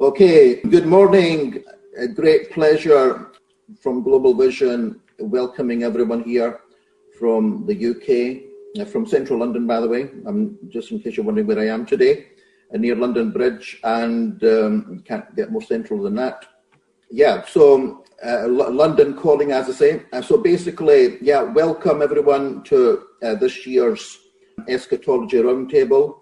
Okay, good morning. A great pleasure from Global Vision welcoming everyone here from the UK, from central London, by the way. Just in case you're wondering where I am today, near London Bridge, and can't get more central than that. Yeah, so London calling, as I say. So basically, yeah, welcome everyone to this year's Eschatology Roundtable,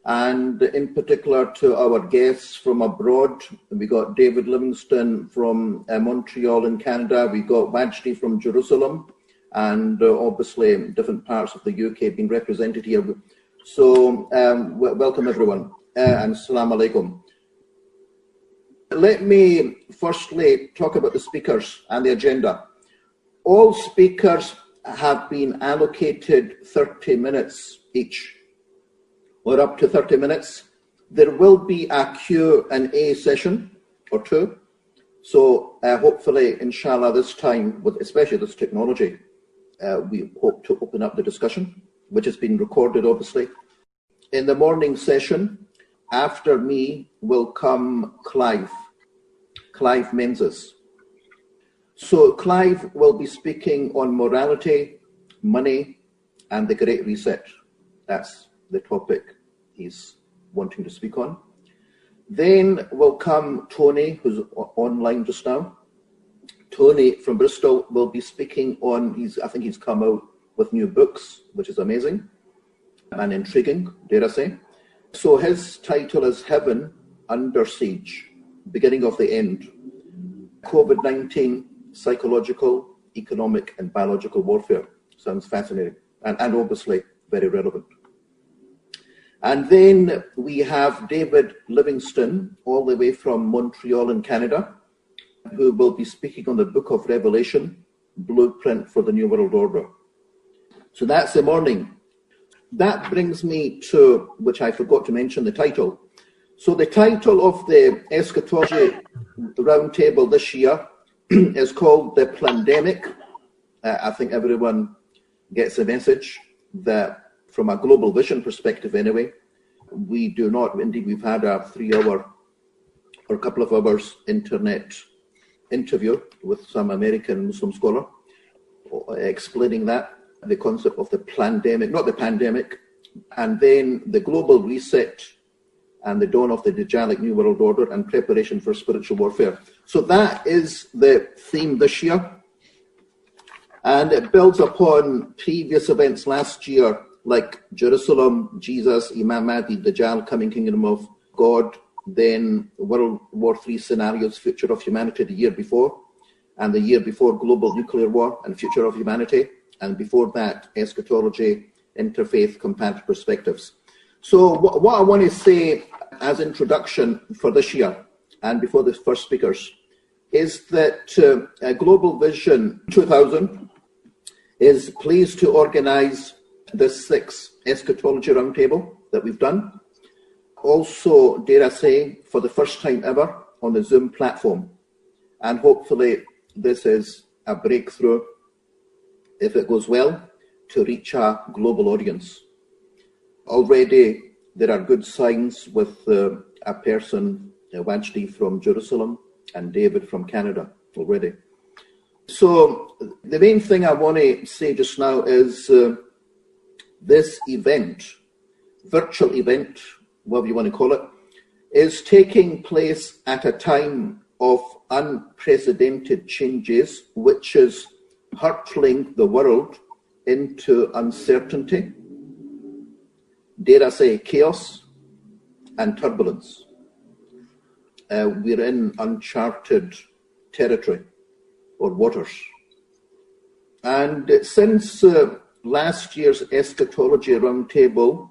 and in particular to our guests from abroad. We got David Livingstone from Montreal in Canada. We got Wajdi from Jerusalem, and obviously different parts of the UK being represented here. So welcome everyone, and Assalamu alaikum. Let me firstly talk about the speakers and the agenda. All speakers have been allocated 30 minutes each. We're up to 30 minutes. There will be a Q&A session or two. So hopefully, inshallah, this time, with especially this technology, we hope to open up the discussion, which has been recorded, obviously. In the morning session, after me will come Clive Menzies. So Clive will be speaking on morality, money, and the Great Reset. That's the topic he's wanting to speak on. Then will come Tony, who's online just now. Tony from Bristol will be speaking on, I think he's come out with new books, which is amazing and intriguing, dare I say. So his title is Heaven Under Siege, Beginning of the End. COVID-19, psychological, economic, and biological warfare. Sounds fascinating and obviously very relevant. And then we have David Livingstone, all the way from Montreal in Canada, who will be speaking on the Book of Revelation, Blueprint for the New World Order. So that's the morning. That brings me to, which I forgot to mention, the title. So the title of the Eschatology Roundtable this year is called The Plandemic. I think everyone gets the message that from a global vision perspective anyway, we do not, indeed we've had a 3-hour or a couple of hours internet interview with some American Muslim scholar explaining that, the concept of the plandemic, not the pandemic, and then the global reset and the dawn of the Dajallic New World Order and preparation for spiritual warfare. So that is the theme this year. And it builds upon previous events last year, like Jerusalem, Jesus, Imam Mahdi, Dajjal, coming kingdom of God, then World War III scenarios, future of humanity the year before, and the year before global nuclear war and future of humanity, and before that, eschatology, interfaith, comparative perspectives. So what I want to say as introduction for this year, and before the first speakers, is that Global Vision 2000 is pleased to organize this 6th Eschatology Roundtable that we've done. Also, dare I say, for the first time ever on the Zoom platform. And hopefully this is a breakthrough, if it goes well, to reach a global audience. Already there are good signs with a person, Wajdi from Jerusalem and David from Canada already. So the main thing I want to say just now is this event, virtual event, whatever you want to call it, is taking place at a time of unprecedented changes, which is hurtling the world into uncertainty, dare I say, chaos and turbulence. We're in uncharted territory or waters. And since last year's Eschatology Roundtable,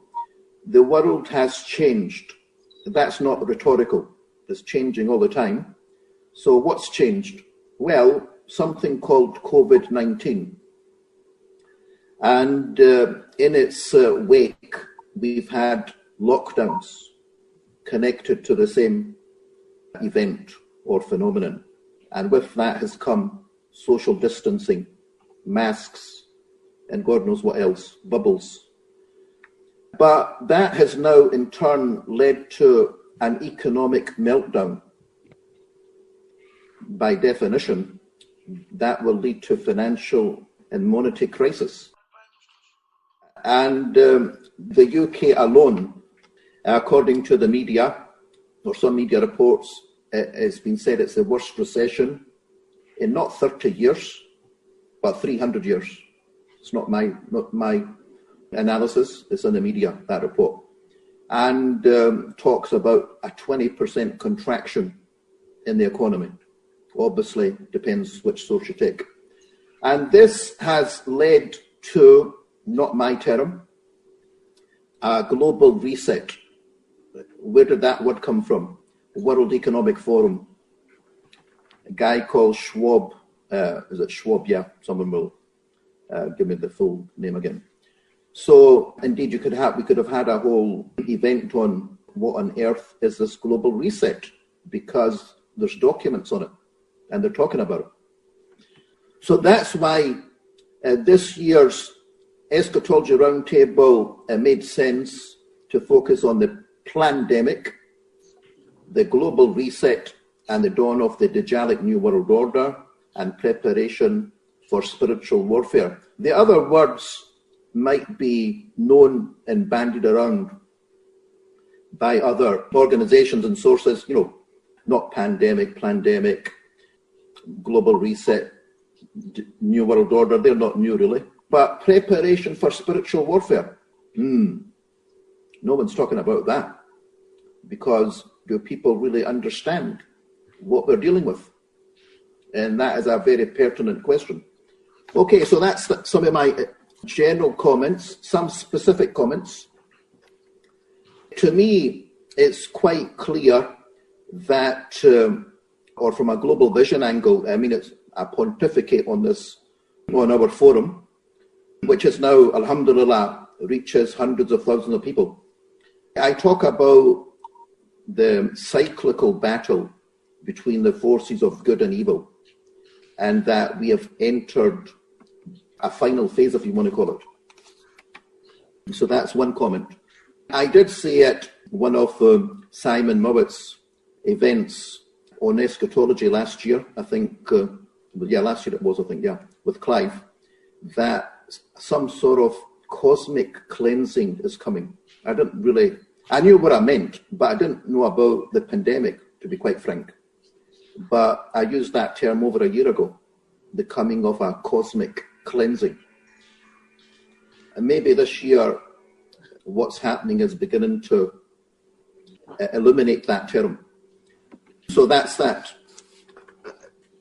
the world has changed. That's not rhetorical. It's changing all the time. So what's changed? Well, something called COVID-19. And in its wake, we've had lockdowns connected to the same event or phenomenon. And with that has come social distancing, masks, and God knows what else, bubbles. But that has now in turn led to an economic meltdown by definition, that will lead to financial and monetary crisis. And the UK alone, according to the media, or some media reports, it's been said it's the worst recession in not 30 years, but 300 years. It's not my analysis, it's in the media, that report. And talks about a 20% contraction in the economy. Obviously, depends which source you take. And this has led to, not my term, a global reset. Where did that word come from? World Economic Forum. A guy called Schwab, is it Schwab? Yeah, someone will give me the full name again. So indeed, we could have had a whole event on what on earth is this global reset, because there's documents on it and they're talking about it. So that's why this year's Eschatology Roundtable made sense to focus on the Plandemic, the global reset, and the dawn of the Dajallic New World Order, and preparation for spiritual warfare. The other words might be known and bandied around by other organizations and sources, not pandemic, Plandemic, global reset, New World Order, they're not new really. But preparation for spiritual warfare, no one's talking about that, because do people really understand what we're dealing with? And that is a very pertinent question. Okay, so that's some of my general comments, some specific comments. To me, it's quite clear that, or from a global vision angle, it's a pontificate on this, on our forum, which is now, alhamdulillah, reaches hundreds of thousands of people. I talk about the cyclical battle between the forces of good and evil, and that we have entered a final phase, if you want to call it. So that's one comment. I did say at one of Simon Mowett's events on eschatology last year, last year it was, with Clive, that some sort of cosmic cleansing is coming. I knew what I meant, but I didn't know about the pandemic, to be quite frank. But I used that term over a year ago, the coming of a cosmic cleansing. And maybe this year, what's happening is beginning to illuminate that term. So that's that.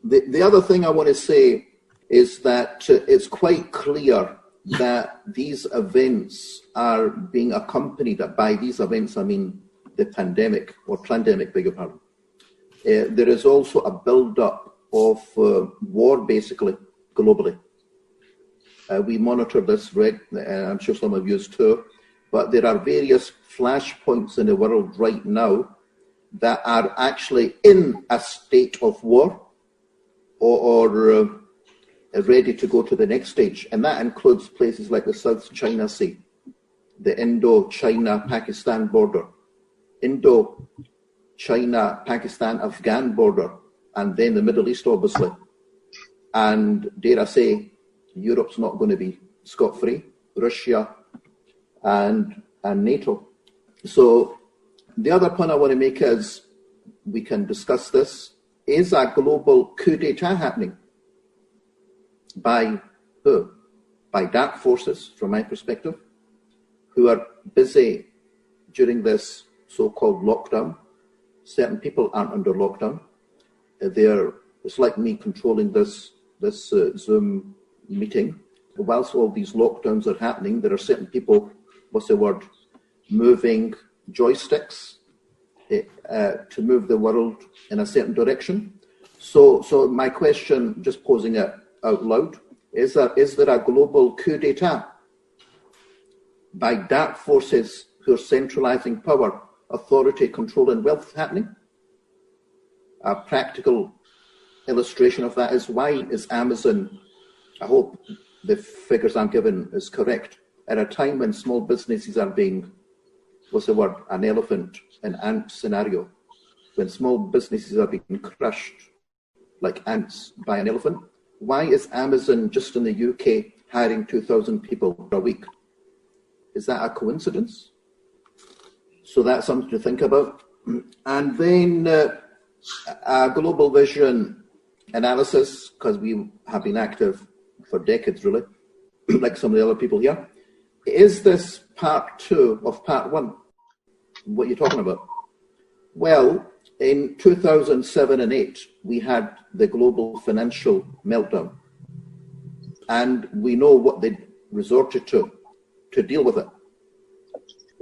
The other thing I want to say is that it's quite clear that these events are being accompanied. By these events, I mean the pandemic, or Plandemic, beg your pardon. There is also a build-up of war, basically, globally. We monitor this, I'm sure some of you too, but there are various flashpoints in the world right now that are actually in a state of war or ready to go to the next stage. And that includes places like the South China Sea, the Indo-China-Pakistan border, Indo-China-Pakistan-Afghan border, and then the Middle East, obviously. And dare I say, Europe's not going to be scot-free, Russia and NATO. So the other point I want to make is, we can discuss this, is a global coup d'etat happening? By who? By dark forces, from my perspective, who are busy during this so-called lockdown. Certain people aren't under lockdown. It's like me controlling this Zoom meeting. Whilst all these lockdowns are happening, there are certain people, moving joysticks to move the world in a certain direction. So my question, just posing it out loud, is there a global coup d'etat by dark forces who are centralizing power, authority, control, and wealth happening? A practical illustration of that is, why is Amazon, I hope the figures I'm given is correct, at a time when small businesses are being, an elephant and ant scenario, when small businesses are being crushed like ants by an elephant. Why is Amazon just in the UK hiring 2,000 people a week? Is that a coincidence? So that's something to think about. And then a global vision analysis, because we have been active for decades, really, like some of the other people here. Is this part 2 of part 1? What are you talking about? Well, in 2007 and 8, we had the global financial meltdown. And we know what they resorted to deal with it.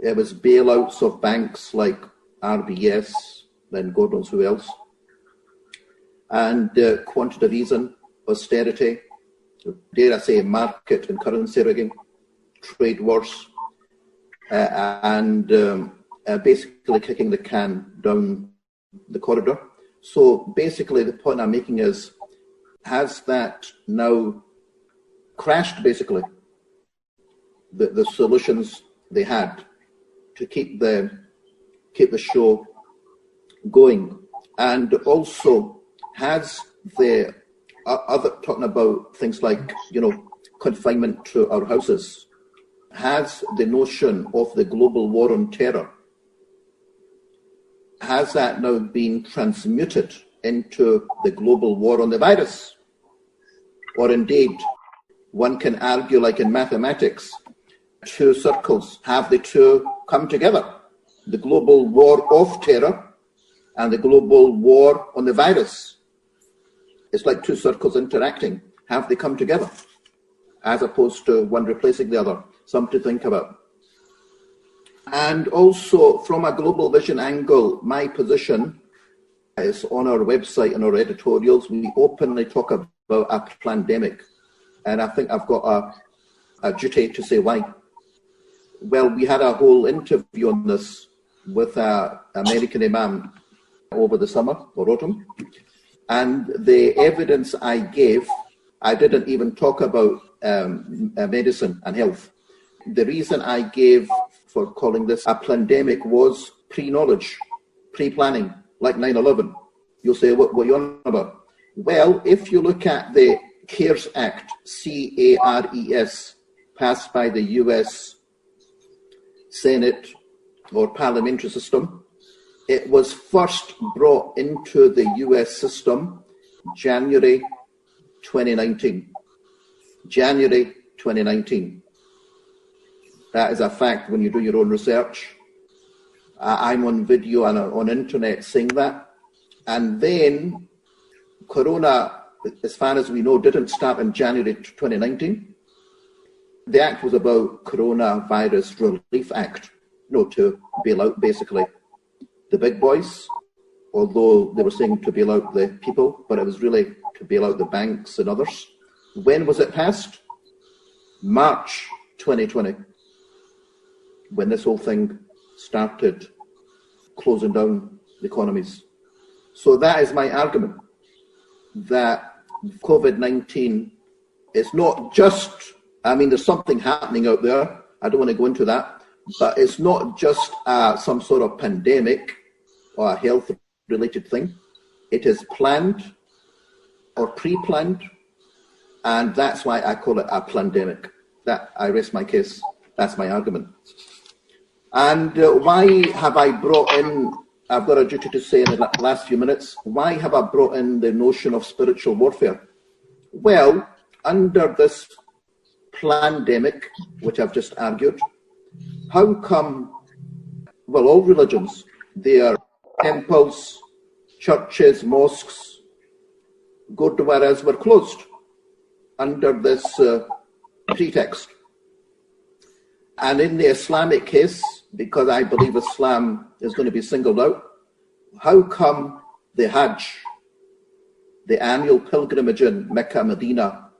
It was bailouts of banks like RBS, then God knows who else, and quantitative easing, austerity, dare I say market and currency rigging, trade wars, and basically kicking the can down the corridor. So basically the point I'm making is, has that now crashed, basically, the solutions they had to keep the show going? And also, has the other, talking about things like, confinement to our houses, has the notion of the global war on terror, has that now been transmuted into the global war on the virus? Or indeed, one can argue, like in mathematics, 2 circles, have the 2 come together? The global war of terror and the global war on the virus. It's like 2 circles interacting. Have they come together? As opposed to one replacing the other. Something to think about. And also, from a global vision angle, my position is on our website and our editorials. We openly talk about a plandemic. And I think I've got a duty to say why. Well, we had a whole interview on this with an American imam over the summer or autumn. And the evidence I gave, I didn't even talk about medicine and health. The reason I gave for calling this a plandemic was pre-knowledge, pre-planning, like 9/11. You'll say, what are you on about? Well, if you look at the CARES Act, C-A-R-E-S, passed by the US Senate or parliamentary system, it was first brought into the US system January 2019. January 2019. That is a fact when you do your own research. I'm on video and on internet saying that. And then Corona, as far as we know, didn't start in January 2019. The act was about Coronavirus Relief Act, to bail out basically the big boys, although they were saying to bail out the people, but it was really to bail out the banks and others. When was it passed? March 2020. When this whole thing started closing down the economies. So that is my argument, that COVID-19 is not just, there's something happening out there, I don't want to go into that, but it's not just some sort of pandemic or a health-related thing. It is planned or pre-planned, and that's why I call it a plandemic. That, I rest my case, that's my argument. And why have I brought in, I've got a duty to say in the last few minutes, why have I brought in the notion of spiritual warfare? Well, under this plandemic, which I've just argued, how come, all religions, their temples, churches, mosques, gurdwaras were closed under this pretext. And in the Islamic case, because I believe Islam is going to be singled out, how come the Hajj, the annual pilgrimage in Mecca, Medina,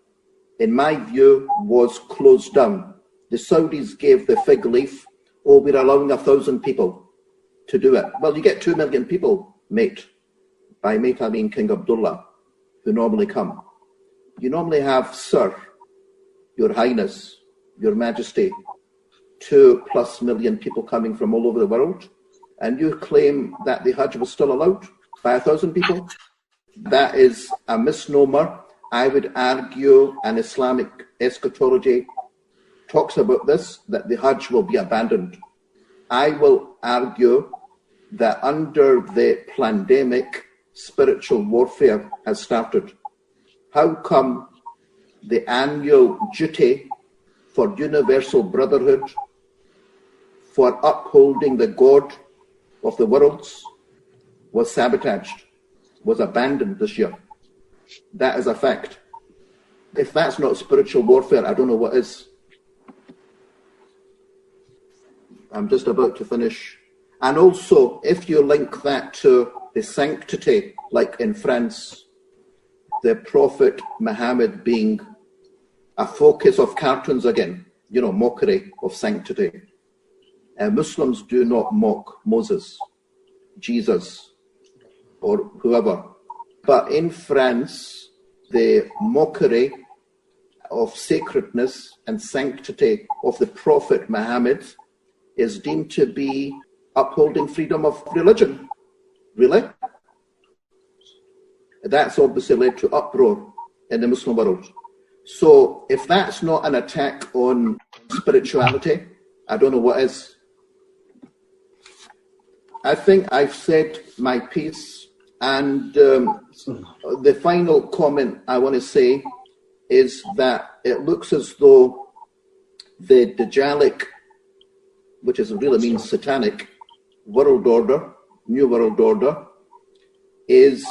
in my view, was closed down? The Saudis gave the fig leaf, we're allowing 1,000 people to do it. Well, you get 2 million people, mate. By mate, I mean King Abdullah, who normally come. You normally have, Sir, Your Highness, Your Majesty, 2+ million people coming from all over the world, and you claim that the Hajj was still allowed by 1,000 people? That is a misnomer. I would argue an Islamic eschatology talks about this, that the Hajj will be abandoned. I will argue that under the Plandemic, spiritual warfare has started. How come the annual duty for universal brotherhood, for upholding the God of the worlds, was sabotaged, was abandoned this year? That is a fact. If that's not spiritual warfare, I don't know what is. I'm just about to finish. And also, if you link that to the sanctity, like in France, the Prophet Muhammad being a focus of cartoons again, mockery of sanctity. Muslims do not mock Moses, Jesus, or whoever. But in France, the mockery of sacredness and sanctity of the Prophet Muhammad is deemed to be upholding freedom of religion. Really? That's obviously led to uproar in the Muslim world. So if that's not an attack on spirituality, I don't know what is. I think I've said my piece, and the final comment I want to say is that it looks as though the Dajallic, which really means satanic, world order, new world order, is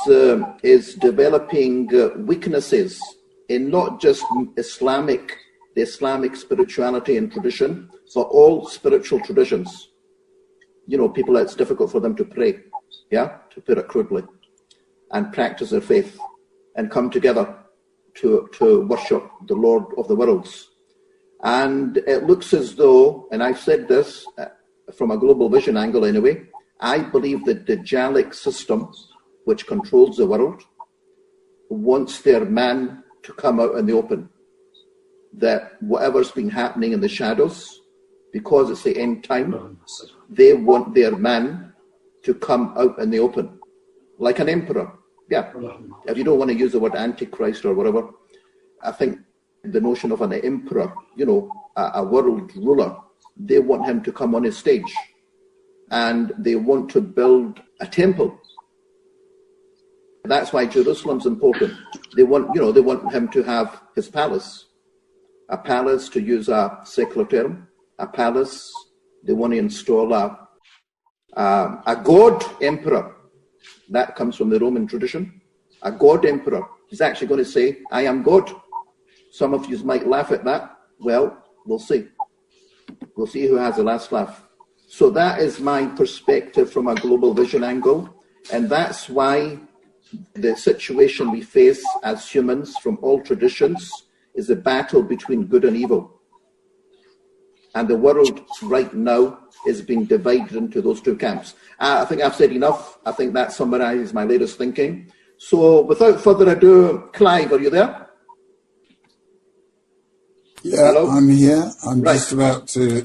developing weaknesses in not just the Islamic spirituality and tradition, but all spiritual traditions. People, it's difficult for them to pray, to put it crudely, and practice their faith and come together to worship the Lord of the worlds. And it looks as though, and I've said this from a global vision angle anyway, I believe the Dajallic system, which controls the world, wants their man to come out in the open. That whatever's been happening in the shadows, because it's the end time, they want their man to come out in the open, like an emperor. Yeah, if you don't want to use the word antichrist or whatever, I think the notion of an emperor, a world ruler, they want him to come on his stage, and they want to build a temple. That's why Jerusalem's important. They want him to have his palace, a palace, to use a secular term, a palace. They want to install a god emperor. That comes from the Roman tradition. A god emperor. He's actually going to say, "I am God." Some of you might laugh at that. Well, we'll see. We'll see who has the last laugh. So that is my perspective from a global vision angle. And that's why the situation we face as humans from all traditions is a battle between good and evil. And the world right now is being divided into those two camps. I think I've said enough. I think that summarizes my latest thinking. So without further ado, Clive, are you there? Yeah, hello? I'm here. I'm right. Just about to...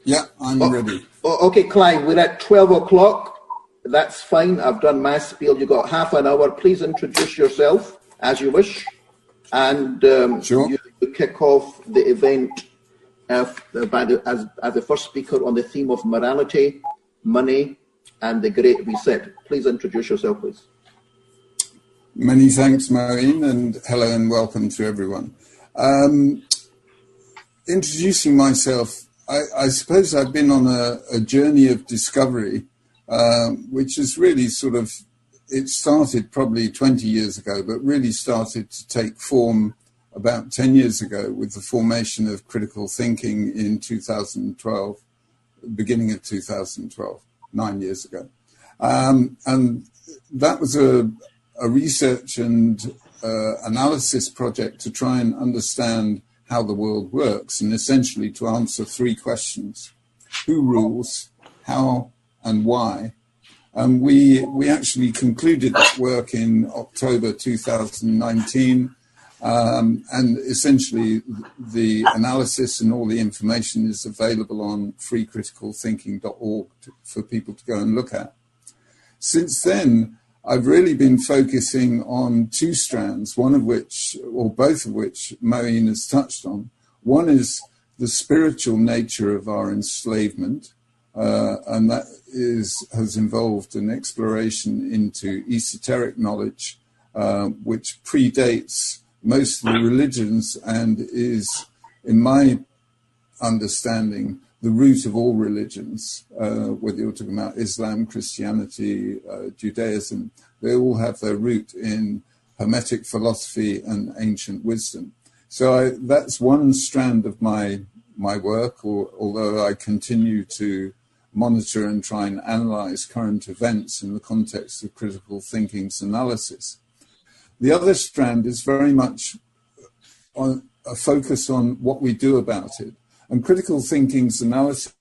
Yeah, I'm ready. Okay, Clive, we're at 12 o'clock. That's fine. I've done my spiel. You've got half an hour. Please introduce yourself as you wish. And sure. you kick off the event as the first speaker on the theme of morality, money, and the Great Reset. Please introduce yourself, please. Many thanks, Moeen, and hello and welcome to everyone. Introducing myself, I suppose I've been on a journey of discovery, which is really it started probably 20 years ago, but really started to take form about 10 years ago with the formation of critical thinking in 2012, beginning of 2012, 9 years ago. And that was a research and analysis project to try and understand how the world works, and essentially to answer three questions: who rules, how, and why. And we actually concluded that work in October 2019, and essentially the analysis and all the information is available on freecriticalthinking.org for people to go and look at. Since then, I've really been focusing on two strands, one of which, or both of which, Moeen has touched on. One is the spiritual nature of our enslavement, and that has involved an exploration into esoteric knowledge, which predates most of the religions and is, in my understanding, the root of all religions, whether you're talking about Islam, Christianity, Judaism. They all have their root in Hermetic philosophy and ancient wisdom. So that's one strand of my work, although I continue to monitor and try and analyze current events in the context of critical thinking's analysis. The other strand is very much on a focus on what we do about it. And critical thinking's analysis,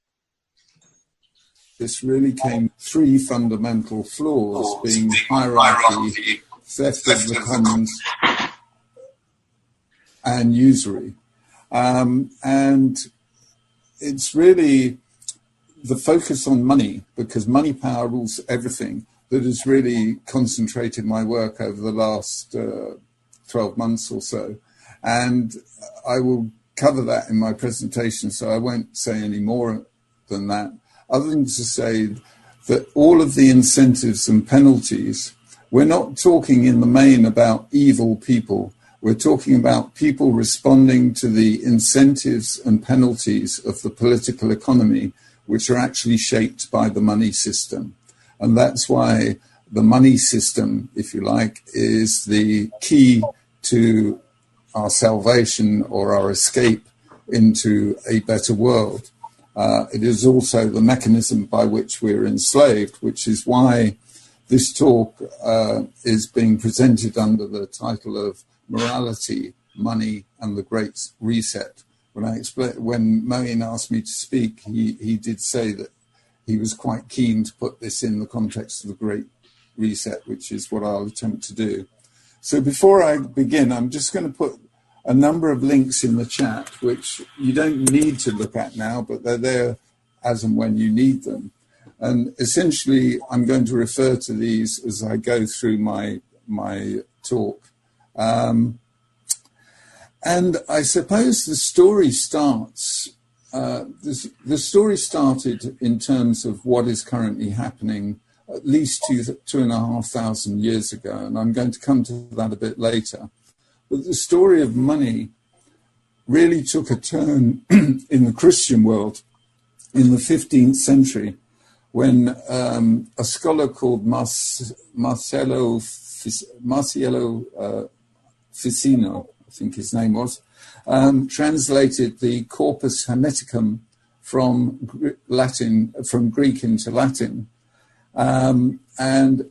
this really came three fundamental flaws, being hierarchy, theft of the commons, and usury. And it's really the focus on money, because money power rules everything, that has really concentrated my work over the last 12 months or so. And I will cover that in my presentation, so I won't say any more than that, other than to say that all of the incentives and penalties, we're not talking in the main about evil people. We're talking about people responding to the incentives and penalties of the political economy, which are actually shaped by the money system. And that's why the money system, if you like, is the key to our salvation or our escape into a better world. It is also the mechanism by which we're enslaved, which is why this talk is being presented under the title of Morality, Money and the Great Reset. When Moeen asked me to speak, he did say that he was quite keen to put this in the context of the Great Reset, which is what I'll attempt to do. So before I begin, I'm just going to put a number of links in the chat, which you don't need to look at now, but they're there as and when you need them. And essentially, I'm going to refer to these as I go through my talk. And I suppose the story starts, the story started in terms of what is currently happening at least 2,500 years ago, and I'm going to come to that a bit later. But the story of money really took a turn in the Christian world in the 15th century when a scholar called Marcello Ficino, I think his name was, translated the Corpus Hermeticum from Greek into Latin. And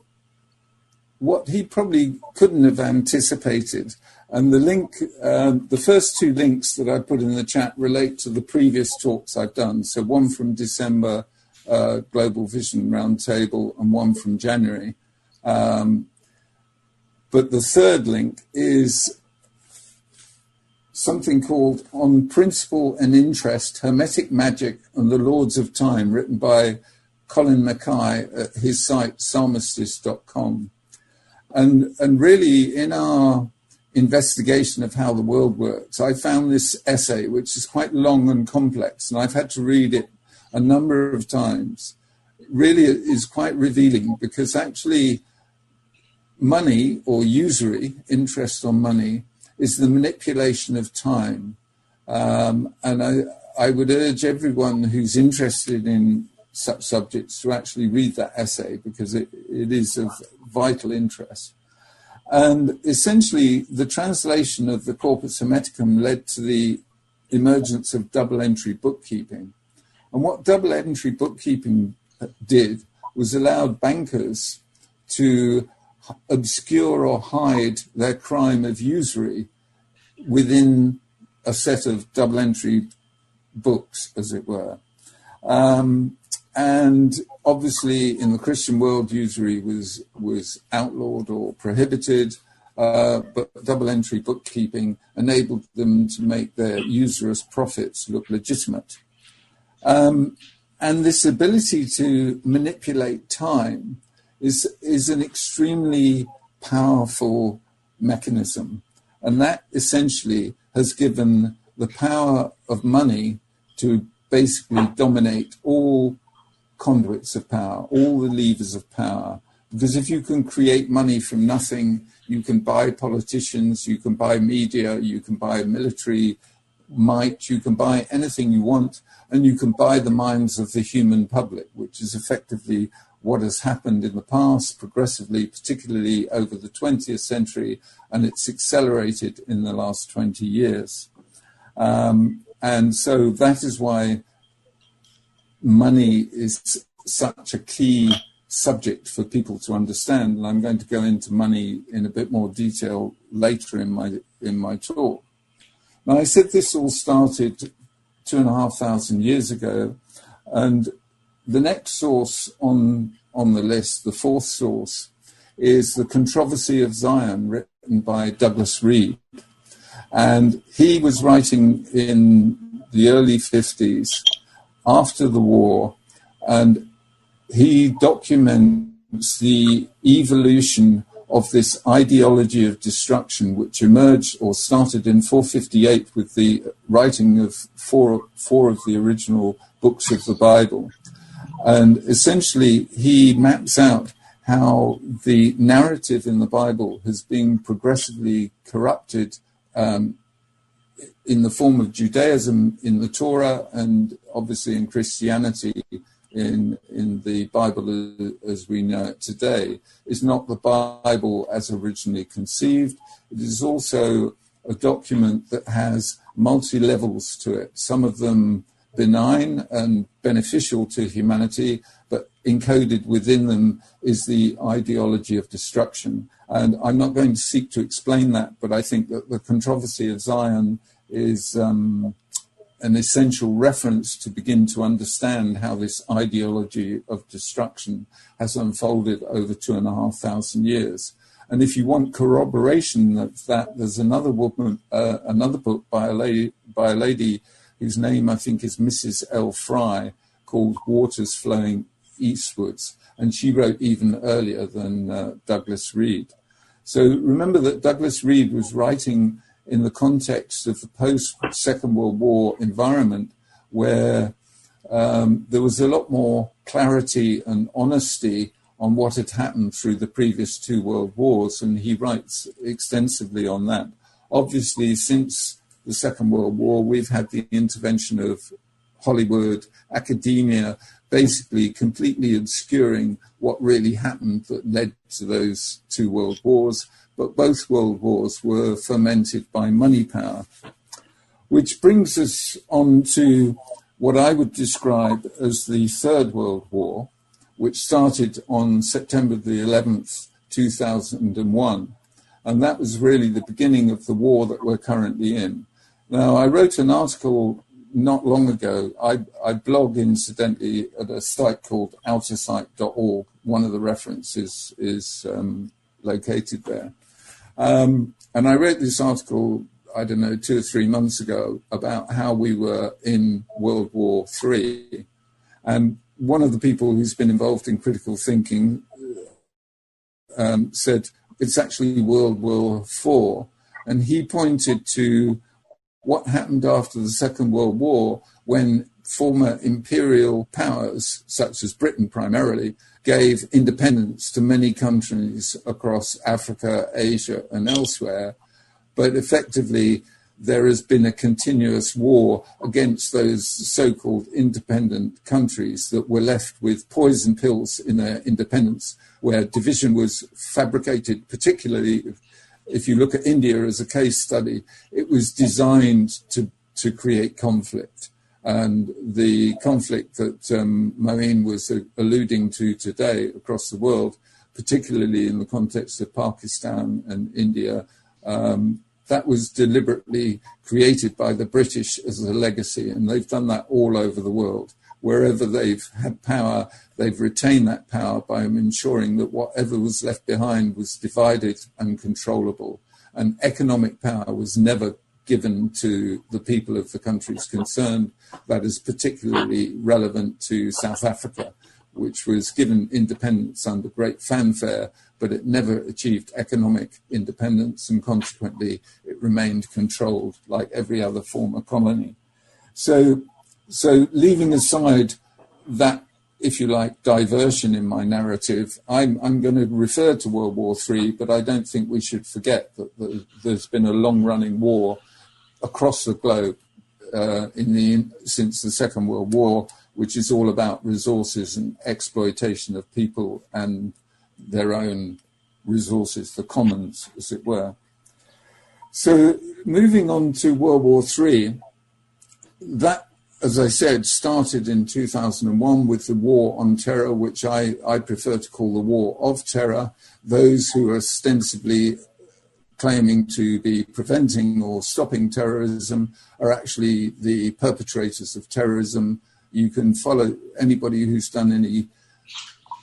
what he probably couldn't have anticipated, and the first two links that I put in the chat relate to the previous talks I've done. So one from December, Global Vision Roundtable, and one from January. But the third link is something called On Principle and Interest, Hermetic Magic and the Lords of Time, written by Colin Mackay at his site, psalmistis.com. And really, in our investigation of how the world works, I found this essay, which is quite long and complex, and I've had to read it a number of times. It really is quite revealing, because actually money, or usury, interest on money, is the manipulation of time. And I would urge everyone who's interested in such subjects to actually read that essay, because it is of vital interest. And essentially, the translation of the Corpus Hermeticum led to the emergence of double-entry bookkeeping. And what double-entry bookkeeping did was allowed bankers to obscure or hide their crime of usury within a set of double-entry books, as it were. And obviously, in the Christian world, usury was outlawed or prohibited, but double-entry bookkeeping enabled them to make their usurious profits look legitimate. And this ability to manipulate time is an extremely powerful mechanism. And that essentially has given the power of money to basically dominate all conduits of power, all the levers of power. Because if you can create money from nothing, you can buy politicians, you can buy media, you can buy military might, you can buy anything you want, and you can buy the minds of the human public, which is effectively what has happened in the past progressively, particularly over the 20th century, and it's accelerated in the last 20 years. And so that is why money is such a key subject for people to understand. And I'm going to go into money in a bit more detail later in my talk. Now, I said this all started 2,500 years ago, and the next source on the list, the fourth source, is The Controversy of Zion, written by Douglas Reed. And he was writing in the early 50s, after the war, and he documents the evolution of this ideology of destruction, which emerged or started in 458 with the writing of four of the original books of the Bible. And essentially, he maps out how the narrative in the Bible has been progressively corrupted in the form of Judaism in the Torah, and obviously in Christianity in the Bible as we know it today, is not the Bible as originally conceived. It is also a document that has multi-levels to it, some of them benign and beneficial to humanity, but encoded within them is the ideology of destruction. And I'm not going to seek to explain that, but I think that The Controversy of Zion is an essential reference to begin to understand how this ideology of destruction has unfolded over 2,500 years. And if you want corroboration of that, there's another book by a lady whose name I think is Mrs. L. Fry, called Waters Flowing Eastwards, and she wrote even earlier than Douglas Reed. So remember that Douglas Reed was writing in the context of the post-Second World War environment, where there was a lot more clarity and honesty on what had happened through the previous two world wars, and he writes extensively on that. Obviously, since the Second World War, we've had the intervention of Hollywood, academia, basically completely obscuring what really happened that led to those two world wars. But both world wars were fermented by money power, which brings us on to what I would describe as the Third World War, which started on September the 11th, 2001. And that was really the beginning of the war that we're currently in. Now, I wrote an article not long ago. I blog, incidentally, at a site called outersight.org. One of the references is located there. And I wrote this article, I don't know, 2 or 3 months ago about how we were in World War III. And one of the people who's been involved in critical thinking said it's actually World War IV. And he pointed to what happened after the Second World War, when former imperial powers, such as Britain primarily, gave independence to many countries across Africa, Asia, and elsewhere. But effectively, there has been a continuous war against those so-called independent countries that were left with poison pills in their independence, where division was fabricated. Particularly, if you look at India as a case study, it was designed to create conflict. And the conflict that Moeen was alluding to today across the world, particularly in the context of Pakistan and India, that was deliberately created by the British as a legacy, and they've done that all over the world. Wherever they've had power, they've retained that power by ensuring that whatever was left behind was divided and controllable. And economic power was never given to the people of the countries concerned. That is particularly relevant to South Africa, which was given independence under great fanfare, but it never achieved economic independence, and consequently it remained controlled like every other former colony. So leaving aside that, if you like, diversion in my narrative, I'm going to refer to World War III, but I don't think we should forget that there's been a long-running war across the globe since the Second World War, which is all about resources and exploitation of people and their own resources, the commons, as it were. So moving on to World War III, that, as I said, started in 2001 with the war on terror, which I prefer to call the war of terror. Those who are ostensibly claiming to be preventing or stopping terrorism are actually the perpetrators of terrorism. You can follow anybody who's done any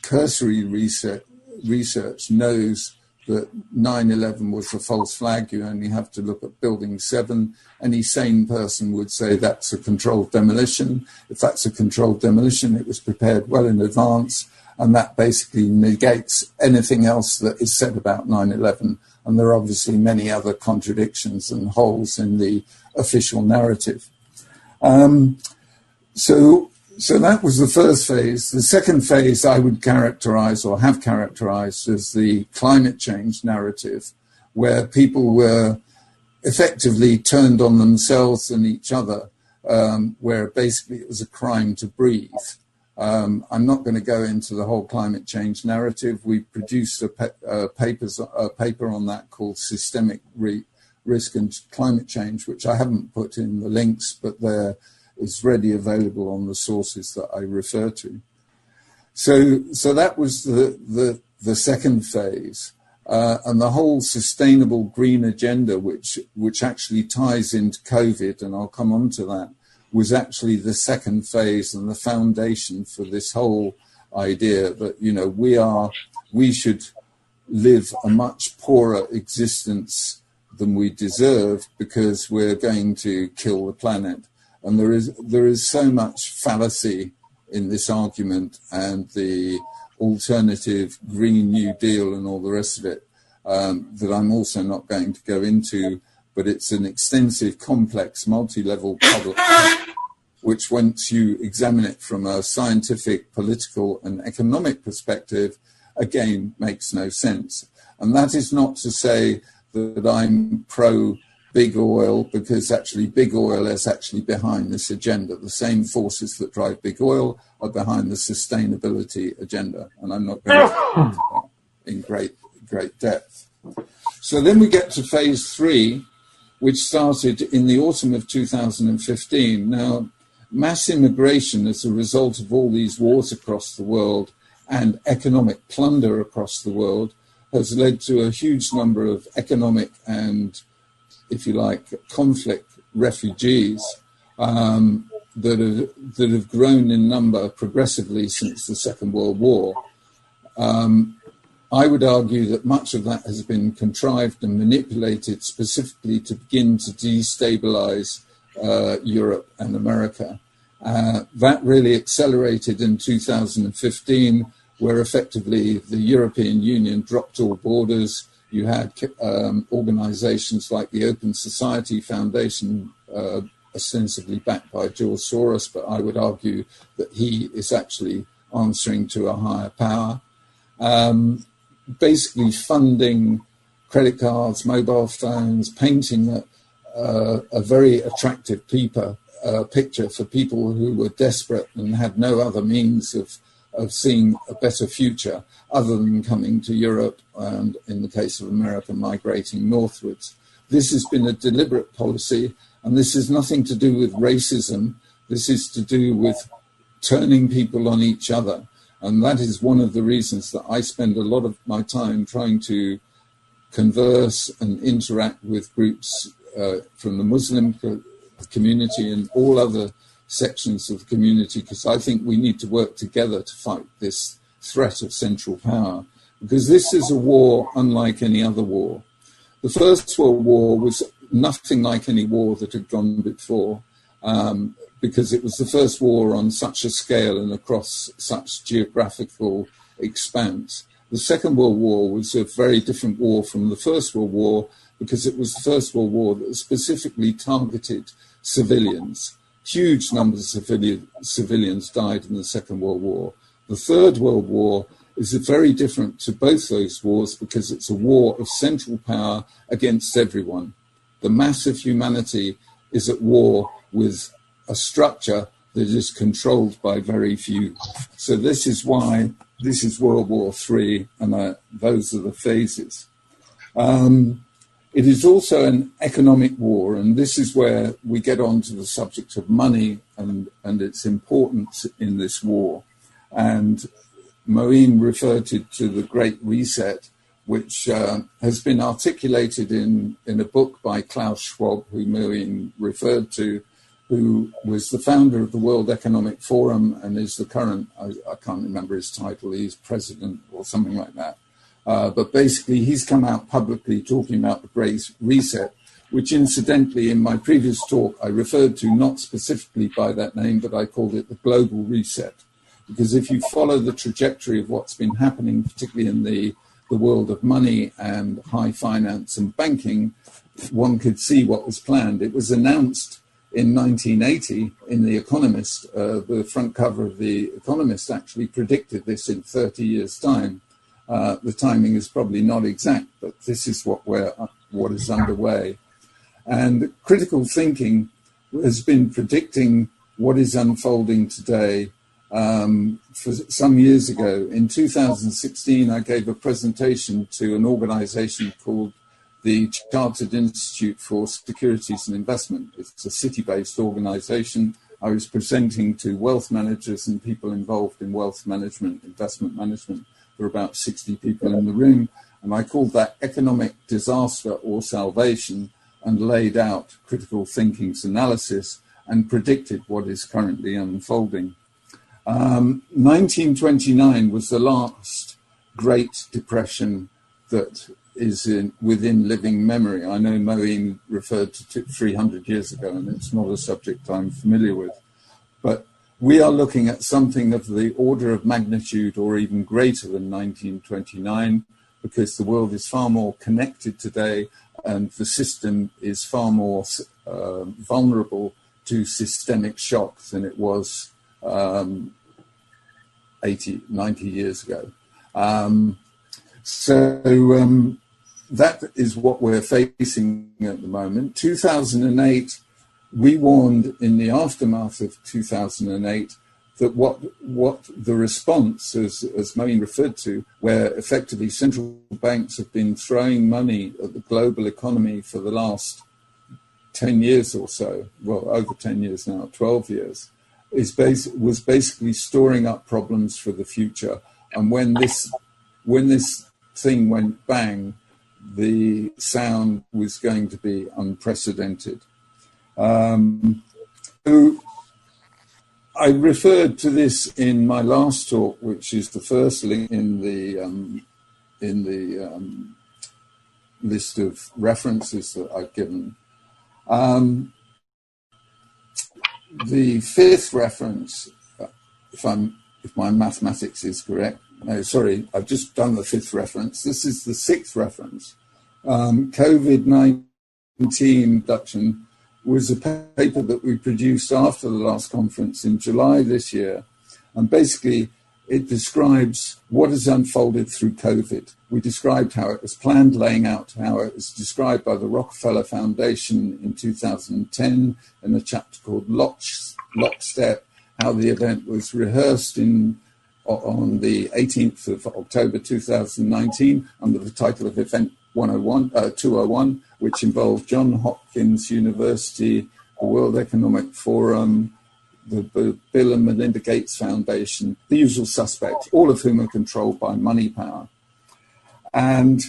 cursory research knows that 9/11 was a false flag. You only have to look at Building 7. Any sane person would say that's a controlled demolition. If that's a controlled demolition, it was prepared well in advance, and that basically negates anything else that is said about 9/11. And there are obviously many other contradictions and holes in the official narrative. So that was the first phase. The second phase I would characterize, or have characterized, as the climate change narrative, where people were effectively turned on themselves and each other, where basically it was a crime to breathe. I'm not going to go into the whole climate change narrative. We produced a paper on that called Systemic Risk and Climate Change, which I haven't put in the links, but is readily available on the sources that I refer to. So that was the second phase. And the whole sustainable green agenda, which actually ties into COVID, and I'll come on to that, was actually the second phase and the foundation for this whole idea that, you know, we should live a much poorer existence than we deserve because we're going to kill the planet. And there is so much fallacy in this argument and the alternative Green New Deal and all the rest of it that I'm also not going to go into, but it's an extensive, complex, multi-level problem, which once you examine it from a scientific, political and economic perspective, again, makes no sense. And that is not to say that I'm pro big oil, because actually big oil is actually behind this agenda. The same forces that drive big oil are behind the sustainability agenda. And I'm not going to go into that in great depth. So then we get to phase 3, which started in the autumn of 2015. Now, mass immigration as a result of all these wars across the world and economic plunder across the world has led to a huge number of economic and, if you like, conflict refugees that have grown in number progressively since the Second World War. I would argue that much of that has been contrived and manipulated specifically to begin to destabilize Europe and America. That really accelerated in 2015, where effectively the European Union dropped all borders. You had organizations like the Open Society Foundation, ostensibly backed by George Soros, but I would argue that he is actually answering to a higher power. Basically funding credit cards, mobile phones, painting a very attractive picture for people who were desperate and had no other means of seeing a better future other than coming to Europe and, in the case of America, migrating northwards. This has been a deliberate policy, and this has nothing to do with racism. This is to do with turning people on each other. And that is one of the reasons that I spend a lot of my time trying to converse and interact with groups from the Muslim community and all other sections of the community, because I think we need to work together to fight this threat of central power, because this is a war unlike any other war. The First World War was nothing like any war that had gone before. because it was the first war on such a scale and across such geographical expanse. The Second World War was a very different war from the First World War, because it was the First World War that specifically targeted civilians. Huge numbers of civilians died in the Second World War. The Third World War is very different to both those wars, because it's a war of central power against everyone. The mass of humanity is at war with a structure that is controlled by very few. So this is why this is World War III, and those are the phases. It is also an economic war, and this is where we get on to the subject of money and its importance in this war. And Moeen referred to the Great Reset, which has been articulated in a book by Klaus Schwab, who Moeen referred to, who was the founder of the World Economic Forum and is the current, I can't remember his title, he's president or something like that. But basically, he's come out publicly talking about the Great Reset, which incidentally, in my previous talk, I referred to not specifically by that name, but I called it the Global Reset. Because if you follow the trajectory of what's been happening, particularly in the world of money and high finance and banking, one could see what was planned. It was announced in 1980 in The Economist. The front cover of The Economist actually predicted this in 30 years' time. The timing is probably not exact, but this is what is underway. And critical thinking has been predicting what is unfolding today for some years ago. In 2016, I gave a presentation to an organization called the Chartered Institute for Securities and Investment. It's a city-based organization. I was presenting to wealth managers and people involved in wealth management, investment management. There were about 60 people in the room, and I called that economic disaster or salvation, and laid out critical thinking's analysis and predicted what is currently unfolding. 1929 was the last Great Depression that is within living memory. I know Moeen referred to 300 years ago, and it's not a subject I'm familiar with. But we are looking at something of the order of magnitude or even greater than 1929, because the world is far more connected today and the system is far more vulnerable to systemic shocks than it was 80, 90 years ago. That is what we're facing at the moment. 2008, we warned in the aftermath of 2008 that what the response, as Moeen referred to, where effectively central banks have been throwing money at the global economy for the last 10 years or so, well, over 10 years now, 12 years, was basically storing up problems for the future. And when this thing went bang, the sound was going to be unprecedented. So I referred to this in my last talk, which is the first link in the list of references that I've given. The fifth reference, if my mathematics is correct, no, sorry, I've just done the fifth reference. This is the sixth reference. COVID-19 reduction was a paper that we produced after the last conference in July this year. And basically, it describes what has unfolded through COVID. We described how it was planned, laying out how it was described by the Rockefeller Foundation in 2010 in a chapter called Lockstep, how the event was rehearsed on the 18th of October 2019 under the title of Event 201, which involved Johns Hopkins University, the World Economic Forum, the Bill and Melinda Gates Foundation, the usual suspects, all of whom are controlled by money power. And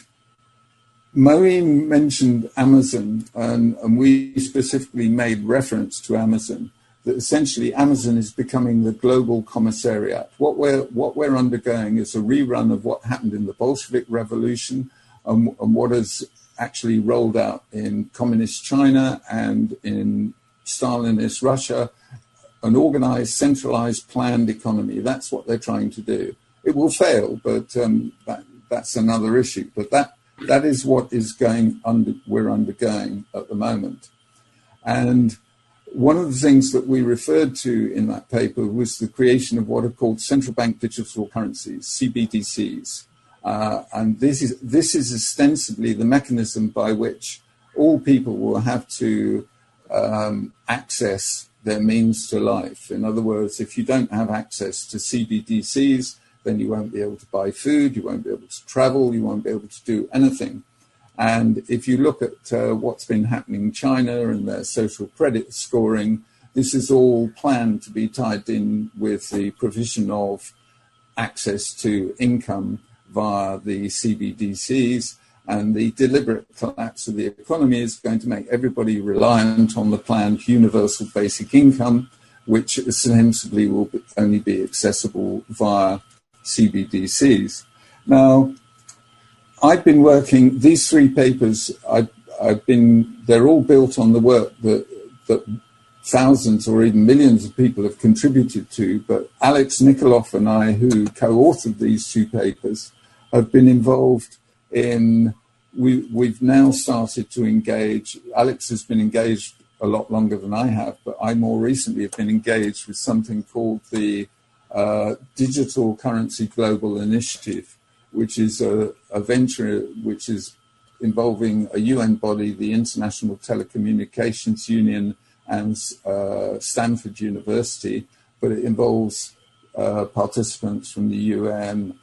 Moeen mentioned Amazon, and we specifically made reference to Amazon, that essentially Amazon is becoming the global commissariat. What we're undergoing is a rerun of what happened in the Bolshevik Revolution and what has actually rolled out in communist China and in Stalinist Russia, an organized, centralized, planned economy. That's what they're trying to do. It will fail, but that's another issue. But that is what is we're undergoing at the moment. And one of the things that we referred to in that paper was the creation of what are called central bank digital currencies, CBDCs. And this is ostensibly the mechanism by which all people will have to access their means to life. In other words, if you don't have access to CBDCs, then you won't be able to buy food, you won't be able to travel, you won't be able to do anything. And if you look at what's been happening in China and their social credit scoring, this is all planned to be tied in with the provision of access to income via the CBDCs, and the deliberate collapse of the economy is going to make everybody reliant on the planned universal basic income, which ostensibly will only be accessible via CBDCs. Now, I've been working, these three papers, they're all built on the work that thousands or even millions of people have contributed to, but Alex Nikoloff and I, who co-authored these two papers, have been involved in, we've now started to engage, Alex has been engaged a lot longer than I have, but I more recently have been engaged with something called the Digital Currency Global Initiative, which is a venture which is involving a UN body, the International Telecommunications Union, and Stanford University, but it involves participants from the UN,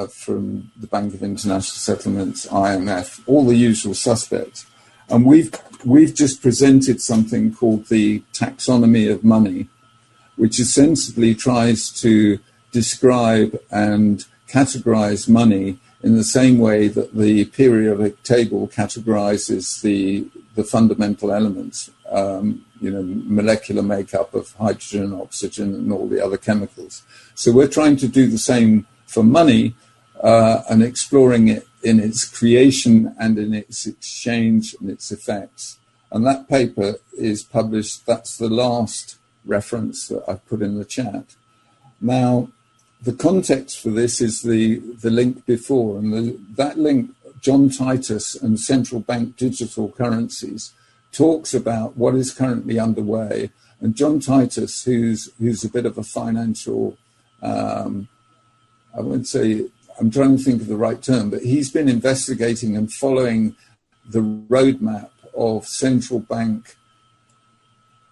from the Bank of International Settlements, IMF, all the usual suspects. And we've just presented something called the Taxonomy of Money, which essentially tries to describe and categorize money in the same way that the periodic table categorizes the fundamental elements, molecular makeup of hydrogen, oxygen, and all the other chemicals. So we're trying to do the same for money and exploring it in its creation and in its exchange and its effects. And that paper is published, that's the last reference that I've put in the chat. Now, the context for this is the link before, and that link, John Titus and central bank digital currencies, talks about what is currently underway. And John Titus, who's a bit of a financial, I wouldn't say, I'm trying to think of the right term, but he's been investigating and following the roadmap of central bank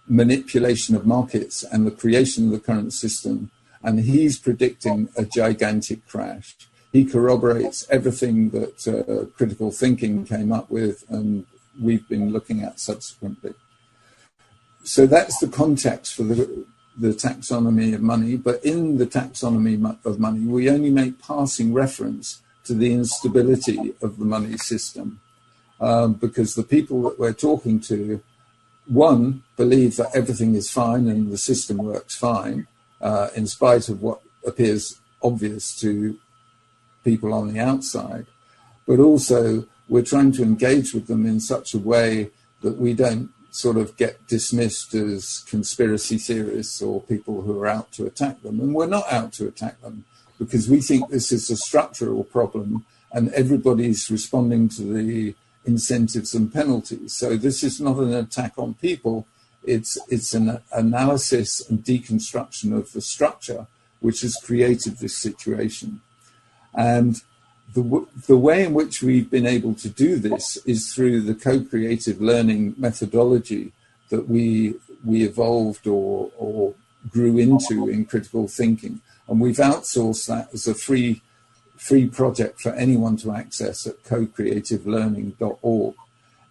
manipulation of markets and the creation of the current system. And he's predicting a gigantic crash. He corroborates everything that critical thinking came up with and we've been looking at subsequently. So that's the context for the taxonomy of money. But in the taxonomy of money, we only make passing reference to the instability of the money system because the people that we're talking to, one, believe that everything is fine and the system works fine, in spite of what appears obvious to people on the outside. But also, we're trying to engage with them in such a way that we don't sort of get dismissed as conspiracy theorists or people who are out to attack them. And we're not out to attack them because we think this is a structural problem and everybody's responding to the incentives and penalties. So this is not an attack on people. It's an analysis and deconstruction of the structure which has created this situation. And the way in which we've been able to do this is through the co-creative learning methodology that we evolved or grew into in critical thinking. And we've outsourced that as a free project for anyone to access at co-creativelearning.org.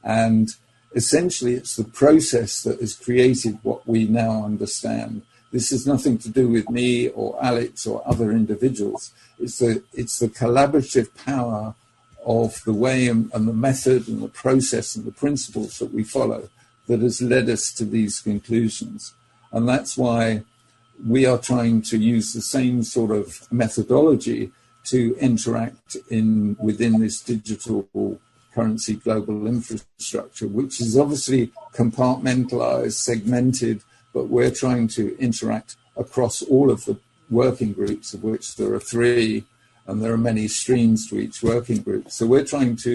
And essentially, it's the process that has created what we now understand. This has nothing to do with me or Alex or other individuals. It's the collaborative power of the way and the method and the process and the principles that we follow that has led us to these conclusions. And that's why we are trying to use the same sort of methodology to interact within this digital currency global infrastructure, which is obviously compartmentalized, segmented, but we're trying to interact across all of the working groups, of which there are 3, and there are many streams to each working group. So we're trying to,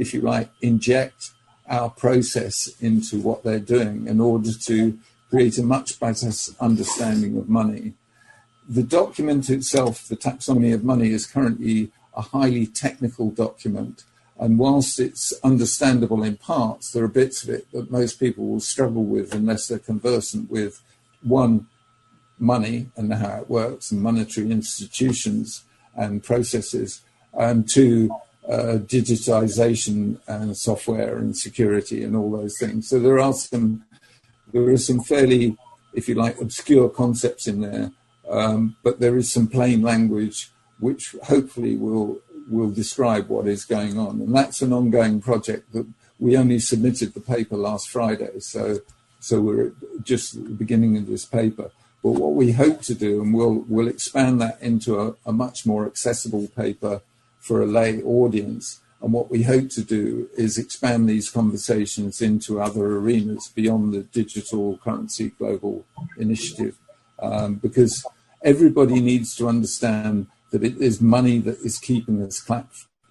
if you like, inject our process into what they're doing in order to create a much better understanding of money. The document itself, the Taxonomy of Money, is currently a highly technical document. And whilst it's understandable in parts, there are bits of it that most people will struggle with unless they're conversant with, 1, money and how it works, and monetary institutions and processes, and 2, digitization and software and security and all those things. So there are some fairly, if you like, obscure concepts in there, but there is some plain language which hopefully will describe what is going on. And that's an ongoing project that we only submitted the paper last Friday. So we're just at the beginning of this paper. But what we hope to do, and we'll expand that into a much more accessible paper for a lay audience. And what we hope to do is expand these conversations into other arenas beyond the digital currency global initiative, because everybody needs to understand that it is money that is keeping us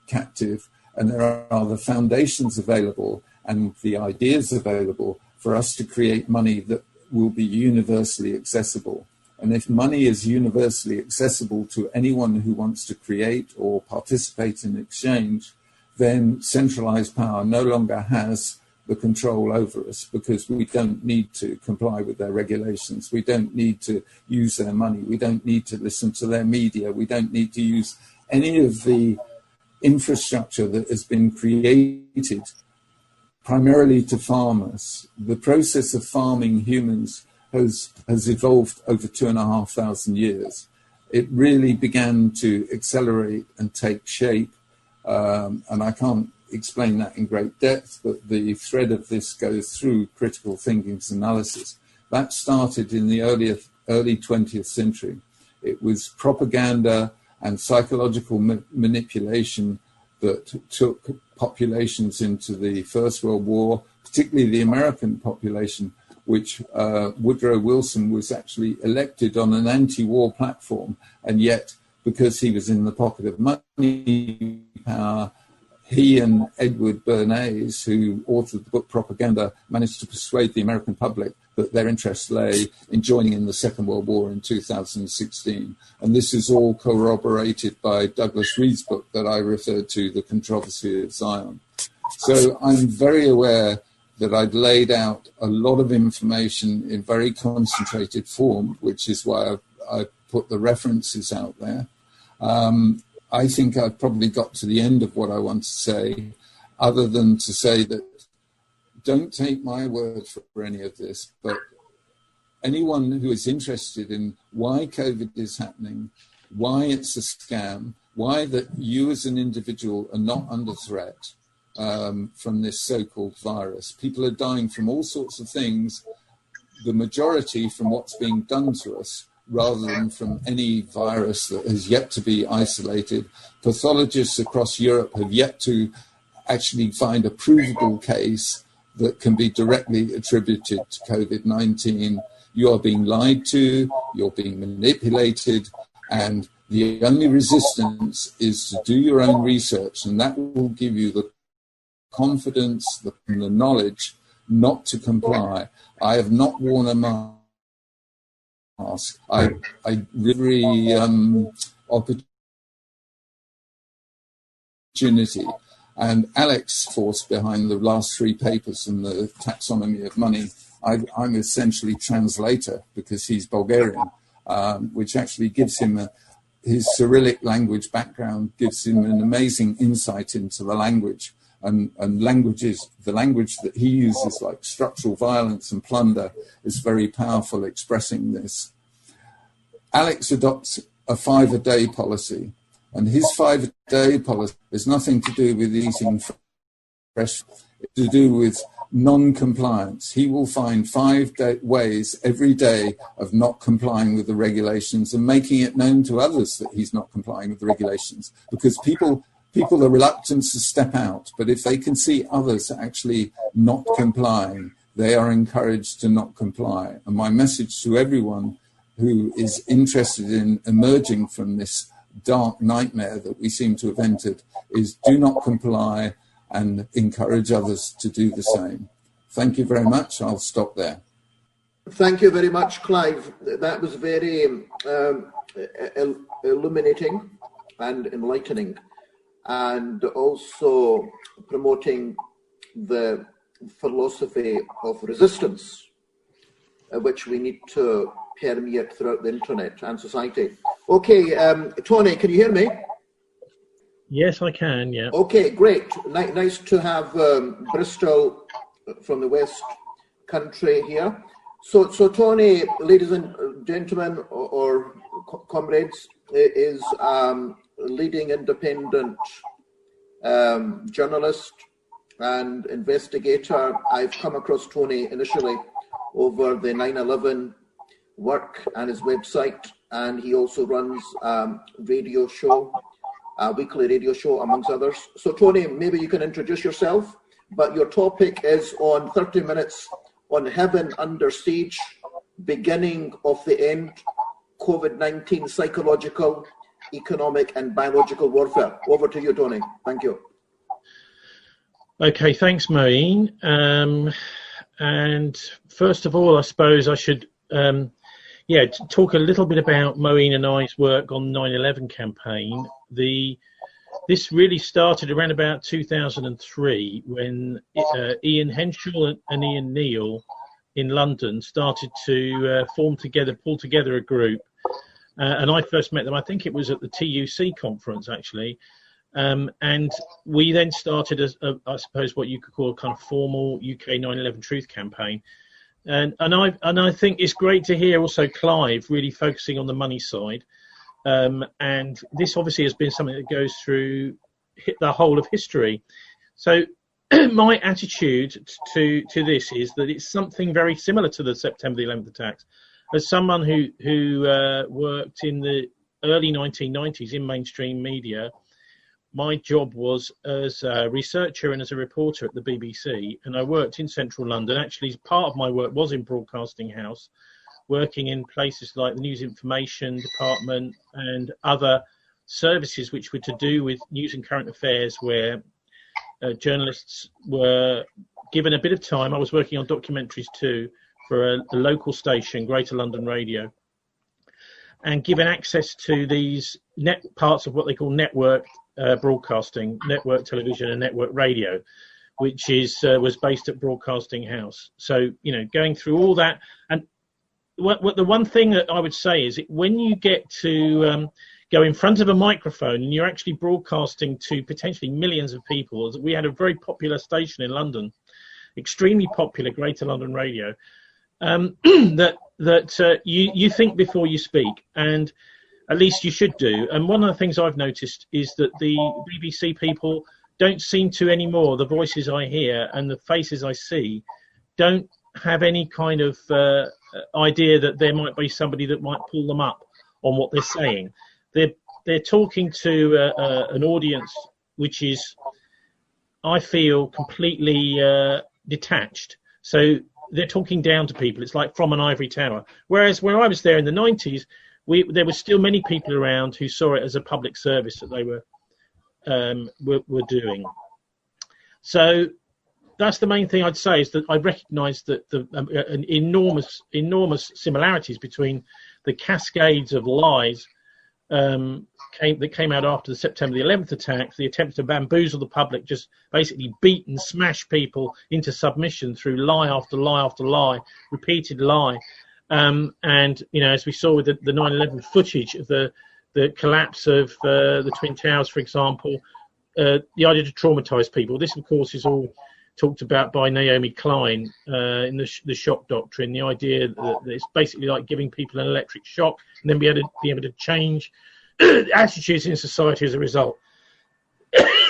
captive, and there are the foundations available and the ideas available for us to create money that will be universally accessible. And if money is universally accessible to anyone who wants to create or participate in exchange, then centralized power no longer has the control over us, because we don't need to comply with their regulations. We don't need to use their money. We don't need to listen to their media. We don't need to use any of the infrastructure that has been created primarily to farm us. The process of farming humans has evolved over 2,500 years. It really began to accelerate and take shape, and I can't explain that in great depth, but the thread of this goes through critical thinking's analysis. That started in the early 20th century. It was propaganda and psychological manipulation that took populations into the First World War, particularly the American population, which Woodrow Wilson was actually elected on an anti-war platform, and yet because he was in the pocket of money power, he and Edward Bernays, who authored the book Propaganda, managed to persuade the American public that their interest lay in joining in the Second World War in 2016. And this is all corroborated by Douglas Reed's book that I referred to, The Controversy of Zion. So I'm very aware that I'd laid out a lot of information in very concentrated form, which is why I put the references out there. I think I've probably got to the end of what I want to say, other than to say that don't take my word for any of this, but anyone who is interested in why COVID is happening, why it's a scam, why that you as an individual are not under threat from this so-called virus. People are dying from all sorts of things, the majority from what's being done to us, rather than from any virus that has yet to be isolated. Pathologists across Europe have yet to actually find a provable case that can be directly attributed to COVID-19. You are being lied to, you're being manipulated, and the only resistance is to do your own research, and that will give you the confidence and the knowledge not to comply. I have not worn a mask. I really opportunity. And Alex force behind the last 3 papers in the Taxonomy of Money, I'm essentially translator because he's Bulgarian, which actually gives him his Cyrillic language background gives him an amazing insight into the language. And languages, the language that he uses, like structural violence and plunder, is very powerful expressing this. Alex adopts a 5-a-day policy, and his 5-a-day policy has nothing to do with eating fresh, it's to do with non-compliance. He will find 5 ways every day of not complying with the regulations and making it known to others that he's not complying with the regulations, because people are reluctant to step out, but if they can see others actually not complying, they are encouraged to not comply. And my message to everyone who is interested in emerging from this dark nightmare that we seem to have entered is do not comply and encourage others to do the same. Thank you very much. I'll stop there. Thank you very much, Clive. That was very illuminating and enlightening, and also promoting the philosophy of resistance, which we need to permeate throughout the internet and society. Okay, Tony, can you hear me? Yes, I can, yeah. Okay, great. Nice to have Bristol from the West Country here. So Tony, ladies and gentlemen, or comrades, is leading independent journalist and investigator. I've come across Tony initially over the 9/11 work and his website, and he also runs radio show, a weekly radio show, amongst others. So Tony, maybe you can introduce yourself, but your topic is on 30 minutes on heaven under siege, beginning of the end, COVID-19 psychological, economic and biological warfare. Over to you, Tony. Thank you. Okay, thanks, Moeen. And first of all, I suppose I should talk a little bit about Moeen and I's work on the 9/11 campaign. This really started around about 2003 when Ian Henschel and Ian Neal in London started to pull together a group. And I first met them, I think it was at the TUC conference, actually. And we then started, I suppose, what you could call a kind of formal UK 9/11 Truth campaign. And I think it's great to hear also Clive really focusing on the money side. And this obviously has been something that goes through the whole of history. So my attitude to this is that it's something very similar to the September the 11th attacks. As someone who worked in the early 1990s in mainstream media, my job was as a researcher and as a reporter at the BBC, and I worked in central London. Actually, part of my work was in Broadcasting House, working in places like the News Information Department and other services which were to do with news and current affairs, where journalists were given a bit of time. I was working on documentaries too for a local station, Greater London Radio, and given access to these parts of what they call network broadcasting, network television and network radio, which was based at Broadcasting House. So, going through all that, and the one thing that I would say is when you get to go in front of a microphone and you're actually broadcasting to potentially millions of people. We had a very popular station in London, extremely popular, Greater London Radio, that you think before you speak, and at least you should do. And one of the things I've noticed is that the BBC people don't seem to anymore, the voices I hear and the faces I see, don't have any kind of idea that there might be somebody that might pull them up on what they're saying. They're talking to an audience which is, I feel, completely detached. So they're talking down to people. It's like from an ivory tower. Whereas where I was there in the 90s, there were still many people around who saw it as a public service that they were doing. So that's the main thing I'd say, is that I recognise that an enormous similarities between the cascades of lies that came out after the September the 11th attacks, the attempt to bamboozle the public, just basically beat and smash people into submission through lie after lie after lie, repeated lie. And, as we saw with the 9/11 footage of the collapse of the Twin Towers, for example, the idea to traumatise people. This, of course, is all talked about by Naomi Klein in the shock doctrine, the idea that it's basically like giving people an electric shock and then be able to change attitudes in society as a result.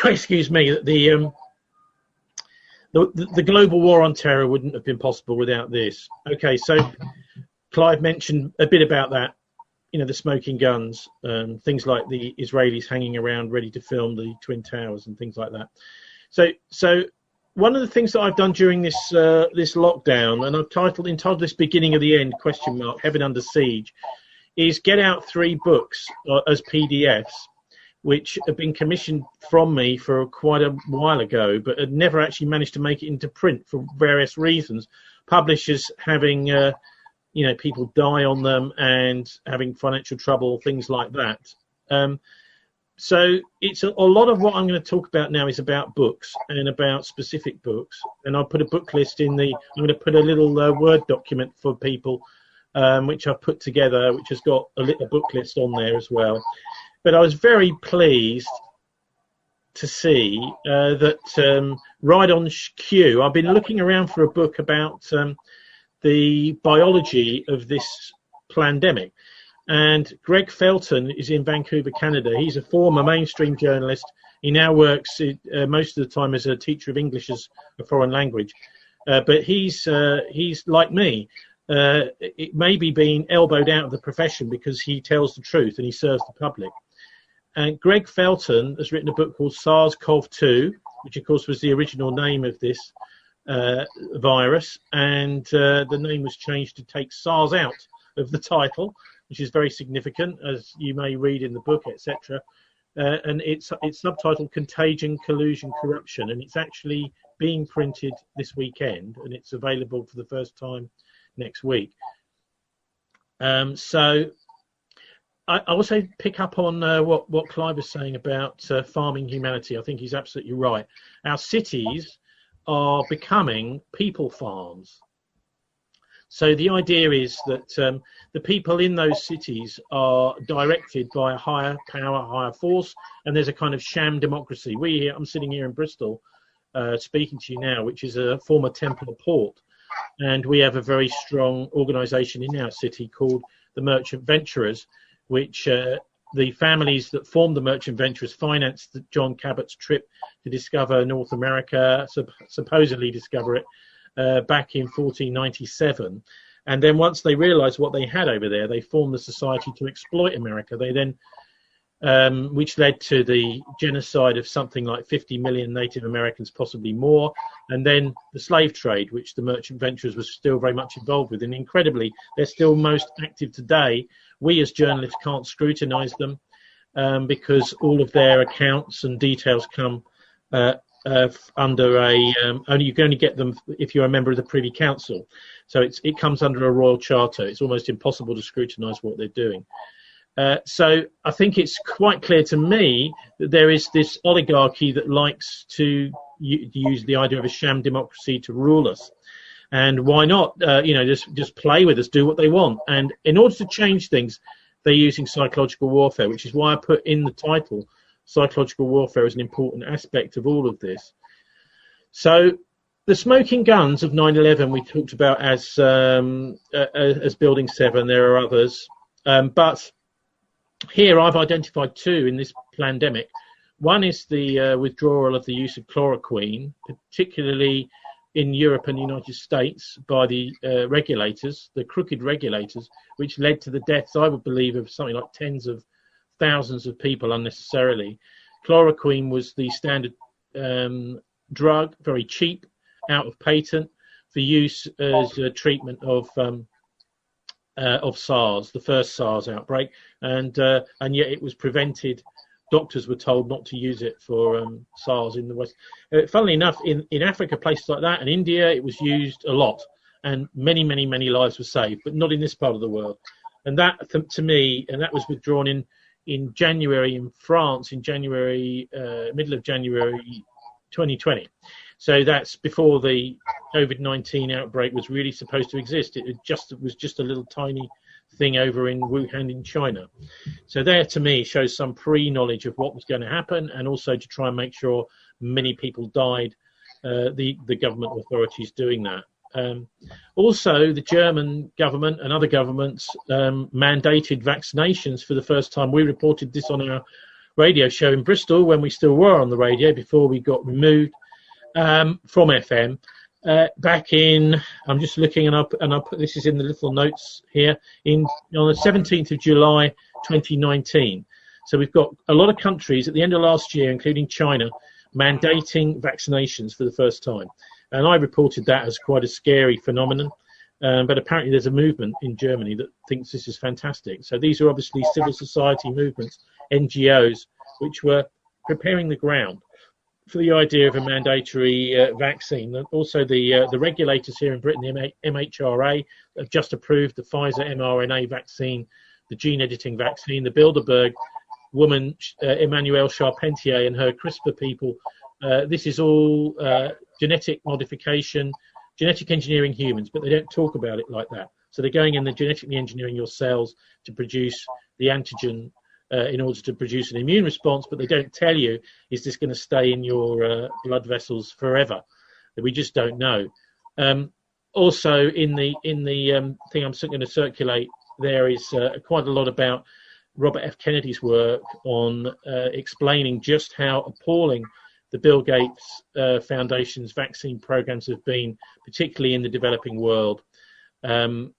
Excuse me. The global war on terror wouldn't have been possible without this. Okay, so Clive mentioned a bit about that, the smoking guns, things like the Israelis hanging around ready to film the Twin Towers and things like that. So one of the things that I've done during this this lockdown, and I've entitled this "Beginning of the End?" ? Heaven Under Siege, is get out 3 books as PDFs, which have been commissioned from me for quite a while ago, but had never actually managed to make it into print for various reasons. Publishers having, people die on them and having financial trouble, things like that. So it's a lot of what I'm going to talk about now is about books and about specific books. And I'll put a book list I'm going to put a little Word document for people, which I've put together, which has got a book list on there as well. But I was very pleased to see that right on cue, I've been looking around for a book about the biology of this plandemic. And Greg Felton is in Vancouver, Canada. He's a former mainstream journalist. He now works most of the time as a teacher of English as a foreign language. But he's like me. It may be being elbowed out of the profession because he tells the truth and he serves the public. And Greg Felton has written a book called SARS-CoV-2, which of course was the original name of this virus, and the name was changed to take SARS out of the title, which is very significant, as you may read in the book, etc. And it's subtitled Contagion, Collusion, Corruption, and it's actually being printed this weekend, and it's available for the first time next week. So I also pick up on what Clive was saying about farming humanity. I think he's absolutely right. Our cities are becoming people farms. So the idea is that the people in those cities are directed by a higher power, higher force, and there's a kind of sham democracy. I'm sitting here in Bristol speaking to you now, which is a former Templar port, and we have a very strong organisation in our city called the Merchant Venturers, which the families that formed the Merchant Venturers financed John Cabot's trip to discover North America, supposedly discover it, back in 1497. And then once they realized what they had over there, they formed the Society to Exploit America. They then, which led to the genocide of something like 50 million Native Americans, possibly more. And then the slave trade, which the Merchant Venturers was still very much involved with. And incredibly, they're still most active today. We as journalists can't scrutinize them because all of their accounts and details come under you can only get them if you're a member of the Privy Council. So it comes under a royal charter. It's almost impossible to scrutinize what they're doing. So I think it's quite clear to me that there is this oligarchy that likes to use the idea of a sham democracy to rule us. And why not, just play with us, do what they want. And in order to change things, they're using psychological warfare, which is why I put in the title, psychological warfare is an important aspect of all of this. So the smoking guns of 9/11 we talked about as Building 7. There are others. But here I've identified 2 in this plandemic. One is the withdrawal of the use of chloroquine, particularly in Europe and the United States by the regulators, the crooked regulators, which led to the deaths, I would believe, of something like tens of thousands of people unnecessarily. Chloroquine was the standard drug, very cheap, out of patent, for use as a treatment of SARS, the first SARS outbreak, and yet it was prevented. Doctors were told not to use it for SARS in the West. Funnily enough, in Africa, places like that, and India, it was used a lot, and many, many, many lives were saved, but not in this part of the world. And that, to me, and that was withdrawn in January in France, in January, middle of January 2020. So that's before the COVID-19 outbreak was really supposed to exist. It was just a little tiny thing over in Wuhan in China. So there, to me, shows some pre-knowledge of what was going to happen, and also to try and make sure many people died, the government authorities doing that. Also, the German government and other governments mandated vaccinations for the first time. We reported this on our radio show in Bristol when we still were on the radio before we got removed from FM. Back in, I'm just looking, and I'll put this is in the little notes here, on the 17th of July 2019. So we've got a lot of countries at the end of last year, including China, mandating vaccinations for the first time. And I reported that as quite a scary phenomenon. But apparently there's a movement in Germany that thinks this is fantastic. So these are obviously civil society movements, NGOs, which were preparing the ground for the idea of a mandatory vaccine. Also, the regulators here in Britain, the MHRA, have just approved the Pfizer mRNA vaccine, the gene editing vaccine, the Bilderberg woman, Emmanuelle Charpentier, and her CRISPR people. This is all genetic modification, genetic engineering humans, but they don't talk about it like that. So they're going in, they're genetically engineering your cells to produce the antigen in order to produce an immune response, but they don't tell you, is this going to stay in your blood vessels forever? We just don't know. Also, in the thing I'm going to circulate, there is quite a lot about Robert F. Kennedy's work on explaining just how appalling the Bill Gates Foundation's vaccine programs have been, particularly in the developing world. There's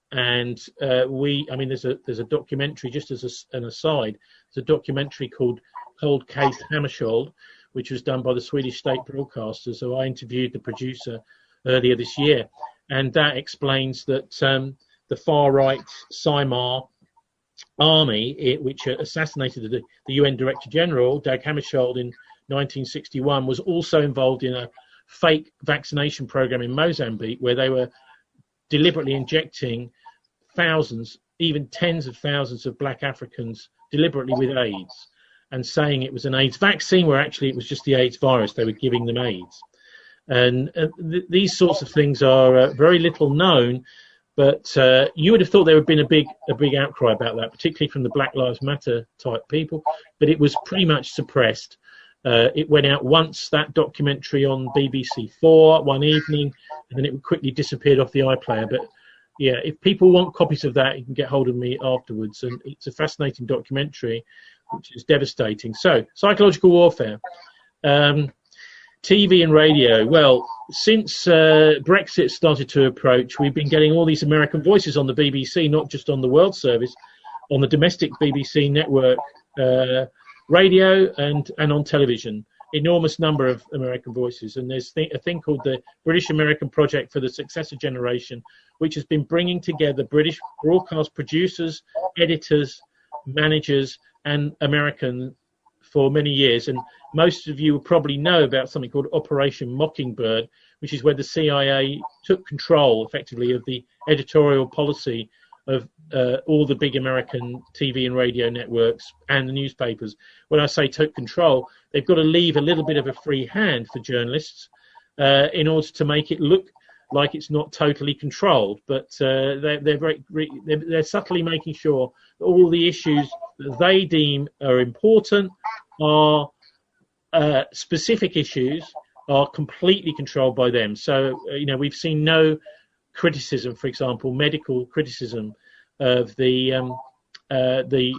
a documentary, just as an aside, there's a documentary called Cold Case Hammarskjöld, which was done by the Swedish state broadcaster. So I interviewed the producer earlier this year, and that explains that the far-right Weimar army, which assassinated the UN Director General, Dag Hammarskjöld, in 1961, was also involved in a fake vaccination program in Mozambique, where they were deliberately injecting thousands, even tens of thousands of black Africans deliberately with AIDS, and saying it was an AIDS vaccine, where actually it was just the AIDS virus. They were giving them AIDS. And these sorts of things are very little known, but you would have thought there would have been a big outcry about that, particularly from the Black Lives Matter type people, but it was pretty much suppressed. It went out once, that documentary, on BBC4 one evening, and then it quickly disappeared off the iPlayer. But yeah, if people want copies of that, you can get hold of me afterwards. And it's a fascinating documentary, which is devastating. So, psychological warfare, TV and radio. Well, since Brexit started to approach, we've been getting all these American voices on the BBC, not just on the World Service, on the domestic BBC network, radio and on television. Enormous number of American voices, and there's a thing called the British American Project for the Successor Generation, which has been bringing together British broadcast producers, editors, managers, and American for many years. And most of you will probably know about something called Operation Mockingbird, which is where the CIA took control effectively of the editorial policy of all the big American TV and radio networks and the newspapers. When I say took control, they've got to leave a little bit of a free hand for journalists in order to make it look like it's not totally controlled. But they're subtly making sure that all the issues that they deem are important, are specific issues, are completely controlled by them. So we've seen no criticism, for example, medical criticism of the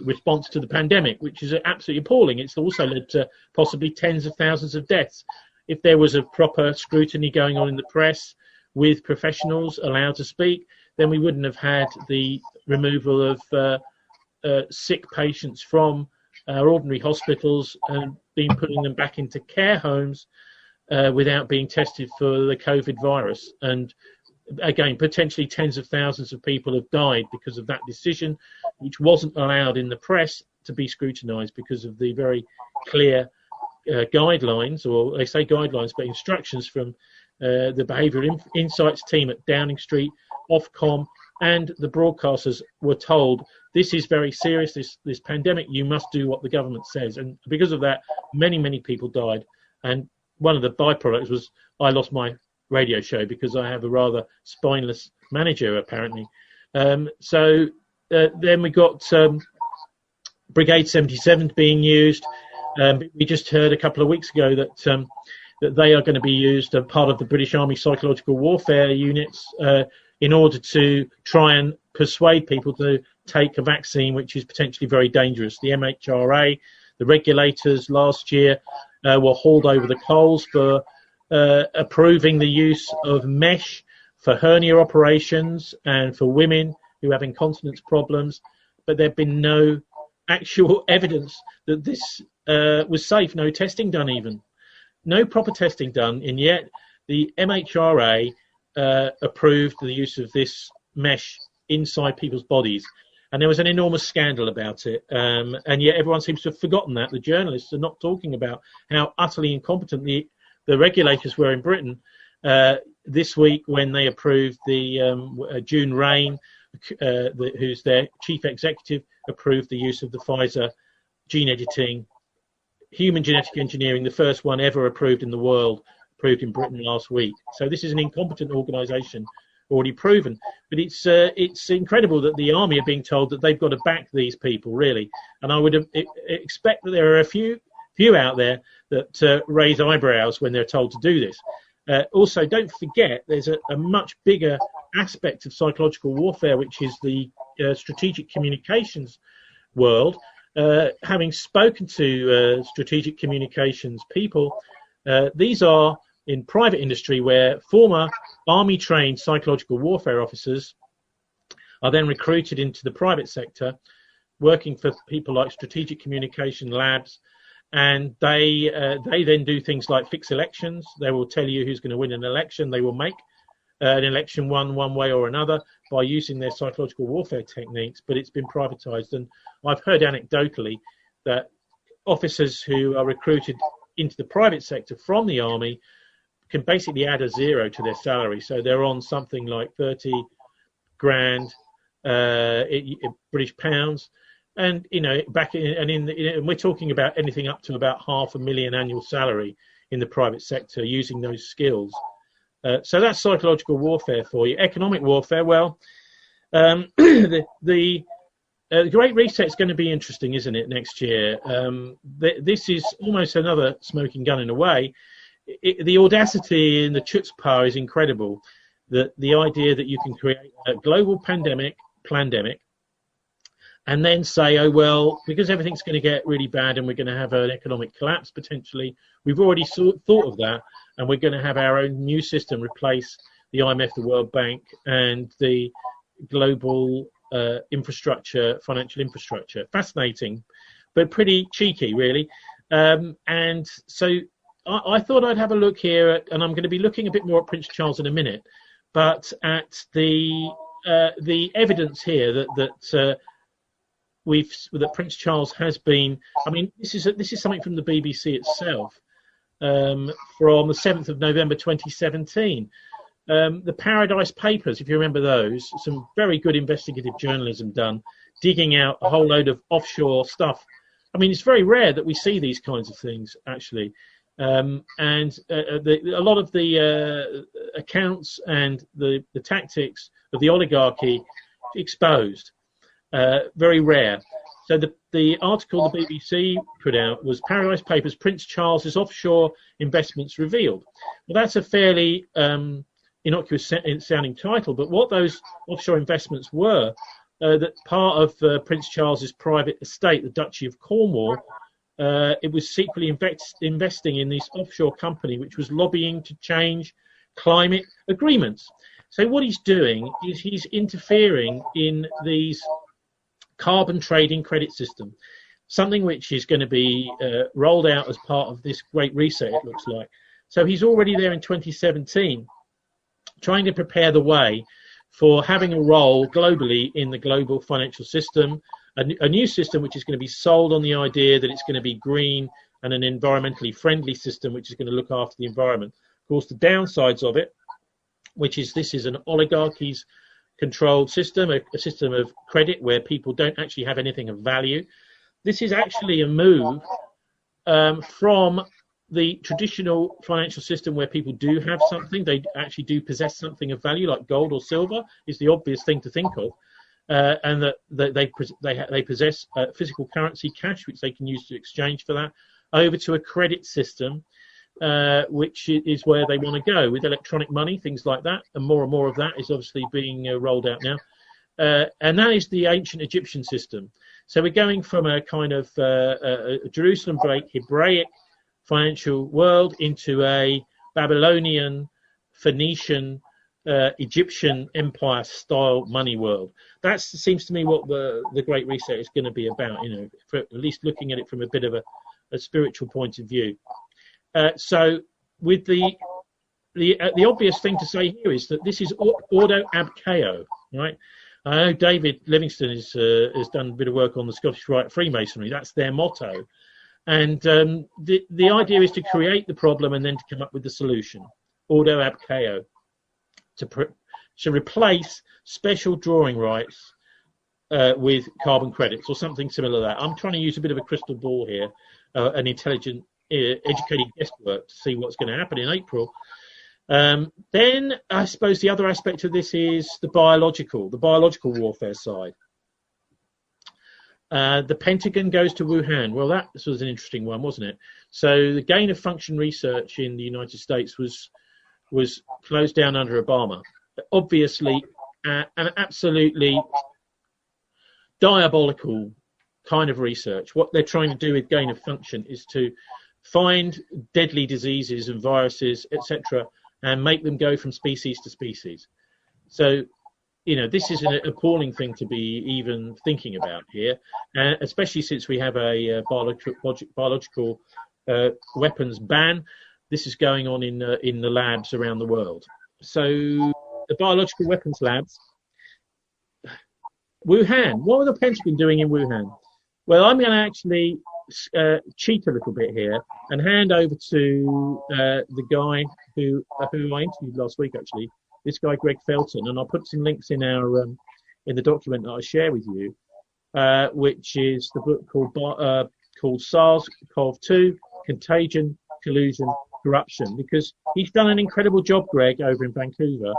response to the pandemic, which is absolutely appalling. It's also led to possibly tens of thousands of deaths. If there was a proper scrutiny going on in the press with professionals allowed to speak, then we wouldn't have had the removal of sick patients from our ordinary hospitals and being putting them back into care homes without being tested for the COVID virus. And again, potentially tens of thousands of people have died because of that decision, which wasn't allowed in the press to be scrutinized because of the very clear guidelines, or they say guidelines, but instructions from the Behavioural Insights team at Downing Street, Ofcom, and the broadcasters were told, this is very serious, this pandemic, you must do what the government says. And because of that, many people died. And one of the byproducts was I lost my radio show because I have a rather spineless manager, apparently. So then we got Brigade 77 being used. We just heard a couple of weeks ago that they are going to be used as part of the British Army psychological warfare units in order to try and persuade people to take a vaccine which is potentially very dangerous. The MHRA, the regulators last year were hauled over the coals for approving the use of mesh for hernia operations and for women who have incontinence problems, but there have been no actual evidence that this was safe, no testing done even. no proper testing done, and yet the MHRA approved the use of this mesh inside people's bodies. And there was an enormous scandal about it. And yet everyone seems to have forgotten that. The journalists are not talking about how utterly incompetent the regulators were in Britain this week when they approved the June Rain, who's their chief executive, approved the use of the Pfizer gene editing, human genetic engineering, the first one ever approved in the world, approved in Britain last week. So this is an incompetent organisation, already proven. But it's incredible that the army are being told that they've got to back these people, really. And I would expect that there are a few out there that raise eyebrows when they're told to do this. Also, don't forget, there's a much bigger aspect of psychological warfare, which is the strategic communications world. Having spoken to strategic communications people, these are in private industry where former army-trained psychological warfare officers are then recruited into the private sector, working for people like strategic communication labs, and they then do things like fix elections. They will tell you who's going to win an election. They will make an election one way or another by using their psychological warfare techniques, but it's been privatized. And I've heard anecdotally that officers who are recruited into the private sector from the army can basically add a zero to their salary. So they're on something like 30 grand British pounds. And, you know, and we're talking about anything up to about $500,000 annual salary in the private sector using those skills. So that's psychological warfare for you. Economic warfare, well, the Great Reset is going to be interesting, isn't it, next year? This is almost another smoking gun in a way. The audacity and the chutzpah is incredible. The idea that you can create a global Plandemic, and then say, oh, well, because everything's going to get really bad and we're going to have an economic collapse potentially, we've already thought of that, and we're going to have our own new system replace the IMF, the World Bank, and the global financial infrastructure. Fascinating, but pretty cheeky, really. And so I thought I'd have a look here, and I'm going to be looking a bit more at Prince Charles in a minute, but at the evidence here that Prince Charles has been. I mean, this is something from the BBC itself, from the 7th of November 2017. The Paradise Papers, if you remember those, some very good investigative journalism done, digging out a whole load of offshore stuff. I mean, it's very rare that we see these kinds of things, actually. And a lot of the accounts and the tactics of the oligarchy exposed. Very rare. So the article the BBC put out was Paradise Papers, Prince Charles's offshore investments revealed. Well, that's a fairly innocuous sounding title, but what those offshore investments were, that part of Prince Charles's private estate, the Duchy of Cornwall, it was secretly investing in this offshore company which was lobbying to change climate agreements. So what he's doing is he's interfering in these carbon trading credit system, something which is going to be rolled out as part of this Great Reset, it looks like. So he's already there in 2017, trying to prepare the way for having a role globally in the global financial system, a new system which is going to be sold on the idea that it's going to be green and an environmentally friendly system which is going to look after the environment. Of course, the downsides of it, which is this is an oligarchy's controlled system, a system of credit where people don't actually have anything of value. This is actually a move from the traditional financial system where people do have something, they actually do possess something of value, like gold or silver is the obvious thing to think of, and that they possess physical currency, cash, which they can use to exchange for that, over to a credit system, which is where they want to go with electronic money, things like that, and more of that is obviously being rolled out now, and that is the ancient Egyptian system. So we're going from a kind of a Jerusalem Hebraic financial world into a Babylonian, Phoenician, Egyptian empire style money world. That seems to me what the Great Reset is going to be about, you know, for at least looking at it from a bit of a spiritual point of view. So with the obvious thing to say here is that this is ordo ab chaos, right? I know David Livingstone has done a bit of work on the Scottish Rite Freemasonry. That's their motto. And the idea is to create the problem and then to come up with the solution. Ordo ab chaos. To replace special drawing rights with carbon credits or something similar to that. I'm trying to use a bit of a crystal ball here, an intelligent, educated guesswork to see what's going to happen in April. Then I suppose the other aspect of this is the biological warfare side. The Pentagon goes to Wuhan. Well, that was an interesting one, wasn't it? So the gain of function research in the United States was closed down under Obama. Obviously, an absolutely diabolical kind of research. What they're trying to do with gain of function is to find deadly diseases and viruses, etc., and make them go from species to species. So, this is an appalling thing to be even thinking about here, especially since we have a biological weapons ban. This is going on in the labs around the world. So the biological weapons labs, Wuhan, what were the Pentagon doing in Wuhan? Well, I'm going to actually cheat a little bit here and hand over to the guy who I interviewed last week, actually, this guy Greg Felton, and I'll put some links in our in the document that I share with you, which is the book called SARS-CoV-2: Contagion, Collusion, Corruption, because he's done an incredible job, Greg, over in Vancouver,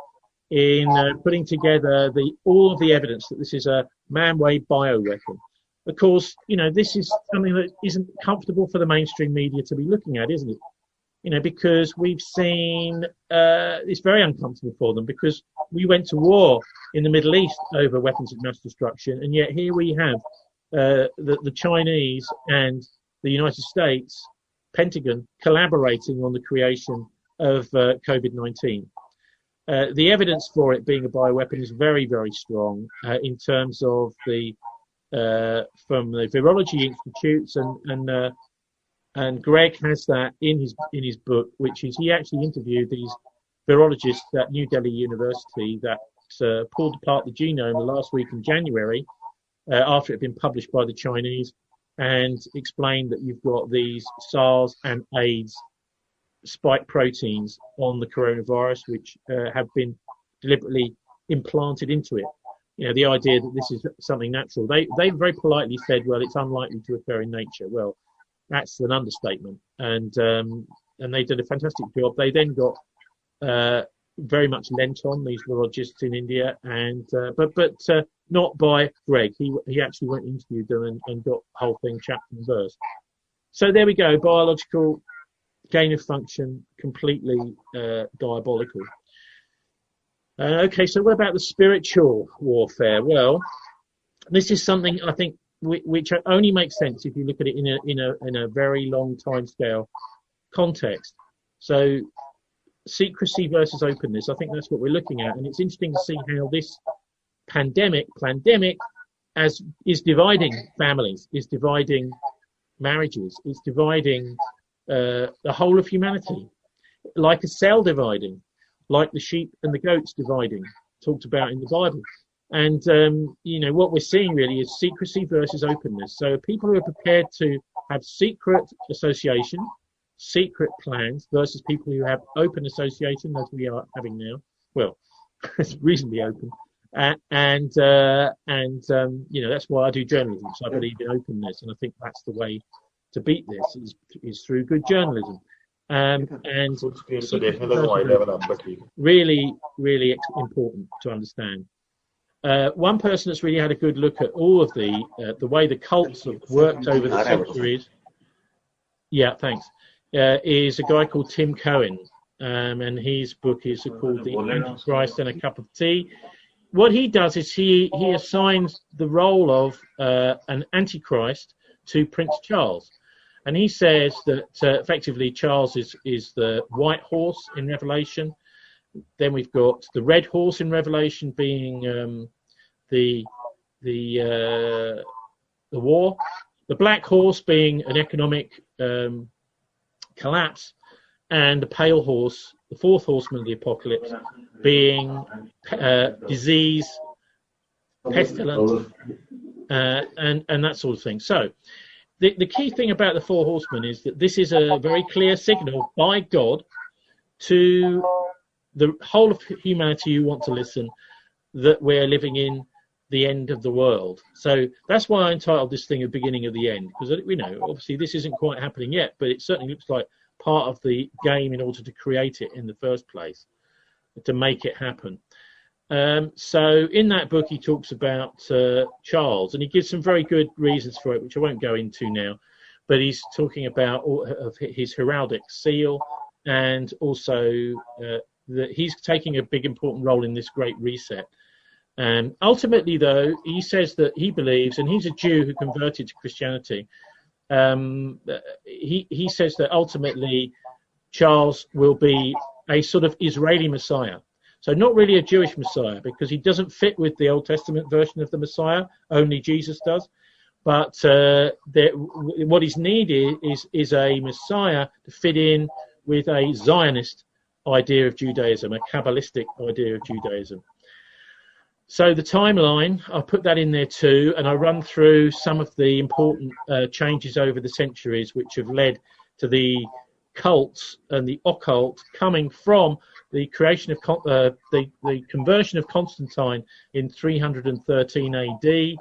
in putting together all of the evidence that this is a man-made bioweapon. Of course, this is something that isn't comfortable for the mainstream media to be looking at, isn't it? Because we've seen it's very uncomfortable for them, because we went to war in the Middle East over weapons of mass destruction, and yet here we have the Chinese and the United States Pentagon collaborating on the creation of COVID-19. The evidence for it being a bioweapon is very, very strong in terms of from the virology institutes, and Greg has that in his book, which is he actually interviewed these virologists at New Delhi University that pulled apart the genome last week in January after it had been published by the Chinese, and explained that you've got these SARS and AIDS spike proteins on the coronavirus, which have been deliberately implanted into it. The idea that this is something natural. They very politely said, well, it's unlikely to occur in nature. Well, that's an understatement. And they did a fantastic job. They then got very much lent on, these virologists in India, and but not by Greg. He actually went and interviewed them and got the whole thing chapter and verse. So there we go. Biological gain of function, completely diabolical. Okay, so what about the spiritual warfare? Well, this is something I think which only makes sense if you look at it in a very long time scale context. So secrecy versus openness, I think that's what we're looking at, and it's interesting to see how this Plandemic is dividing families, is dividing marriages, is dividing the whole of humanity, like a cell dividing, like the sheep and the goats dividing, talked about in the Bible. And, what we're seeing really is secrecy versus openness. So people who are prepared to have secret association, secret plans, versus people who have open association, as we are having now. Well, it's reasonably open. That's why I do journalism. So I believe in openness. And I think that's the way to beat this is through good journalism. Really, really important to understand. One person that's really had a good look at all of the way the cults have worked over the centuries. Yeah, thanks. Is a guy called Tim Cohen, and his book is called The Antichrist and a Cup of Tea. What he does is he assigns the role of an Antichrist to Prince Charles. And he says that effectively Charles is the white horse in Revelation. Then we've got the red horse in Revelation being the war. The black horse being an economic collapse. and the pale horse, the fourth horseman of the apocalypse, being disease, pestilence, and that sort of thing. So the key thing about the Four Horsemen is that this is a very clear signal by God to the whole of humanity who want to listen that we're living in the end of the world. So that's why I entitled this thing The Beginning of the End, because, you know, obviously this isn't quite happening yet, but it certainly looks like part of the game in order to create it in the first place, to make it happen. So in that book, he talks about Charles, and he gives some very good reasons for it, which I won't go into now. But he's talking about of his heraldic seal, and also that he's taking a big important role in this great reset. And ultimately, though, he says that he believes, and he's a Jew who converted to Christianity. He says that ultimately Charles will be a sort of Israeli Messiah. So not really a Jewish Messiah, because he doesn't fit with the Old Testament version of the Messiah. Only Jesus does. But what is needed is a Messiah to fit in with a Zionist idea of Judaism, a Kabbalistic idea of Judaism. So the timeline, I put that in there too, and I run through some of the important changes over the centuries which have led to the cults and the occult coming from the creation of the conversion of Constantine in 313 AD to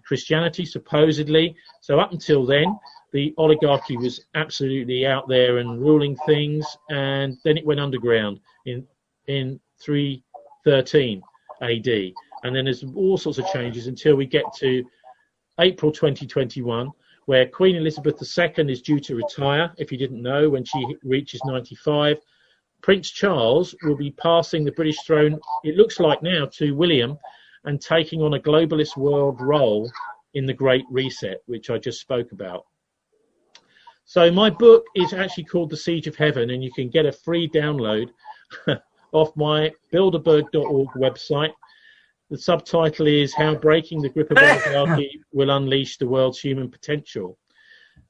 Christianity, supposedly. So up until then, the oligarchy was absolutely out there and ruling things, and then it went underground in 313 AD. And then there's all sorts of changes until we get to April 2021, where Queen Elizabeth II is due to retire, if you didn't know, when she reaches 95. Prince Charles will be passing the British throne, it looks like now, to William, and taking on a globalist world role in the Great Reset, which I just spoke about. So my book is actually called The Siege of Heaven, and you can get a free download off my bilderberg.org website. The subtitle is How Breaking the Grip of Oligarchy Will Unleash the World's Human Potential.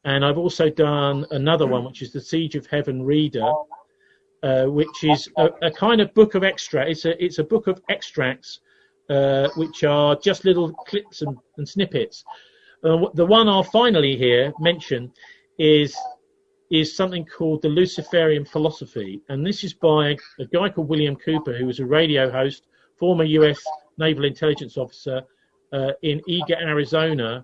And I've also done another one, which is The Siege of Heaven Reader, which is a kind of book of extracts. It's a book of extracts, which are just little clips and snippets. The one I'll finally here mention is something called the Luciferian Philosophy. And this is by a guy called William Cooper, who was a radio host, former US Naval Intelligence Officer in Eagar, Arizona.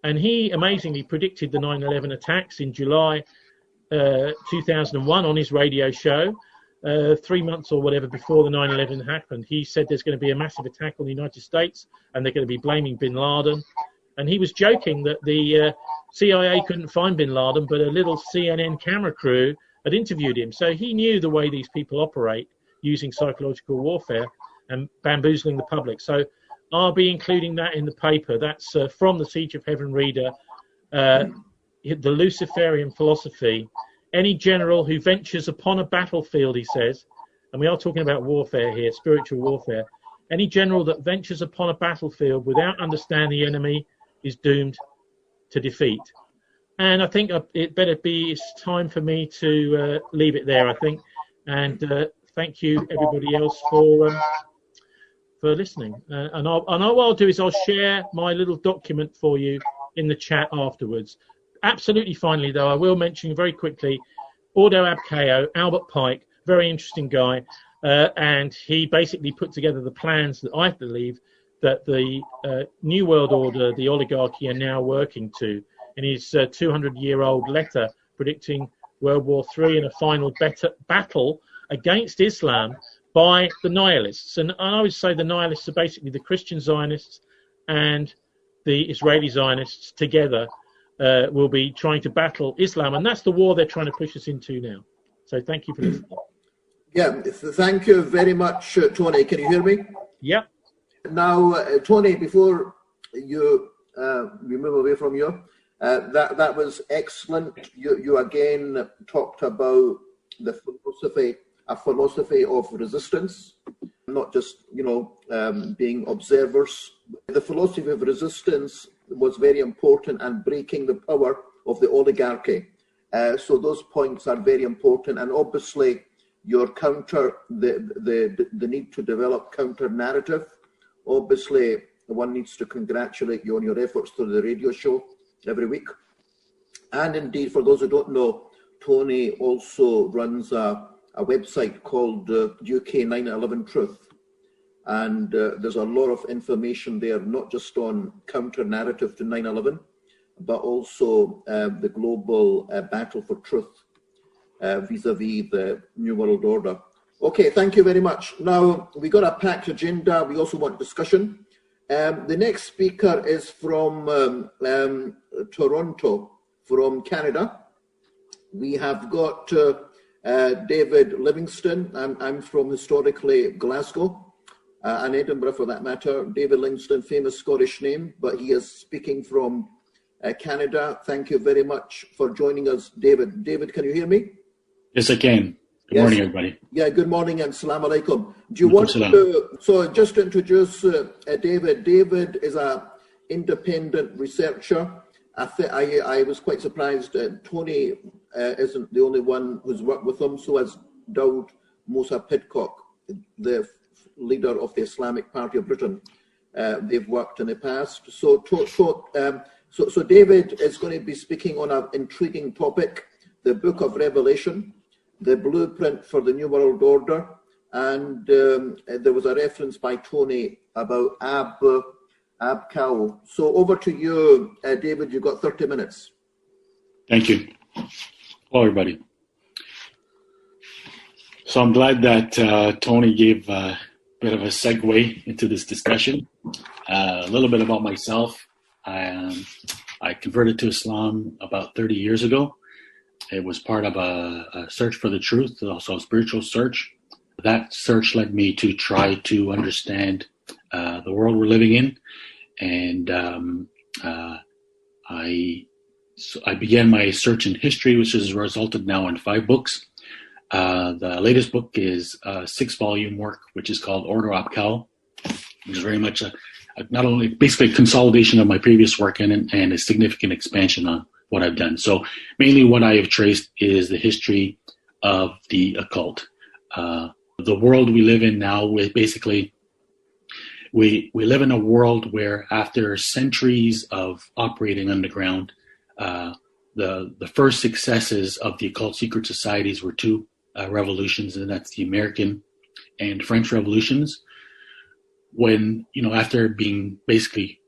And he amazingly predicted the 9/11 attacks in July 2001 on his radio show. 3 months or whatever before the 9/11 happened, he said there's going to be a massive attack on the United States and they're going to be blaming bin Laden. And he was joking that the CIA couldn't find bin Laden, but a little CNN camera crew had interviewed him. So he knew the way these people operate using psychological warfare and bamboozling the public. So I'll be including that in the paper. That's from the Siege of Heaven Reader, the Luciferian Philosophy. Any general who ventures upon a battlefield, he says, and we are talking about warfare here, spiritual warfare, any general that ventures upon a battlefield without understanding the enemy is doomed to defeat. And I think it better be, it's time for me to leave it there, I think. And thank you, everybody else, for listening. And what I'll do is I'll share my little document for you in the chat afterwards. Absolutely finally, though, I will mention very quickly Audo Abkeo, Albert Pike, very interesting guy, and he basically put together the plans that I believe that the New World Order, the oligarchy, are now working to in his 200-year-old letter predicting World War III and a final battle against Islam by the nihilists. And I would say the nihilists are basically the Christian Zionists and the Israeli Zionists together will be trying to battle Islam. And that's the war they're trying to push us into now. So thank you for listening. Yeah, thank you very much, Tony. Can you hear me? Yeah. Now, Tony, before you we move away from you, that was excellent. You again talked about the philosophy, a philosophy of resistance, not just being observers. The philosophy of resistance was very important and breaking the power of the oligarchy. So those points are very important, and obviously your counter, the need to develop counter narrative. Obviously, one needs to congratulate you on your efforts through the radio show every week. And indeed, for those who don't know, Tony also runs a website called UK 9/11 Truth. And there's a lot of information there, not just on counter narrative to 9/11, but also the global battle for truth vis-a-vis the New World Order. Okay, thank you very much. Now, we got a packed agenda. We also want discussion. The next speaker is from Toronto, from Canada. We have got David Livingstone. I'm from historically Glasgow, and Edinburgh for that matter. David Livingstone, famous Scottish name, but he is speaking from Canada. Thank you very much for joining us, David. David, can you hear me? Yes, I can. Good morning, everybody. Yeah, good morning and salam alaikum. Do you want to, so just to introduce David. David is an independent researcher. I was quite surprised. Tony isn't the only one who's worked with him, so has Daoud Musa Pidcock, the leader of the Islamic Party of Britain. They've worked in the past. So David is going to be speaking on an intriguing topic, the Book of Revelation, the blueprint for the New World Order, and there was a reference by Tony about Abkal. So over to you, David. You've got 30 minutes. Thank you. Hello, everybody. So I'm glad that Tony gave a bit of a segue into this discussion. A little bit about myself. I converted to Islam about 30 years ago. It was part of a search for the truth, also a spiritual search. That search led me to try to understand the world we're living in. And I began my search in history, which has resulted now in 5 books. The latest book is a 6-volume work, which is called Order Abkal, which is very much not only basically a consolidation of my previous work and a significant expansion on what I've done. So mainly what I have traced is the history of the occult. The world we live in now, basically, we live in a world where after centuries of operating underground, the first successes of the occult secret societies were 2 revolutions, and that's the American and French revolutions. When, after being basically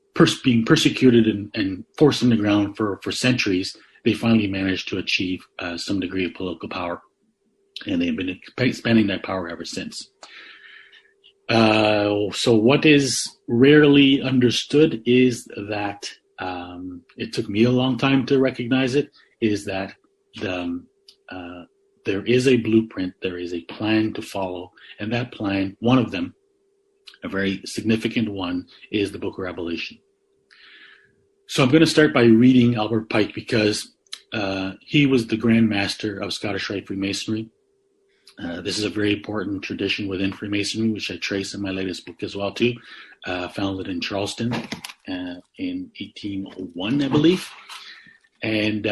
being persecuted and forced underground for centuries, they finally managed to achieve some degree of political power, and they've been expanding that power ever since. So what is rarely understood is that it took me a long time to recognize it, is that there is a blueprint, there is a plan to follow, and that plan, one of them, a very significant one, is the Book of Revelation. So I'm going to start by reading Albert Pike because he was the Grand Master of Scottish Rite Freemasonry. This is a very important tradition within Freemasonry, which I trace in my latest book as well too, founded in Charleston in 1801, I believe. And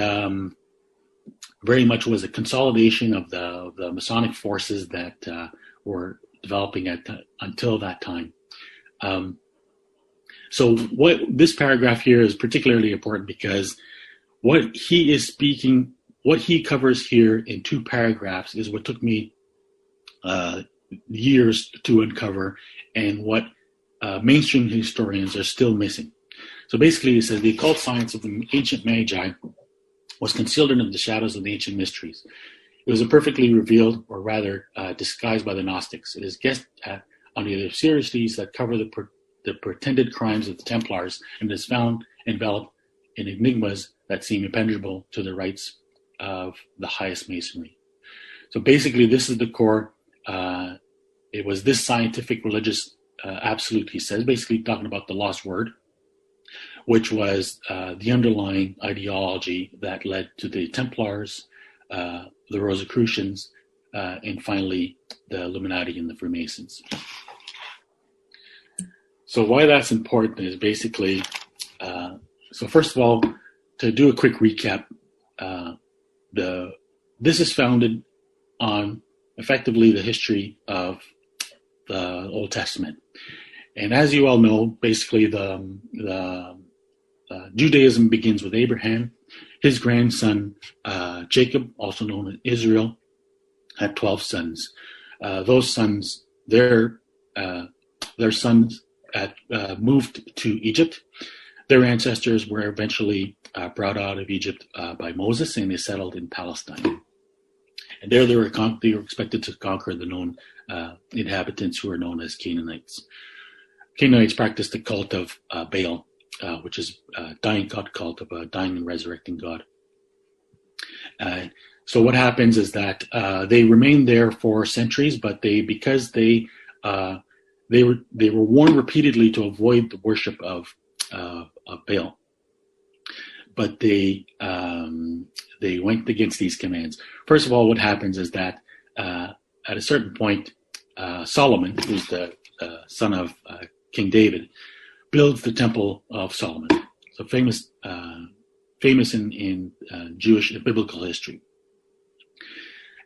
very much was a consolidation of the Masonic forces that were developing until that time. So what this paragraph here is particularly important because what he is speaking, what he covers here in 2 paragraphs is what took me years to uncover, and what mainstream historians are still missing. So basically, he says the occult science of the ancient Magi was concealed under the shadows of the ancient mysteries. It was imperfectly revealed, or rather disguised by the Gnostics. It is guessed at under the absurdities that cover the pretended crimes of the Templars, and is found enveloped in enigmas that seem impenetrable to the rites of the highest Masonry. So basically, this is the core. It was this scientific religious absolute, he says, basically talking about the lost word, which was the underlying ideology that led to the Templars, the Rosicrucians, and finally the Illuminati and the Freemasons. So why that's important is basically, so first of all, to do a quick recap, this is founded on effectively the history of the Old Testament. And as you all know, basically the Judaism begins with Abraham. His grandson, Jacob, also known as Israel, had 12 sons. Those sons, their sons moved to Egypt. Their ancestors were eventually brought out of Egypt by Moses, and they settled in Palestine. And there they were expected to conquer the known inhabitants who are known as Canaanites. Canaanites practiced the cult of Baal, which is a dying cult of a dying and resurrecting God. So what happens is that they remained there for centuries, but because they were warned repeatedly to avoid the worship of Baal, but they went against these commands. First of all, what happens is that at a certain point, Solomon, who's the son of King David, builds the Temple of Solomon. So famous in Jewish biblical history.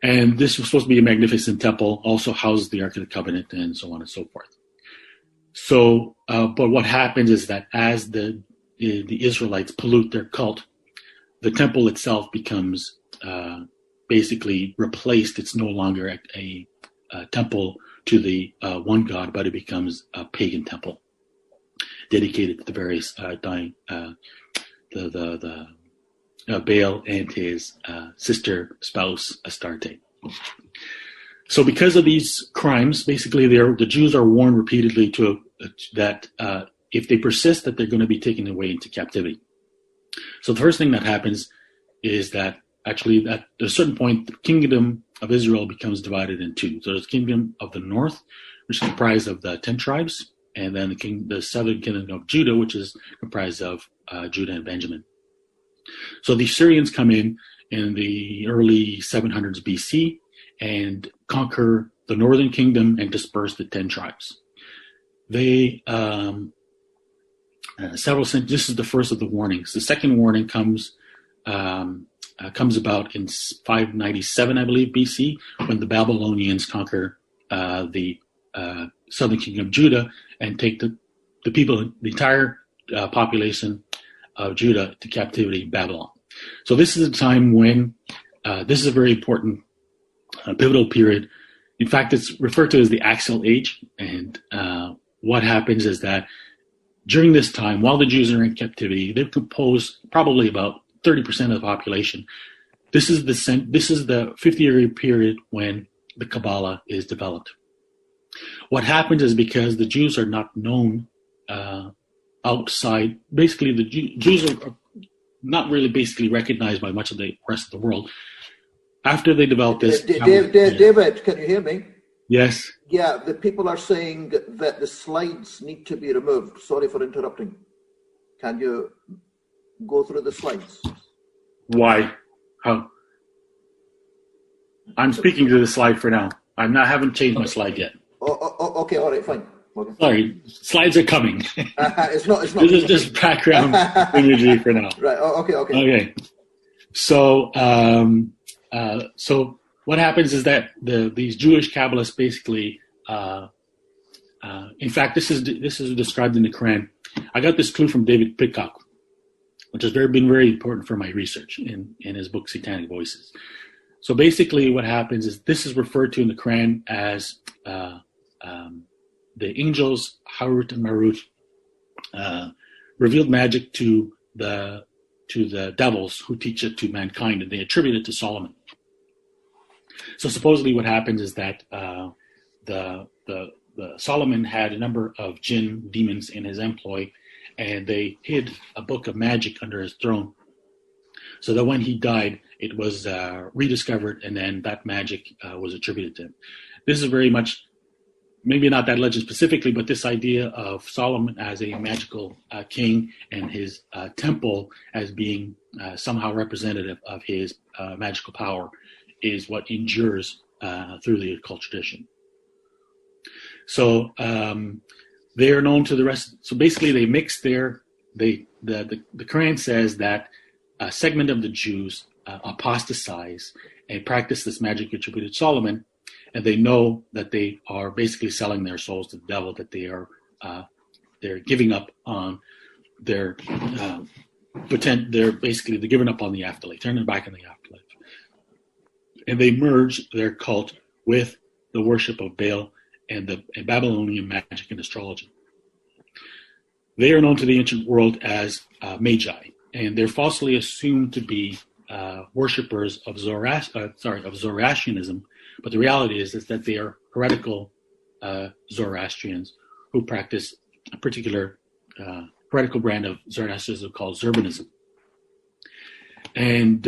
And this was supposed to be a magnificent temple, also housed the Ark of the Covenant, and so on and so forth. So, but what happens is that as the Israelites pollute their cult, the temple itself becomes basically replaced. It's no longer a temple to the one God, but it becomes a pagan temple dedicated to the various dying, the Baal and his sister spouse Astarte. So because of these crimes, basically the Jews are warned repeatedly that if they persist, that they're going to be taken away into captivity. So the first thing that happens is that actually at a certain point, the kingdom of Israel becomes divided in two. So there's the kingdom of the north, which is comprised of the 10 tribes, and then the southern kingdom of Judah, which is comprised of Judah and Benjamin. So the Syrians come in the early 700s BC and conquer the northern kingdom and disperse the 10 tribes. They this is the first of the warnings. The second warning comes about in 597, I believe, BC, when the Babylonians conquer the southern kingdom of Judah and take the entire population of Judah to captivity in Babylon. So this is a time when this is a very important pivotal period. In fact, it's referred to as the Axial Age. And what happens is that during this time, while the Jews are in captivity, they compose probably about 30% of the population. This is the 50-year period when the Kabbalah is developed. What happens is because the Jews are not known outside, basically the Jews are not really basically recognized by much of the rest of the world. After they develop this... David, can you hear me? Yes. Yeah, the people are saying that the slides need to be removed. Sorry for interrupting. Can you go through the slides? Why? How? I'm speaking to the slide for now. I haven't changed my slide yet. Okay, all right, fine. Okay. Sorry, slides are coming. It's not. This is just background imagery for now. Right. Okay. So, so what happens is that these Jewish Kabbalists basically, in fact, this is described in the Quran. I got this clue from David Pitcock, which has been very important for my research in his book Satanic Voices. So basically, what happens is this is referred to in the Quran as the angels Harut and Marut revealed magic to the devils who teach it to mankind, and they attribute it to Solomon. So supposedly, what happens is that the Solomon had a number of jinn demons in his employ, and they hid a book of magic under his throne, so that when he died, it was rediscovered, and then that magic was attributed to him. This is very much, maybe not that legend specifically, but this idea of Solomon as a magical king and his temple as being somehow representative of his magical power is what endures through the occult tradition. So they are known to the rest. So basically, they mix the Quran says that a segment of the Jews apostatize and practice this magic attributed to Solomon, and they know that they are basically selling their souls to the devil, that they're giving up on their they're giving up on the afterlife, turning back on the afterlife, and they merge their cult with the worship of Baal and Babylonian magic and astrology. They are known to the ancient world as magi, and they're falsely assumed to be worshippers of Zoroastrianism, but the reality is that they are heretical Zoroastrians who practice a particular heretical brand of Zoroastrianism called Zurbanism. And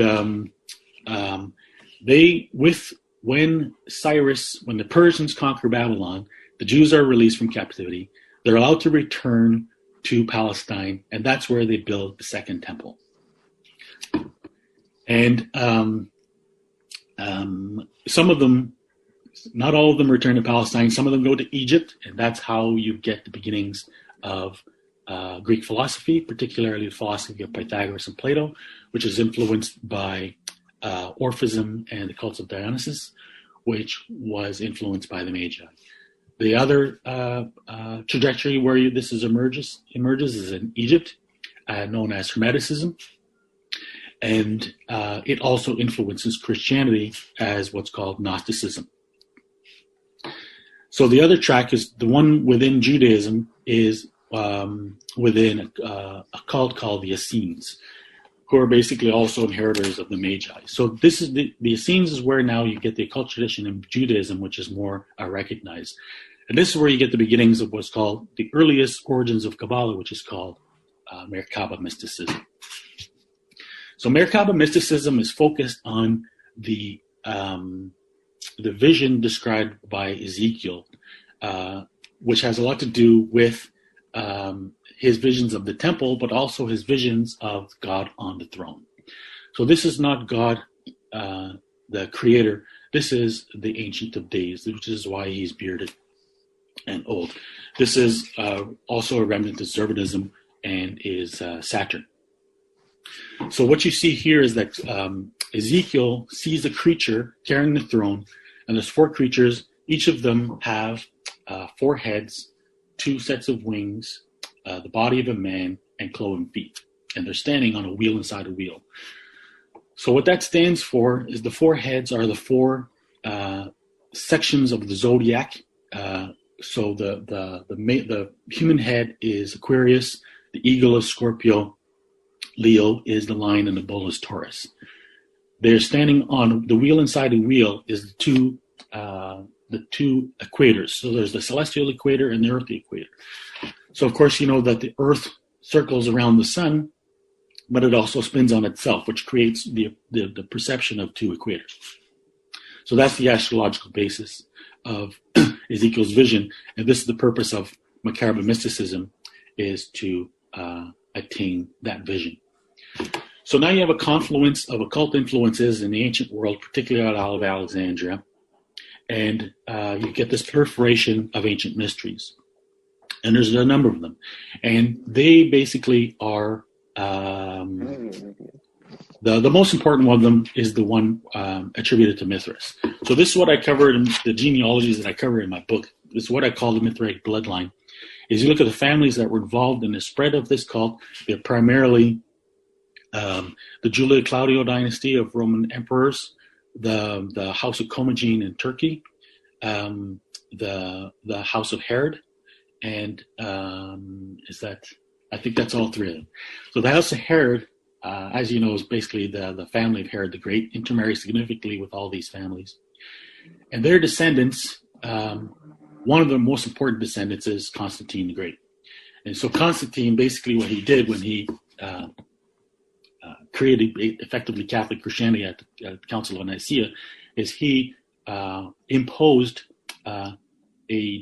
when the Persians conquer Babylon, the Jews are released from captivity. They're allowed to return to Palestine, and that's where they build the Second Temple. And some of them, not all of them, return to Palestine. Some of them go to Egypt, and that's how you get the beginnings of Greek philosophy, particularly the philosophy of Pythagoras and Plato, which is influenced by Orphism and the cults of Dionysus, which was influenced by the Magi. The other trajectory where this emerges is in Egypt, known as Hermeticism, and it also influences Christianity as what's called Gnosticism. So the other track is the one within Judaism is within a cult called the Essenes, who are basically also inheritors of the Magi. So this is the Essenes is where now you get the occult tradition in Judaism, which is more recognized. And this is where you get the beginnings of what's called the earliest origins of Kabbalah, which is called Merkaba Mysticism. So Merkaba Mysticism is focused on the vision described by Ezekiel, which has a lot to do with his visions of the temple, but also his visions of God on the throne. So this is not God, the creator. This is the Ancient of Days, which is why he's bearded and old. This is also a remnant of Zurbanism and is Saturn. So what you see here is that Ezekiel sees a creature carrying the throne, and there's four creatures. Each of them have 4 heads, 2 sets of wings, the body of a man, and cloven feet. And they're standing on a wheel inside a wheel. So what that stands for is the 4 heads are the 4 sections of the zodiac. So the human head is Aquarius, the eagle is Scorpio, Leo is the lion, and the bull is Taurus. They're standing on the wheel inside the wheel is the two equators. So there's the celestial equator and the earthly equator. So of course you know that the earth circles around the sun, but it also spins on itself, which creates the perception of 2 equators. So that's the astrological basis of Ezekiel's vision, and this is the purpose of Merkaba Mysticism, is to attain that vision. So now you have a confluence of occult influences in the ancient world, particularly out of Alexandria, and you get this proliferation of ancient mysteries. And there's a number of them. And they basically are, the most important one of them is the one attributed to Mithras. So this is what I covered in the genealogies that I cover in my book. This is what I call the Mithraic bloodline. Is you look at the families that were involved in the spread of this cult, they're primarily the Julio-Claudio dynasty of Roman emperors, the House of Commagene in Turkey, the House of Herod, and I think that's all 3 of them. So the House of Herod, as you know, is basically the family of Herod the Great, intermarried significantly with all these families. And their descendants, one of the most important descendants is Constantine the Great. And so Constantine, basically what he did when he created effectively Catholic Christianity at the Council of Nicaea, is he imposed a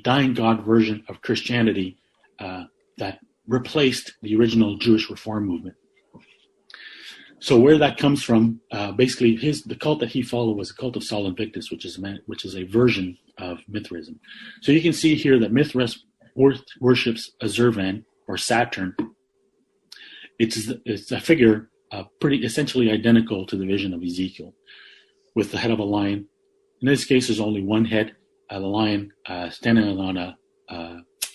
dying God version of Christianity that replaced the original Jewish Reform movement. So where that comes from, basically the cult that he followed was the cult of Sol Invictus, which is a version of Mithraism. So you can see here that Mithras worships a Zurvan, or Saturn. It's a figure pretty essentially identical to the vision of Ezekiel, with the head of a lion. In this case, there's only one head, the lion standing on a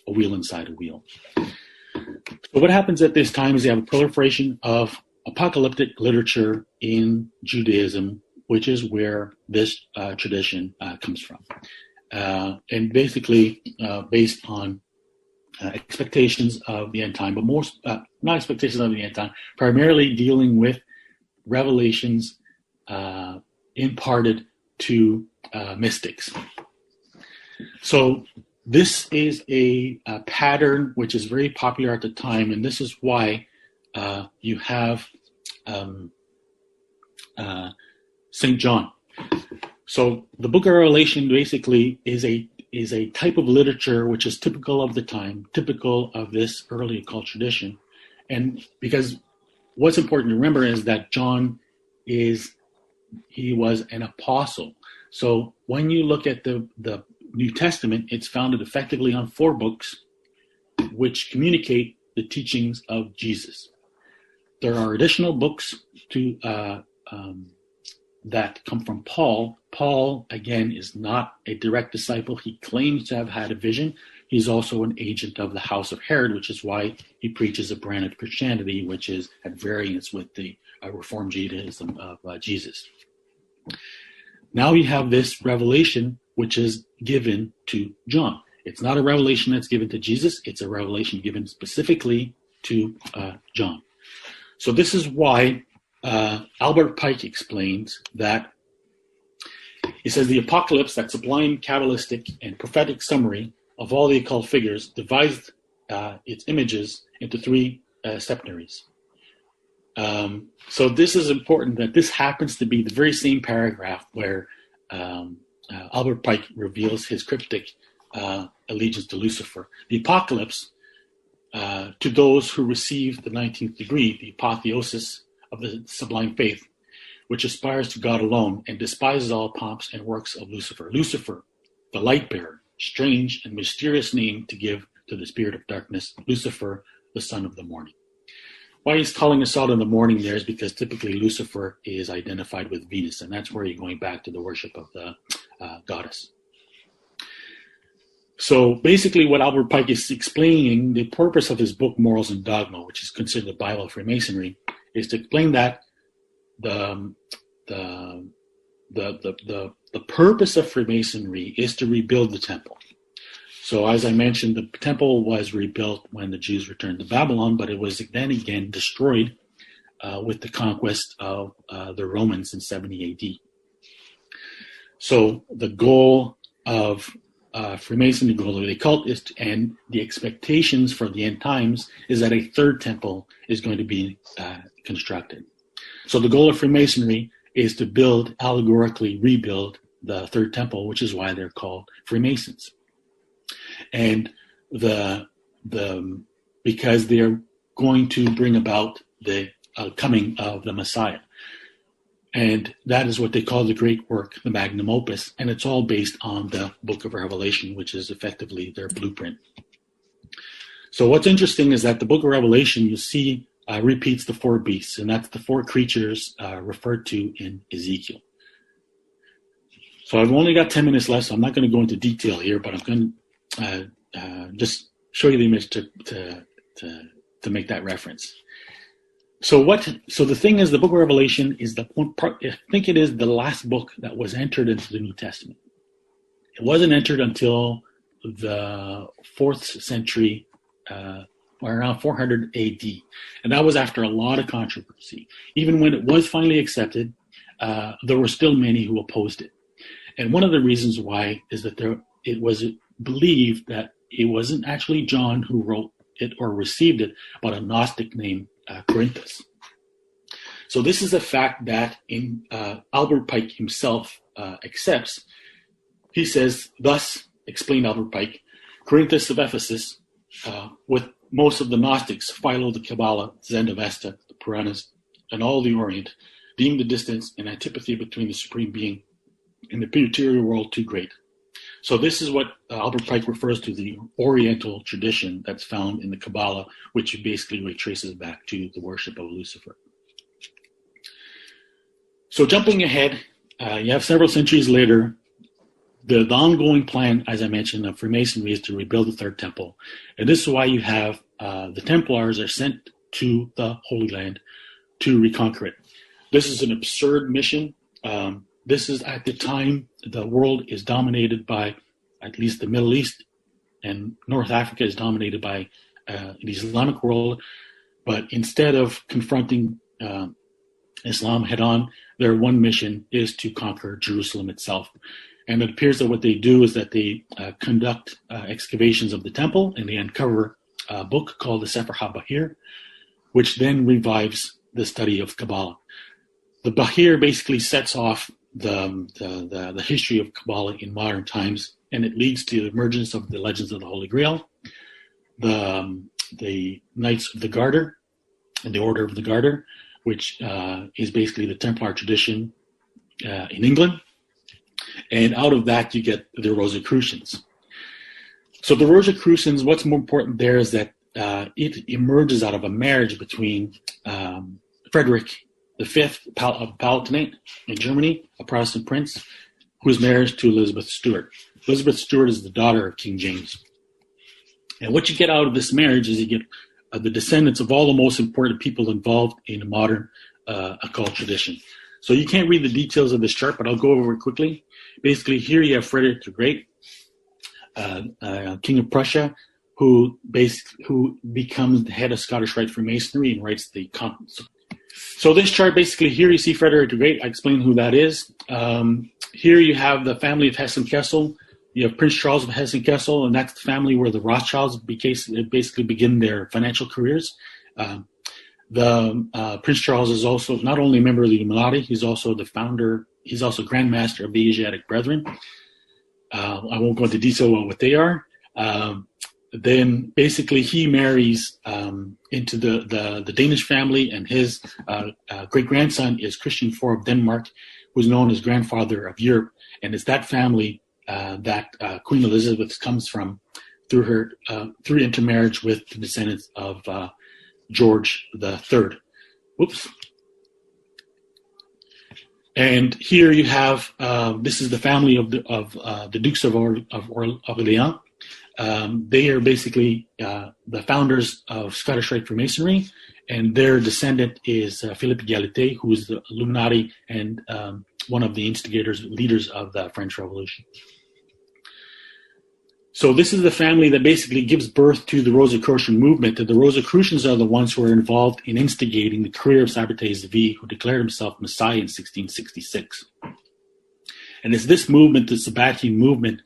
wheel inside a wheel. So what happens at this time is you have a proliferation of apocalyptic literature in Judaism, which is where this tradition comes from. And basically based on expectations of the end time, but most, not expectations of the end time, primarily dealing with revelations imparted to mystics. So this is a pattern which is very popular at the time, and this is why you have St. John. So the Book of Revelation basically is a type of literature which is typical of the time, typical of this early occult tradition. And because what's important to remember is that John he was an apostle. So when you look at the New Testament, it's founded effectively on 4 books which communicate the teachings of Jesus. There are additional books that come from Paul. Paul, again, is not a direct disciple. He claims to have had a vision. He's also an agent of the house of Herod, which is why he preaches a brand of Christianity, which is at variance with the Reformed Judaism of Jesus. Now you have this revelation, which is given to John. It's not a revelation that's given to Jesus. It's a revelation given specifically to John. So this is why Albert Pike explains that he says the apocalypse, that sublime Kabbalistic and prophetic summary of all the occult figures, divides its images into 3 septenaries. So this is important that this happens to be the very same paragraph where Albert Pike reveals his cryptic allegiance to Lucifer. The apocalypse, to those who receive the 19th degree, the apotheosis of the sublime faith, which aspires to God alone and despises all pomps and works of Lucifer. Lucifer, the light bearer, strange and mysterious name to give to the spirit of darkness. Lucifer, the son of the morning. Why he's calling us out in the morning there is because typically Lucifer is identified with Venus, and that's where you're going back to the worship of the goddess. So basically what Albert Pike is explaining, the purpose of his book, Morals and Dogma, which is considered the Bible of Freemasonry, is to explain that the purpose of Freemasonry is to rebuild the temple. So as I mentioned, the temple was rebuilt when the Jews returned to Babylon, but it was then again destroyed with the conquest of the Romans in 70 AD. So the goal of Freemasonry, the goal of the occult, and the expectations for the end times is that a 3rd temple is going to be constructed. So the goal of Freemasonry is to allegorically rebuild the 3rd temple, which is why they're called Freemasons. And because they're going to bring about the coming of the Messiah. And that is what they call the great work, the magnum opus, and it's all based on the Book of Revelation, which is effectively their blueprint. So what's interesting is that the Book of Revelation, you see, repeats the 4 beasts, and that's the 4 creatures referred to in Ezekiel. So I've only got 10 minutes left, so I'm not going to go into detail here, but I'm going to just show you the image to make that reference. So the thing is, the Book of Revelation is the one part. I think it is the last book that was entered into the New Testament. It wasn't entered until the 4th century, or around 400 AD, and that was after a lot of controversy. Even when it was finally accepted, there were still many who opposed it. And one of the reasons why is that it was believed that it wasn't actually John who wrote it or received it, but a Gnostic named Corinthus. So this is a fact that Albert Pike himself accepts. He says, thus, explained Albert Pike, Corinthus of Ephesus, with most of the Gnostics, Philo, the Kabbalah, Zend-Avesta, the Puranas, and all the Orient, deemed the distance and antipathy between the Supreme Being and the material world too great. So this is what Albert Pike refers to, the Oriental tradition that's found in the Kabbalah, which basically traces back to the worship of Lucifer. So jumping ahead, you have several centuries later, the ongoing plan, as I mentioned, of Freemasonry is to rebuild the Third Temple. And this is why you have the Templars are sent to the Holy Land to reconquer it. This is an absurd mission. This is at the time the world is dominated by, at least the Middle East, and North Africa is dominated by the Islamic world. But instead of confronting Islam head on, their one mission is to conquer Jerusalem itself. And it appears that what they do is that they conduct excavations of the temple, and they uncover a book called the Sefer HaBahir, which then revives the study of Kabbalah. The Bahir basically sets off the history of Kabbalah in modern times, and it leads to the emergence of the legends of the Holy Grail, the Knights of the Garter, and the Order of the Garter, which is basically the Templar tradition in England. And out of that, you get the Rosicrucians. So the Rosicrucians, what's more important there is that it emerges out of a marriage between Frederick V of Palatinate in Germany, a Protestant prince, who is married to Elizabeth Stuart. Elizabeth Stuart is the daughter of King James. And what you get out of this marriage is you get the descendants of all the most important people involved in a modern occult tradition. So you can't read the details of this chart, but I'll go over it quickly. Basically, here you have Frederick the Great, King of Prussia, who becomes the head of Scottish Rite Freemasonry and writes the Conference. So this chart, basically, here you see Frederick the Great. I explain who that is. Here you have the family of Hessen-Kassel. You have Prince Charles of Hessen-Kassel, and that's the family where the Rothschilds basically begin their financial careers. Prince Charles is also not only a member of the Illuminati, he's also the founder, he's also Grand Master of the Asiatic Brethren. I won't go into detail on what they are. Then basically he marries into the Danish family, and his great-grandson is Christian IV of Denmark, who's known as grandfather of Europe. And it's that family that Queen Elizabeth comes from through intermarriage with the descendants of George III. Whoops. And here you have this is the family of the Dukes of Orleans. They are basically the founders of Scottish Rite Freemasonry, and their descendant is Philippe Égalité, who is the Illuminati and one of the leaders of the French Revolution. So this is the family that basically gives birth to the Rosicrucian movement, and the Rosicrucians are the ones who are involved in instigating the career of Sabbatai-Zevi, who declared himself Messiah in 1666. And it's this movement, the Sabbatean movement.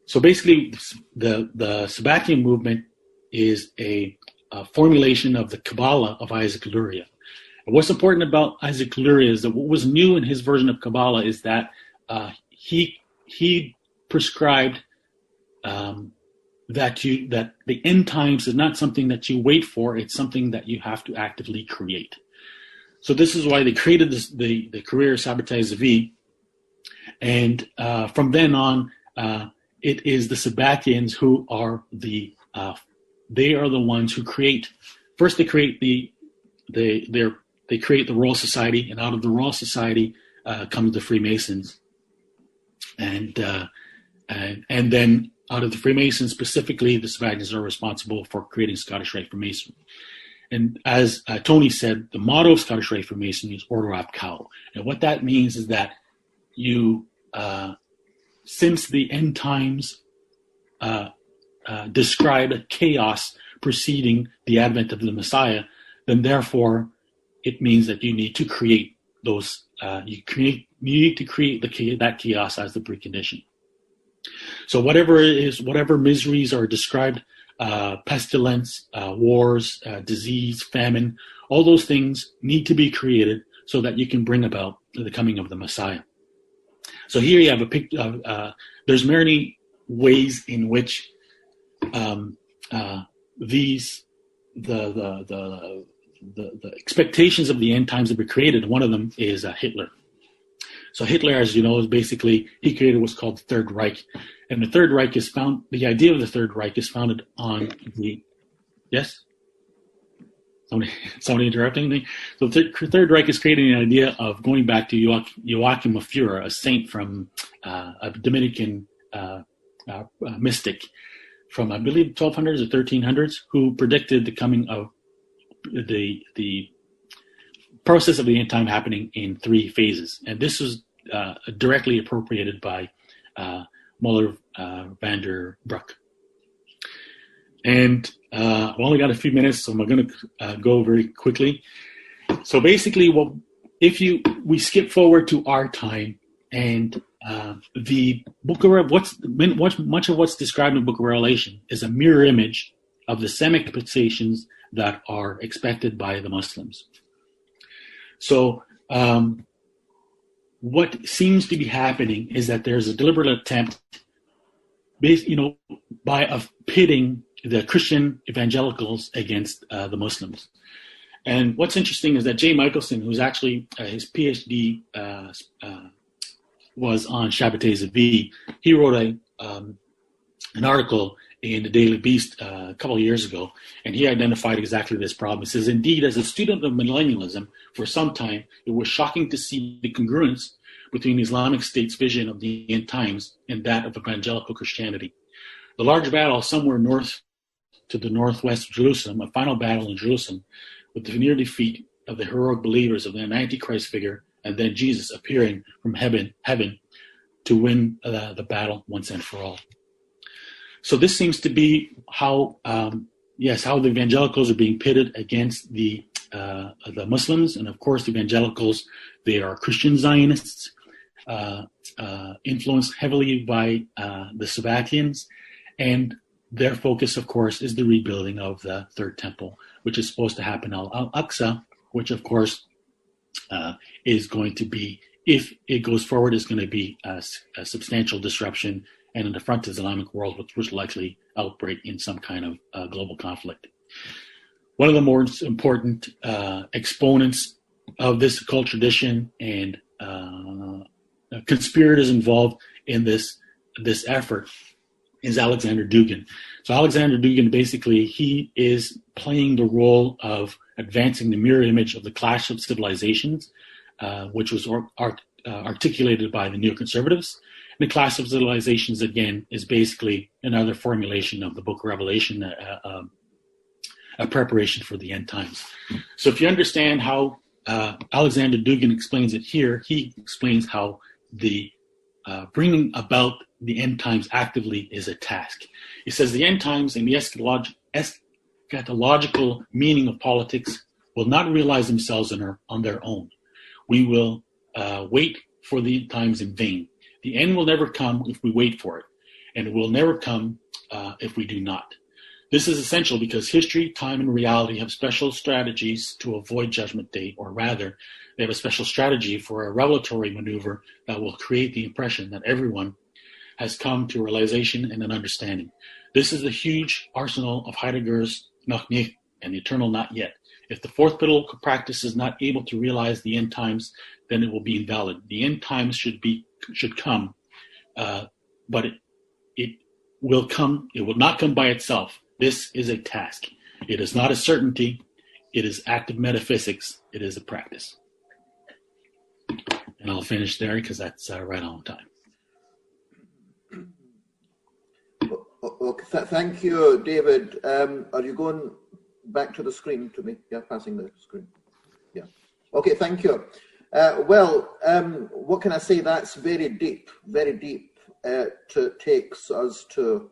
So basically, the Sabbatean movement is a formulation of the Kabbalah of Isaac Luria. And what's important about Isaac Luria is that what was new in his version of Kabbalah is that he prescribed that the end times is not something that you wait for; it's something that you have to actively create. So this is why they created the career of Sabbatai-Zevi, and from then on, it is the Sabbatians who are they are the ones who create. First, they create they create the Royal Society, and out of the Royal Society comes the Freemasons, and then out of the Freemasons specifically, the Sabbatians are responsible for creating Scottish Rite Freemasonry. And as Tony said, the motto of Scottish Rite Freemasonry is Ordo ab Chao. And what that means is that you, since the end times describe a chaos preceding the advent of the Messiah, then therefore it means that you need to create those. You need to create that chaos as the precondition. So whatever miseries are described, pestilence, wars, disease, famine, all those things need to be created so that you can bring about the coming of the Messiah. So here you have a picture. There's many ways in which the expectations of the end times have been created. One of them is Hitler. So Hitler, as you know, is basically, he created what's called the Third Reich. And the Third Reich the idea of the Third Reich is founded on yes? Somebody interrupting me. So Third Reich is creating an idea of going back to Joachim of Führer, a saint from a Dominican mystic from, I believe, 1200s or 1300s, who predicted the coming of the process of the end time happening in 3 phases. And this was directly appropriated by Muller van der Broek. And I've only got a few minutes, so I'm going to go very quickly. So basically, we skip forward to our time, and the Book of much of what's described in the Book of Revelation is a mirror image of the Semitic fixations that are expected by the Muslims. So what seems to be happening is that there's a deliberate attempt, of pitting the Christian evangelicals against the Muslims. And what's interesting is that Jay Michelson, who's actually his PhD was on Shabbatay Zvi, he wrote an article in the Daily Beast a couple of years ago, and he identified exactly this problem. He says, indeed, as a student of millennialism for some time, it was shocking to see the congruence between Islamic State's vision of the end times and that of evangelical Christianity. The large battle somewhere north to the northwest of Jerusalem, a final battle in Jerusalem, with the near defeat of the heroic believers of the Antichrist figure, and then Jesus appearing from heaven to win the battle once and for all. So this seems to be how the evangelicals are being pitted against the Muslims, and of course the evangelicals, they are Christian Zionists, influenced heavily by the Sabbatians, and their focus, of course, is the rebuilding of the Third Temple, which is supposed to happen Al-Aqsa, which, of course, is going to be, if it goes forward, is going to be a substantial disruption, and in the front of the Islamic world, which will likely outbreak in some kind of global conflict. One of the more important exponents of this occult tradition and conspirators involved in this effort is Alexander Dugin. So Alexander Dugin, basically, he is playing the role of advancing the mirror image of the clash of civilizations, which was articulated by the neoconservatives. The clash of civilizations, again, is basically another formulation of the Book of Revelation, a preparation for the end times. So if you understand how Alexander Dugin explains it here, he explains how the bringing about the end times actively is a task. He says the end times and the eschatological meaning of politics will not realize themselves on their own. We will wait for the end times in vain. The end will never come if we wait for it, and it will never come if we do not. This is essential because history, time, and reality have special strategies to avoid Judgment Day, or rather, they have a special strategy for a revelatory maneuver that will create the impression that everyone has come to a realization and an understanding. This is the huge arsenal of Heidegger's Noch nicht and the eternal not yet. If the fourth biblical practice is not able to realize the end times, then it will be invalid. The end times should come, but it will come. It will not come by itself. This is a task. It is not a certainty. It is active metaphysics. It is a practice. And I'll finish there because that's right on time. Okay, thank you, David. Are you going back to the screen to me? Yeah, passing the screen. Yeah. Okay, thank you. What can I say? That's very deep, very deep. It takes us to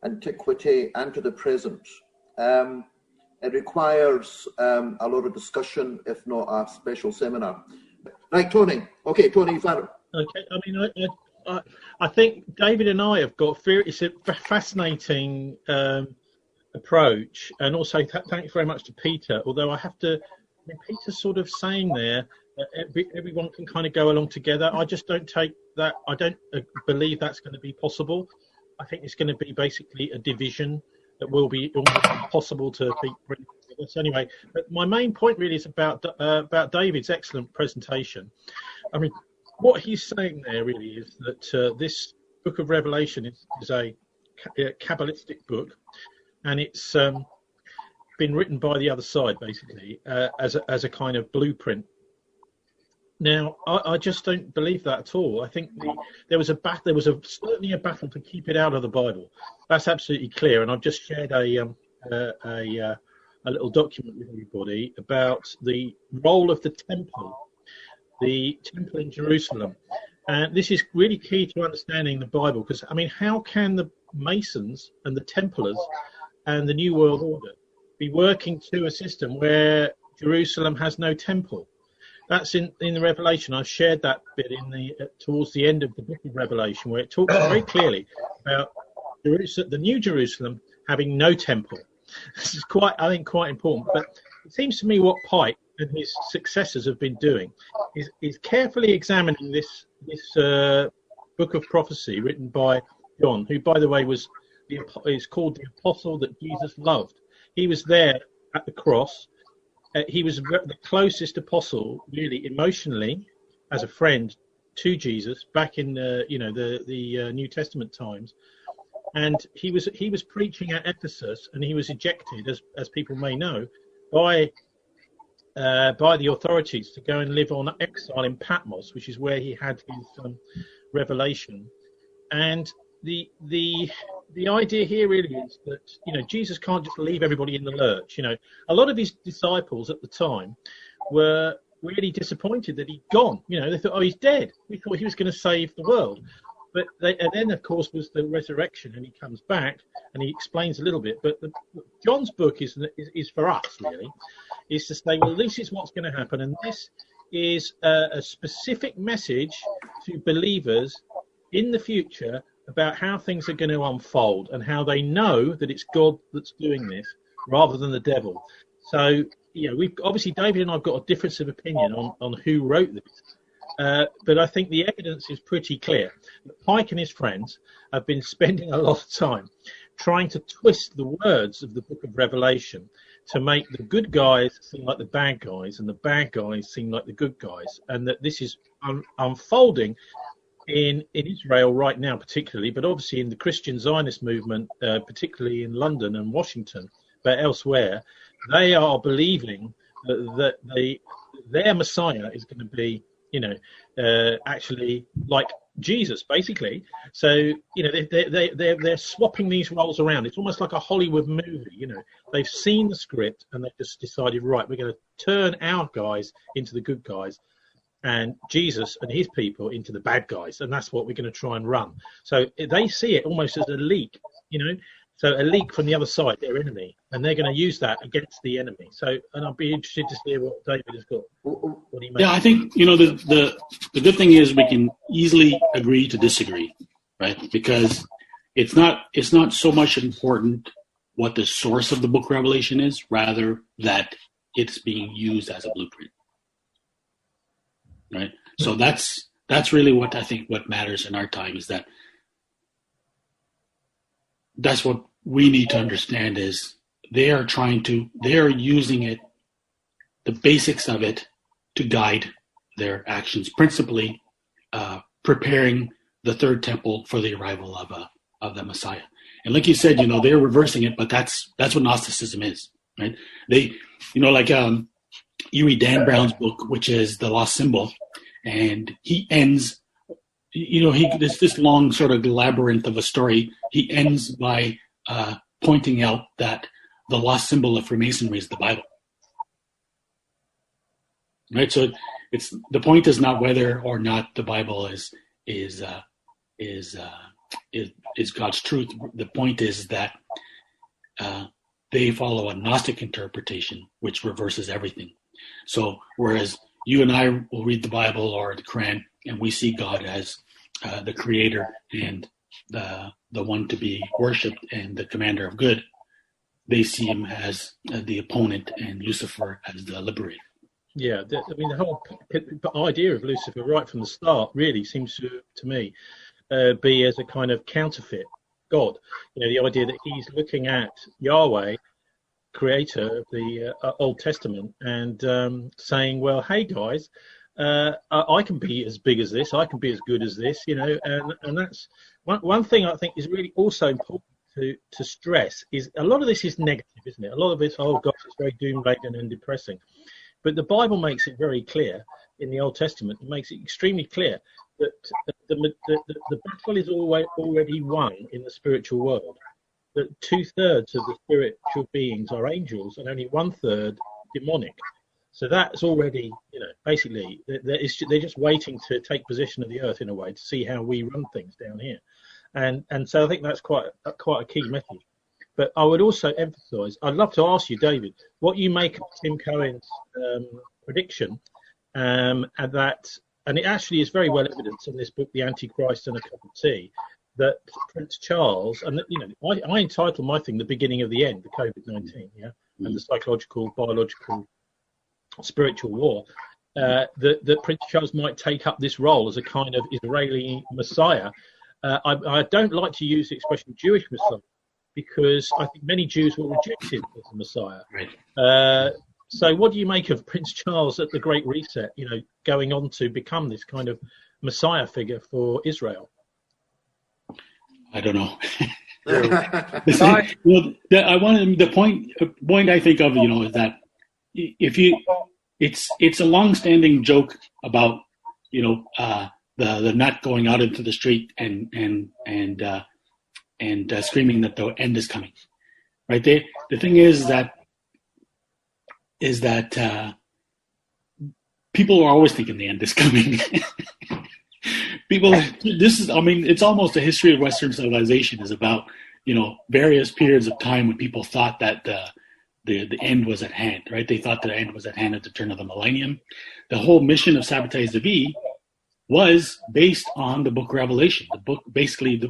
antiquity and to the present. It requires a lot of discussion, if not a special seminar. Right, Tony. Okay, Tony, you found it. Okay, I mean, I think David and I have got it's a fascinating approach, and also thank you very much to Peter. Although I have to, I mean, Peter's sort of saying there that everyone can kind of go along together. I just don't take that. I don't believe that's going to be possible. I think it's going to be basically a division that will be almost impossible to bring together. So anyway, but my main point really is about David's excellent presentation. I mean, what he's saying there really is that this Book of Revelation is a Kabbalistic book, and it's been written by the other side, basically, as a kind of blueprint. Now, I just don't believe that at all. I think there was certainly a battle to keep it out of the Bible. That's absolutely clear. And I've just shared a little document with everybody about the role of the temple in Jerusalem. And this is really key to understanding the Bible, because, I mean, how can the Masons and the Templars and the New World Order be working to a system where Jerusalem has no temple? That's in the Revelation. I've shared that bit towards the end of the book of Revelation, where it talks very clearly about the New Jerusalem having no temple. This is quite important. But it seems to me what Pike and his successors have been doing is carefully examining this book of prophecy written by John, who, by the way, is called the apostle that Jesus loved. He was there at the cross. He was the closest apostle, really, emotionally, as a friend to Jesus back in the New Testament times. And he was preaching at Ephesus, and he was ejected, as people may know, by the authorities to go and live on exile in Patmos, which is where he had his revelation. And the idea here really is that, Jesus can't just leave everybody in the lurch. A lot of his disciples at the time were really disappointed that he'd gone. They thought, oh, he's dead. We thought he was going to save the world. But and then, of course, was the resurrection, and he comes back and he explains a little bit. But John's book is for us, really, is to say, well, this is what's going to happen, and this is a specific message to believers in the future about how things are going to unfold and how they know that it's God that's doing this rather than the devil. So, we've obviously, David and I've got a difference of opinion on who wrote this. But I think the evidence is pretty clear. Pike and his friends have been spending a lot of time trying to twist the words of the book of Revelation to make the good guys seem like the bad guys and the bad guys seem like the good guys, and that this is unfolding in Israel right now particularly, but obviously in the Christian Zionist movement, particularly in London and Washington, but elsewhere, they are believing that their Messiah is going to be, actually like Jesus, basically. So, they're swapping these roles around. It's almost like a Hollywood movie. They've seen the script and they've just decided, right, we're going to turn our guys into the good guys and Jesus and his people into the bad guys, and that's what we're going to try and run. So they see it almost as a leak, so a leak from the other side, their enemy, and they're going to use that against the enemy. So, and I'll be interested to hear what David has got. What he makes. Yeah, I think the good thing is we can easily agree to disagree, right? Because it's not so much important what the source of the book Revelation is, rather that it's being used as a blueprint. Right. So that's really what I think what matters in our time, is that's what we need to understand is they are using it, the basics of it, to guide their actions, principally preparing the third temple for the arrival of the Messiah. And like you said, they're reversing it, but that's what Gnosticism is, right? They, you read Dan Brown's book, which is The Lost Symbol, and he ends, there's this long sort of labyrinth of a story. He ends by pointing out that the lost symbol of Freemasonry is the Bible. Right, so the point is not whether or not the Bible is God's truth. The point is that they follow a Gnostic interpretation, which reverses everything. So whereas you and I will read the Bible or the Quran, and we see God as the creator and the one to be worshipped and the commander of good, they see him as the opponent and Lucifer as the liberator. Yeah, the whole idea of Lucifer right from the start really seems to me be as a kind of counterfeit God. The idea that he's looking at Yahweh, creator of the Old Testament, and saying, well, hey guys, I can be as big as this, I can be as good as this, and that's one thing I think is really also important to stress is a lot of this is negative, isn't it? A lot of it's, oh gosh, it's very doom-laden and depressing. But the Bible makes it very clear in the Old Testament. It makes it extremely clear that the battle is already won in the spiritual world. That 2/3 of the spiritual beings are angels and only 1/3 demonic. So that's already, basically they're just waiting to take possession of the earth in a way to see how we run things down here. And so I think that's quite a key message. But I would also emphasise, I'd love to ask you, David, what you make of Tim Cohen's prediction, and it actually is very well evidenced in this book, The Antichrist and a Cup of Tea, that Prince Charles, and I entitled my thing The Beginning of the End, the COVID-19, and the psychological, biological, spiritual war, that Prince Charles might take up this role as a kind of Israeli Messiah. I don't like to use the expression Jewish Messiah, because I think many Jews will reject him as a Messiah. Right. So what do you make of Prince Charles at the Great Reset, going on to become this kind of Messiah figure for Israel? I don't know. The point I think of, is that it's a long-standing joke about, the nut going out into the street and screaming that the end is coming, right? The thing is that people are always thinking the end is coming. It's almost a history of Western civilization is about, various periods of time when people thought that the end was at hand, right? They thought the end was at hand at the turn of the millennium. The whole mission of Sabbatai Zevi was based on the book Revelation. The book, basically,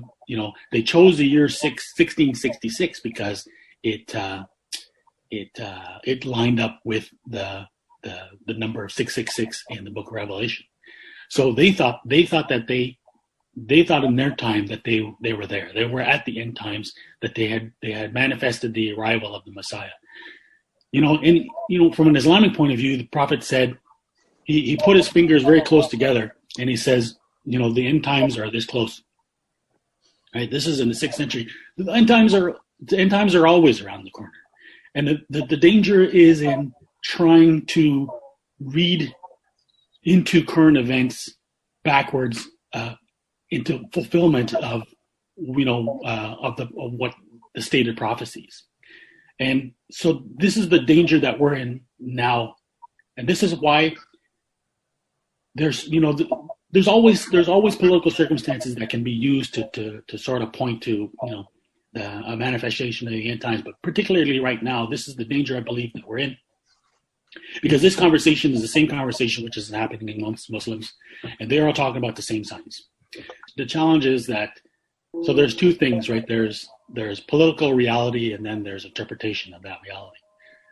they chose the year 1666 because it lined up with the number of 666 in the book of Revelation. So they thought in their time that they were there. They were at the end times, that they had manifested the arrival of the Messiah. From an Islamic point of view, the Prophet said, he put his fingers very close together and he says, the end times are this close. Right? This is in the 6th century. The end times are always around the corner. And the danger is in trying to read into current events backwards, into fulfillment of what the stated prophecies. And so this is the danger that we're in now. And this is why there's always political circumstances that can be used to sort of point to, a manifestation of the end times. But particularly right now, this is the danger I believe that we're in. Because this conversation is the same conversation which is happening amongst Muslims, and they're all talking about the same signs. The challenge is that, so there's two things, right? There's political reality, and then there's interpretation of that reality.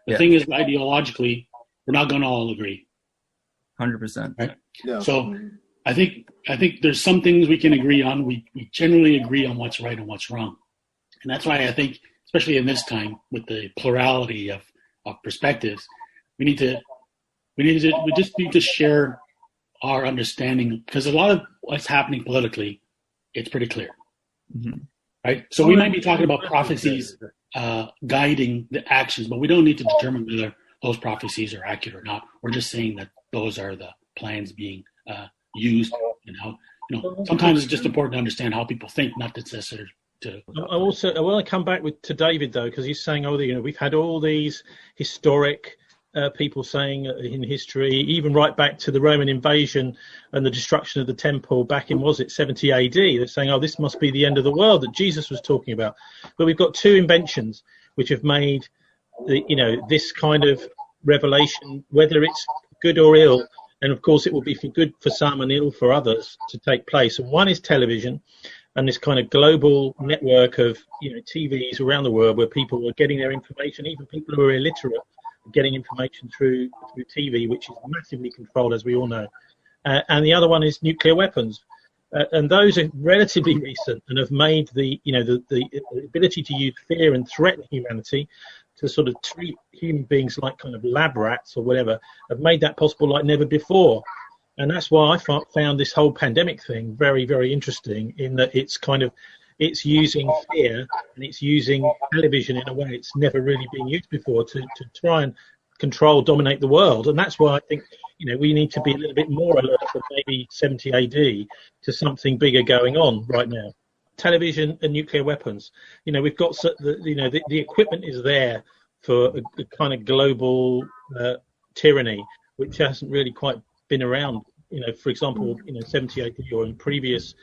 The thing is, ideologically, we're not going to all agree. 100%. Right? Yeah. So I think there's some things we can agree on. We generally agree on what's right and what's wrong. And that's why I think, especially in this time, with the plurality of perspectives, we just need to share our understanding, because a lot of what's happening politically, it's pretty clear, right? So we might be talking about prophecies guiding the actions, but we don't need to determine whether those prophecies are accurate or not. We're just saying that those are the plans being used, and how sometimes it's just important to understand how people think, not necessarily. I want to come back to David though, because he's saying, we've had all these historic people saying in history, even right back to the Roman invasion and the destruction of the temple back in, 70 AD, they're saying, this must be the end of the world that Jesus was talking about. But we've got two inventions which have made this kind of revelation, whether it's good or ill, and of course it will be for good for some and ill for others, to take place. And one is television, and this kind of global network of TVs around the world where people are getting their information, even people who are illiterate, getting information through TV, which is massively controlled, as we all know. And the other one is nuclear weapons. And those are relatively recent and have made the ability to use fear and threaten humanity, to sort of treat human beings like kind of lab rats or whatever, have made that possible like never before. And that's why I found this whole pandemic thing very, very interesting, in that it's kind of it's using fear and it's using television in a way it's never really been used before to try and control, dominate the world. And that's why I think, we need to be a little bit more alert than maybe 70 AD to something bigger going on right now. Television and nuclear weapons. We've got the equipment is there for a kind of global tyranny, which hasn't really quite been around. For example, 70 AD or in previous,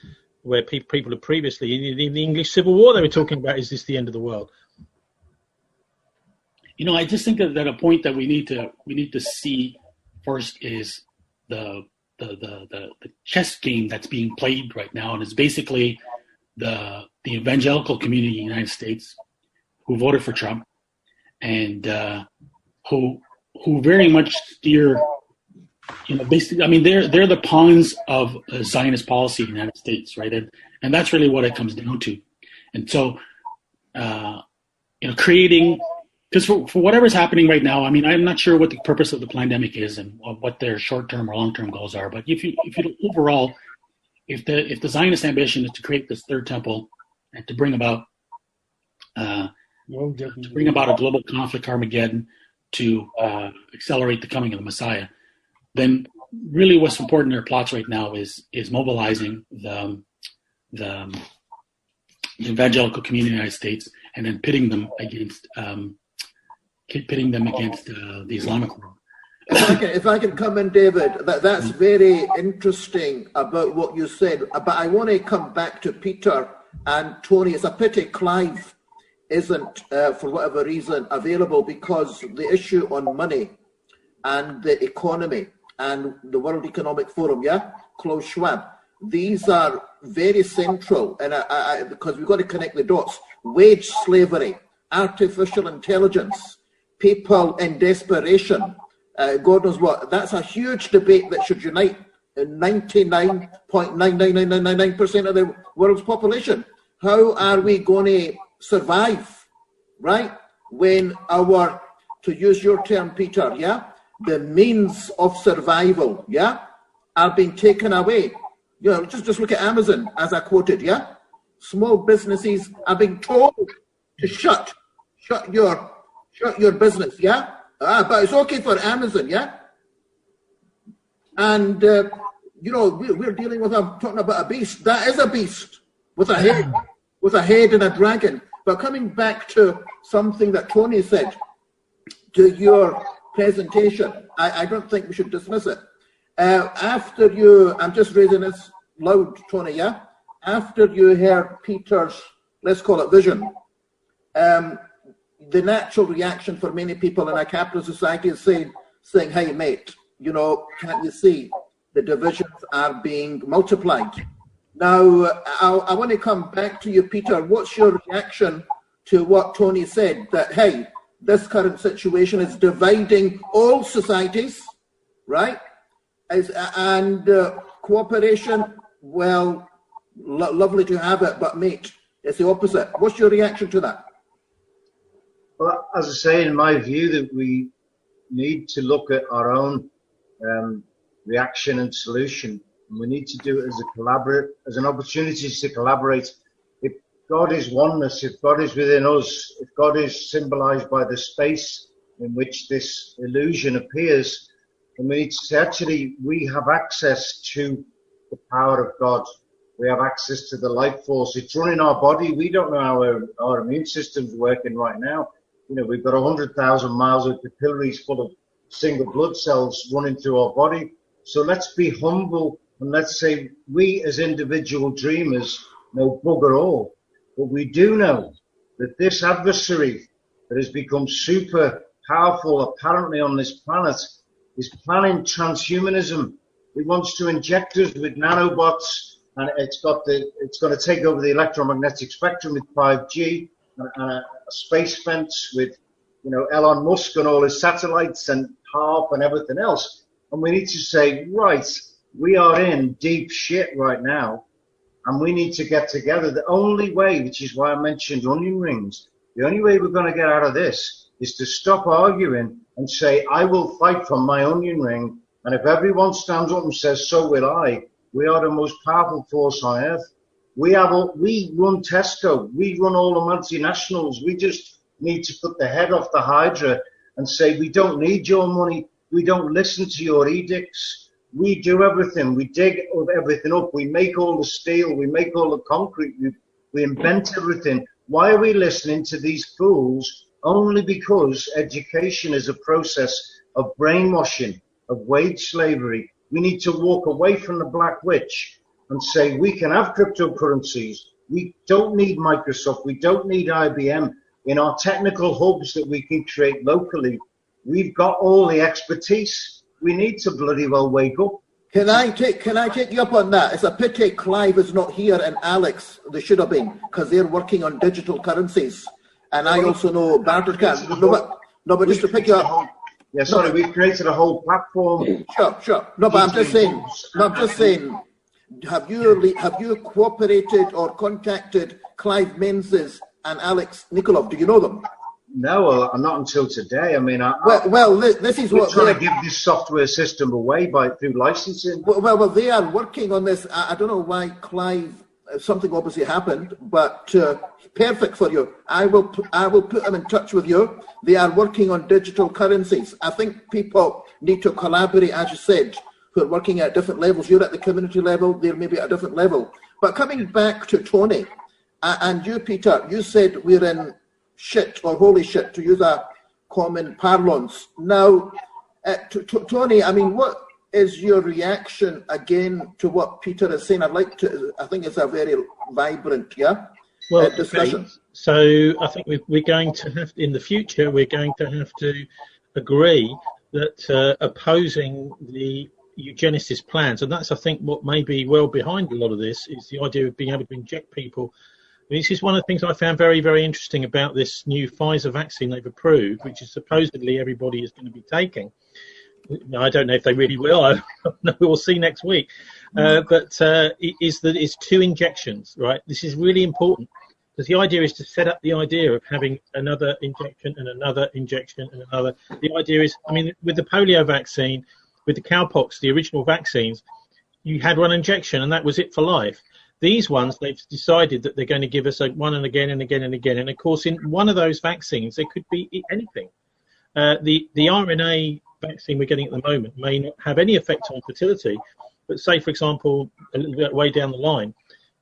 where people have previously in the English Civil War, they were talking about, is this the end of the world? I just think that a point that we need to see first is the chess game that's being played right now, and it's basically the evangelical community in the United States who voted for Trump and who very much steer, basically, I mean, they're the pawns of Zionist policy in the United States, right? And that's really what it comes down to. And so, creating, because for whatever's happening right now, I mean, I'm not sure what the purpose of the Plandemic is and what their short-term or long-term goals are. But if you overall, if the Zionist ambition is to create this third temple and to bring about a global conflict, Armageddon, to accelerate the coming of the Messiah, then really what's important in their plots right now is mobilizing the evangelical community in the United States and then pitting them against the Islamic world. If I can come in, David, that's very interesting about what you said. But I want to come back to Peter and Tony. It's a pity Clive isn't, for whatever reason, available, because the issue on money and the economy and the World Economic Forum, Klaus Schwab, these are very central, and because we've got to connect the dots. Wage slavery, artificial intelligence, people in desperation, God knows what. That's a huge debate that should unite 99.99999% of the world's population. How are we going to survive, right, when our, to use your term, Peter, the means of survival, are being taken away? Just look at Amazon, as I quoted, Small businesses are being told to shut your business, but it's okay for Amazon, and we're dealing with, I'm talking about a beast. That is a beast with a head and a dragon. But coming back to something that Tony said, to your presentation, I don't think we should dismiss it. After you, I'm just raising this loud, Tony, after you heard Peter's, let's call it vision, the natural reaction for many people in a capitalist society is saying, hey, mate, can't you see the divisions are being multiplied? Now, I want to come back to you, Peter. What's your reaction to what Tony said, that, hey, this current situation is dividing all societies, right? And cooperation, well, lovely to have it, but mate, it's the opposite. What's your reaction to that? Well, as I say, in my view, that we need to look at our own reaction and solution. And we need to do it as an opportunity to collaborate. If God is oneness, if God is within us, if God is symbolized by the space in which this illusion appears, then we need to say, actually, we have access to the power of God. We have access to the life force. It's running our body. We don't know how our immune system's working right now. We've got 100,000 miles of capillaries full of single blood cells running through our body. So let's be humble and let's say we as individual dreamers know bugger all. But we do know that this adversary that has become super powerful apparently on this planet is planning transhumanism. It wants to inject us with nanobots, and it's going to take over the electromagnetic spectrum with 5G and a space fence with, Elon Musk and all his satellites and HARP and everything else. And we need to say, right, we are in deep shit right now, and we need to get together. The only way, which is why I mentioned onion rings, the only way we're going to get out of this is to stop arguing and say, I will fight for my onion ring. And if everyone stands up and says, so will I, we are the most powerful force on earth. We run Tesco. We run all the multinationals. We just need to put the head off the Hydra and say, we don't need your money. We don't listen to your edicts. We do everything. We dig everything up. We make all the steel. We make all the concrete. We invent everything. Why are we listening to these fools? Only because education is a process of brainwashing, of wage slavery. We need to walk away from the black witch and say we can have cryptocurrencies. We don't need Microsoft. We don't need IBM. In our technical hubs that we can create locally, we've got all the expertise. We need to bloody well wake up. Can I take you up on that? It's a pity Clive is not here and Alex, they should have been, because they're working on digital currencies. And I also know Barter can. No, but just to pick you up. Yeah, sorry, we've created a whole platform. Sure. No, but I'm just saying, have you cooperated or contacted Clive Menzies and Alex Nikolov? Do you know them? No, not until today. I mean, this is what we're trying to give this software system away through licensing. Well, they are working on this. I don't know why Clive. Something obviously happened, but perfect for you. I will put them in touch with you. They are working on digital currencies. I think people need to collaborate, as you said, who are working at different levels. You're at the community level, they're maybe at a different level. But coming back to Tony, and you, Peter, you said we're in shit or holy shit, to use a common parlance. Now, Tony, I mean, what is your reaction again to what Peter is saying? I think it's a very vibrant, discussion. Okay. So I think we're going to have, in the future, we're going to have to agree that opposing the eugenicist plans, and that's, I think, what may be well behind a lot of this, is the idea of being able to inject people. This is one of the things I found very, very interesting about this new Pfizer vaccine they've approved, which is supposedly everybody is going to be taking. I don't know if they really will. We'll see next week. But is that it's 2 injections, right? This is really important because the idea is to set up the idea of having another injection and another injection and another. The idea is, I mean, with the polio vaccine, with the cowpox, the original vaccines, you had 1 injection and that was it for life. These ones, they've decided that they're going to give us one and again and again and again. And of course, in one of those vaccines, there could be anything. The RNA vaccine we're getting at the moment may not have any effect on fertility, but say, for example, a little bit way down the line,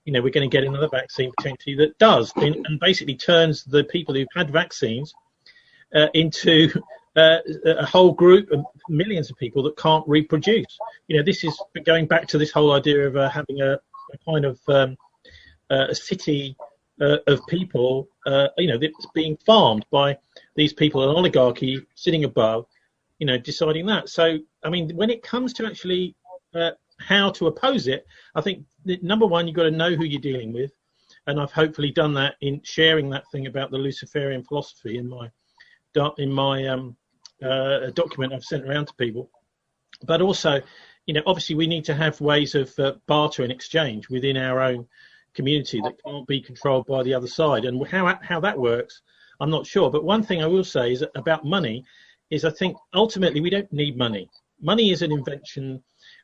we're going to get another vaccine potentially that does, and basically turns the people who've had vaccines into a whole group of millions of people that can't reproduce. This is going back to this whole idea of having a kind of a city of people, that's being farmed by these people, an oligarchy sitting above, deciding that. So, I mean, when it comes to actually how to oppose it, I think number one, you've got to know who you're dealing with. And I've hopefully done that in sharing that thing about the Luciferian philosophy in my document I've sent around to people. But also, obviously we need to have ways of barter and exchange within our own community that can't be controlled by the other side. And how that works, I'm not sure. But one thing I will say is about money is I think ultimately we don't need money. Money is an invention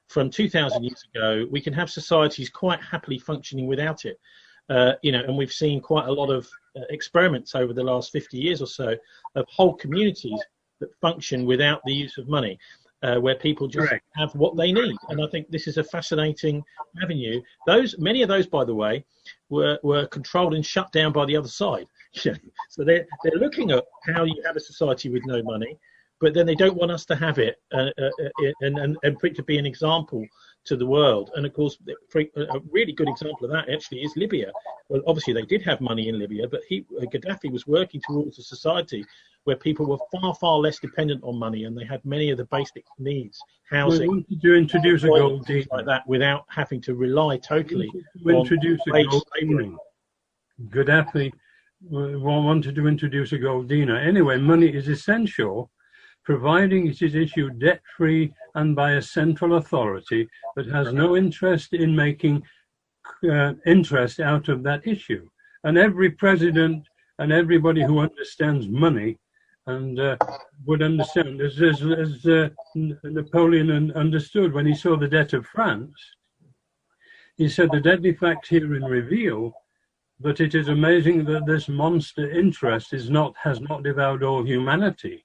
from 2,000 years ago. We can have societies quite happily functioning without it. And we've seen quite a lot of experiments over the last 50 years or so of whole communities that function without the use of money, where people just have what they need. And I think this is a fascinating avenue. Many of those, by the way, were controlled and shut down by the other side. So they're looking at how you have a society with no money, but then they don't want us to have it and for it to be an example to the world. And of course, a really good example of that actually is Libya. Well, obviously they did have money in Libya, but Gaddafi was working towards a society where people were far, far less dependent on money, and they had many of the basic needs, housing. We wanted to introduce a gold dealer like that without having to rely totally on introduce a gold dealer. Gaddafi wanted to introduce a gold dinar. Anyway, money is essential, providing it is issued debt-free and by a central authority that has no interest in making interest out of that issue. And every president and everybody who understands money and would understand, as Napoleon understood when he saw the debt of France, He said, the deadly fact herein reveal that it is amazing that this monster interest has not devoured all humanity.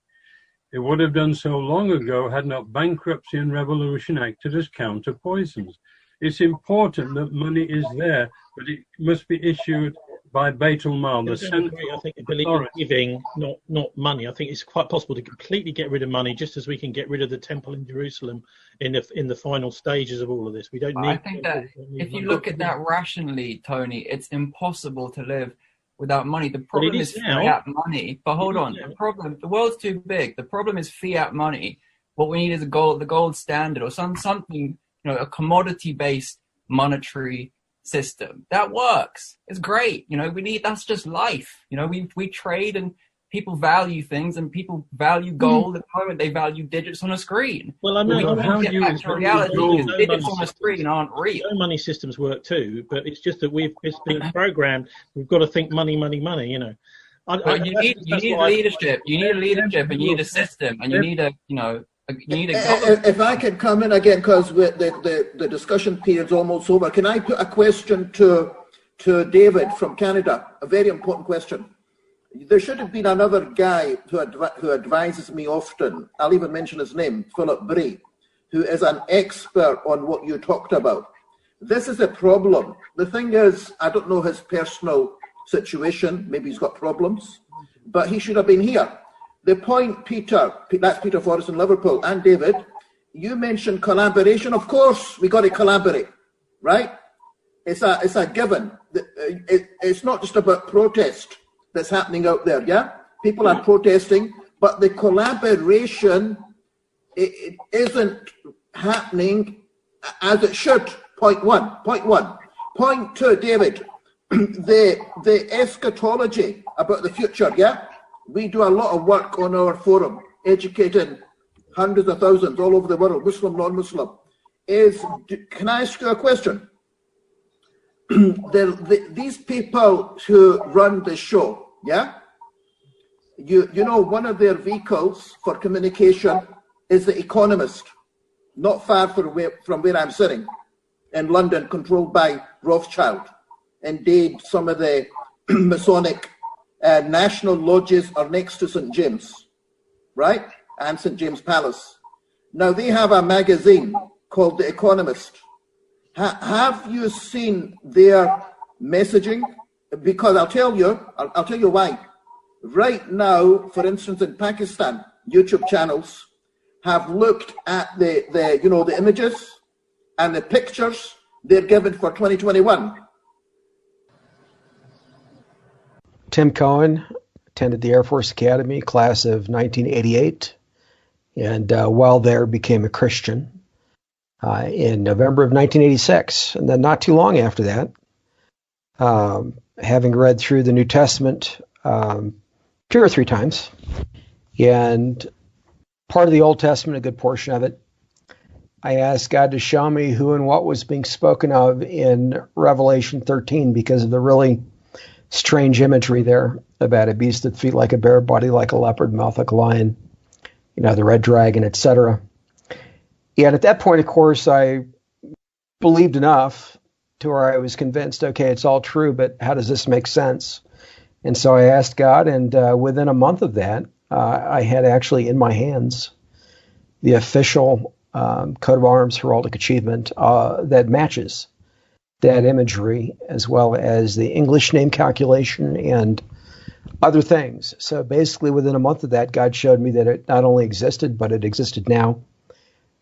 It would have done so long ago had not bankruptcy and revolution acted as counter poisons. It's important that money is there, but it must be issued by Beit al-Mal, the central I think they believe in giving, not money. I think it's quite possible to completely get rid of money, just as we can get rid of the temple in Jerusalem in the final stages of all of this. We don't need. I think that if you look at that rationally, Tony, it's impossible to live without money. The problem is fiat money. But hold on, the world's too big. The problem is fiat money. What we need is the gold standard, or something, a commodity-based monetary system that works. It's great. That's just life. We trade and people value things, and people value gold. At the moment, they value digits on a screen. Well, I know how you get back to reality. Digits on a screen aren't real. No money systems work too, but it's just that it's been programmed. We've got to think money. You need leadership. You need a leadership, and you need a system, and you need a If I can come in again, because the discussion period's almost over, can I put a question to David from Canada? A very important question. There should have been another guy who advises me often. I'll even mention his name, Philip Bray, who is an expert on what you talked about. This is a problem. The thing is, I don't know his personal situation. Maybe he's got problems, but he should have been here. The point, Peter, that's Peter Forrest in Liverpool, and David, you mentioned collaboration. Of course, we got to collaborate, right? It's a given. It's not just about protest that's happening out there, yeah? People are protesting, but the collaboration it isn't happening as it should. Point one. Point two, David, the eschatology about the future, yeah? We do a lot of work on our forum, educating hundreds of thousands all over the world, Muslim, non-Muslim. Can I ask you a question? These people who run the show, yeah? You know, one of their vehicles for communication is The Economist, not far from where I'm sitting, in London, controlled by Rothschild. Indeed, some of the Masonic national lodges are next to St. James, right? And St. James Palace. Now, they have a magazine called The Economist. Have you seen their messaging? Because I'll tell you why. Right now, for instance, in Pakistan, YouTube channels have looked at the images and the pictures they're given for 2021. Tim Cohen attended the Air Force Academy, class of 1988, and while there became a Christian in November of 1986. And then not too long after that, having read through the New Testament 2 or 3 times, and part of the Old Testament, a good portion of it, I asked God to show me who and what was being spoken of in Revelation 13 because of the really strange imagery there about a beast with feet like a bear, body like a leopard, mouth like a lion, the red dragon, etc. And at that point, of course, I believed enough to where I was convinced, okay, it's all true, but how does this make sense? And so I asked God, and within a month of that, I had actually in my hands the official coat of arms heraldic achievement that matches that imagery, as well as the English name calculation and other things. So basically within a month of that, God showed me that it not only existed, but it existed now,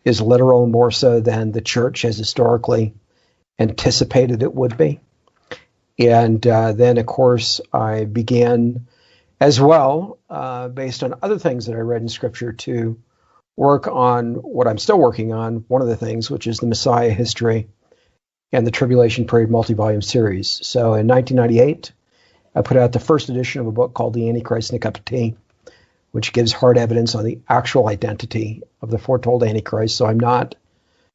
is literal, more so than the church has historically anticipated it would be. And then, of course, I began as well, based on other things that I read in Scripture, to work on what I'm still working on, one of the things, which is the Messiah history and the Tribulation Period multi-volume series. So in 1998, I put out the first edition of a book called The Antichrist in a Cup of Tea, which gives hard evidence on the actual identity of the foretold Antichrist. So I'm not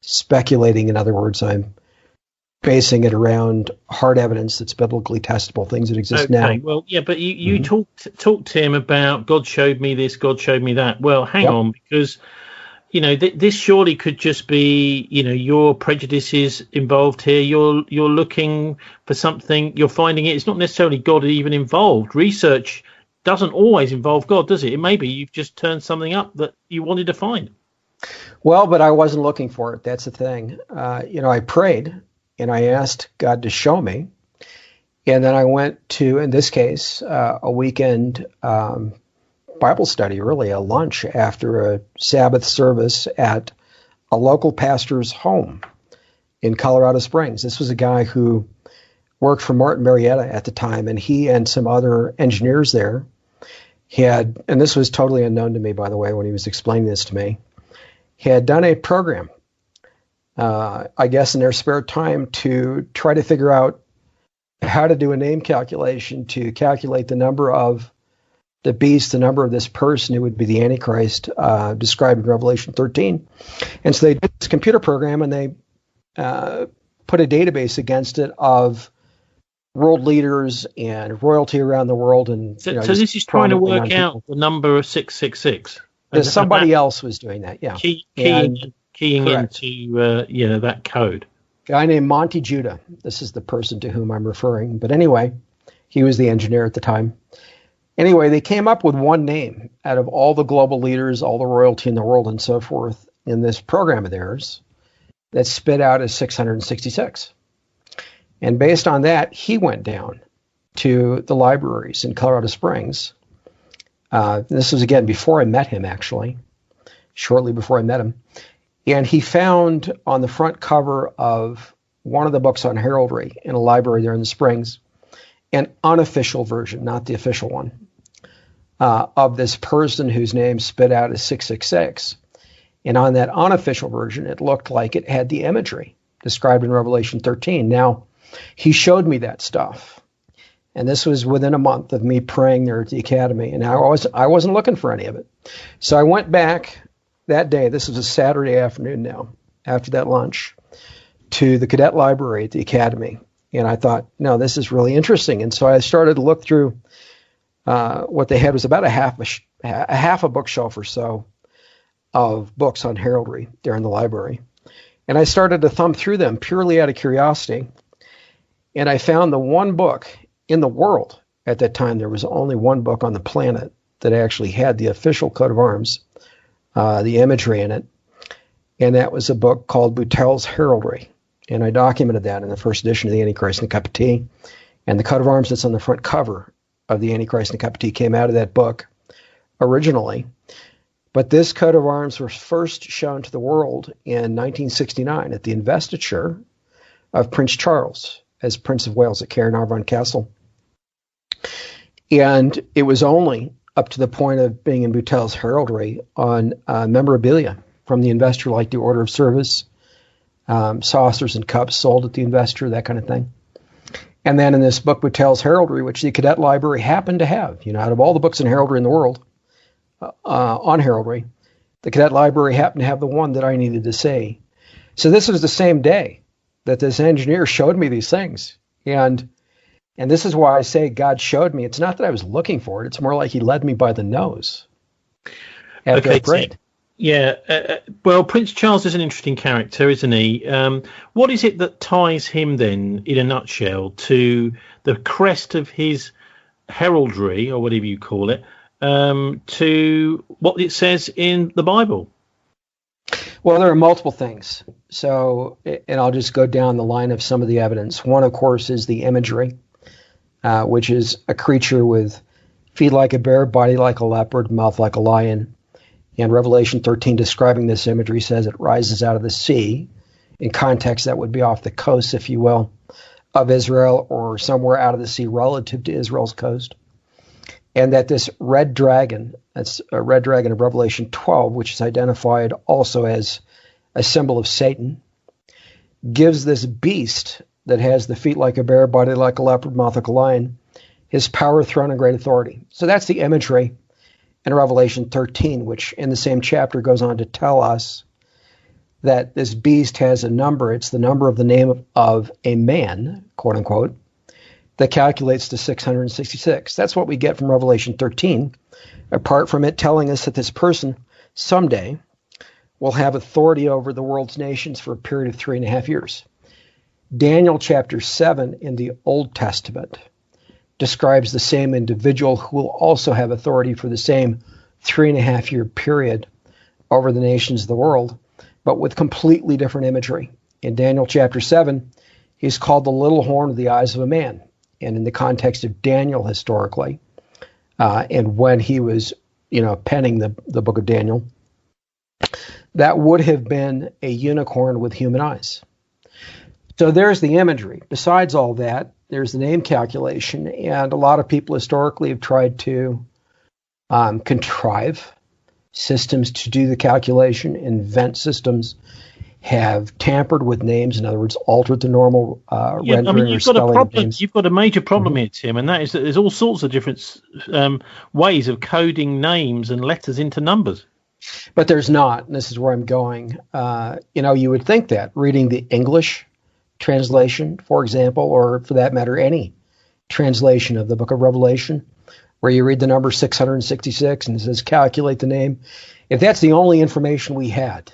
speculating. In other words, I'm basing it around hard evidence that's biblically testable, things that exist now. Well, yeah, but you talked to him about God showed me this, God showed me that. Well, hang on, because this surely could just be, your prejudices involved here. You're looking for something, you're finding it. It's not necessarily God even involved. Research doesn't always involve God, does it? It may be you've just turned something up that you wanted to find. Well, but I wasn't looking for it. That's the thing. I prayed and I asked God to show me. And then I went to, in this case, a weekend Bible study, really a lunch after a Sabbath service at a local pastor's home in Colorado Springs. This was a guy who worked for Martin Marietta at the time, and he and some other engineers there had, and this was totally unknown to me, by the way, when he was explaining this to me, had done a program, I guess in their spare time, to try to figure out how to do a name calculation to calculate the number of the beast, the number of this person who would be the Antichrist, described in Revelation 13. And so they did this computer program, and they put a database against it of world leaders and royalty around the world. And so this is trying to work out the number of 666. Somebody else was doing that, yeah. Keying into that code. A guy named Monty Judah. This is the person to whom I'm referring. But anyway, he was the engineer at the time. Anyway, they came up with one name out of all the global leaders, all the royalty in the world, and so forth, in this program of theirs that spit out as 666. And based on that, he went down to the libraries in Colorado Springs. This was, again, before I met him, actually, shortly before I met him. And he found on the front cover of one of the books on heraldry in a library there in the Springs, an unofficial version, not the official one, of this person whose name spit out as 666. And on that unofficial version, it looked like it had the imagery described in Revelation 13. Now, he showed me that stuff. And this was within a month of me praying there at the academy. And I wasn't looking for any of it. So I went back that day, this was a Saturday afternoon now, after that lunch, to the cadet library at the academy. And I thought, no, this is really interesting. And so I started to look through what they had was about a half a bookshelf or so of books on heraldry there in the library. And I started to thumb through them purely out of curiosity. And I found the one book in the world at that time. There was only one book on the planet that actually had the official coat of arms, the imagery in it. And that was a book called Boutel's Heraldry. And I documented that in the first edition of the Antichrist and a Cup of Tea. And the coat of arms that's on the front cover of the Antichrist and a Cup of Tea came out of that book originally. But this coat of arms was first shown to the world in 1969 at the investiture of Prince Charles as Prince of Wales at Caernarvon Castle. And it was only up to the point of being in Boutel's heraldry on memorabilia from the investor, like the Order of Service, saucers and cups sold at the investor, that kind of thing. And then in this book, Boutel's Heraldry, which the Cadet Library happened to have, out of all the books in heraldry in the world, on heraldry, the Cadet Library happened to have the one that I needed to see. So this was the same day that this engineer showed me these things. And this is why I say God showed me. It's not that I was looking for it. It's more like he led me by the nose after I prayed. Well, Prince Charles is an interesting character, isn't he? What is it that ties him then, in a nutshell, to the crest of his heraldry, or whatever you call it, to what it says in the Bible? Well, there are multiple things. So, and I'll just go down the line of some of the evidence. One, of course, is the imagery, which is a creature with feet like a bear, body like a leopard, mouth like a lion. And Revelation 13, describing this imagery, says it rises out of the sea. In context, that would be off the coast, if you will, of Israel, or somewhere out of the sea relative to Israel's coast. And that this red dragon, that's a red dragon of Revelation 12, which is identified also as a symbol of Satan, gives this beast that has the feet like a bear, body like a leopard, mouth like a lion, his power, throne, and great authority. So that's the imagery in Revelation 13, which in the same chapter goes on to tell us that this beast has a number. It's the number of the name of a man, quote unquote, that calculates to 666. That's what we get from Revelation 13, apart from it telling us that this person someday will have authority over the world's nations for a period of 3.5 years. Daniel chapter 7 in the Old Testament describes the same individual who will also have authority for the same 3.5 year period over the nations of the world, but with completely different imagery. In Daniel chapter 7, he's called the little horn of the eyes of a man. And in the context of Daniel historically, and when he was, penning the book of Daniel, that would have been a unicorn with human eyes. So there's the imagery. Besides all that, there's the name calculation, and a lot of people historically have tried to contrive systems to do the calculation, invent systems, have tampered with names, in other words, altered the normal rendering or spelling of names. You've got a major problem here, Tim, and that is that there's all sorts of different ways of coding names and letters into numbers. But there's not, and this is where I'm going. You would think that reading the English translation, for example, or for that matter, any translation of the book of Revelation, where you read the number 666 and it says calculate the name, if that's the only information we had,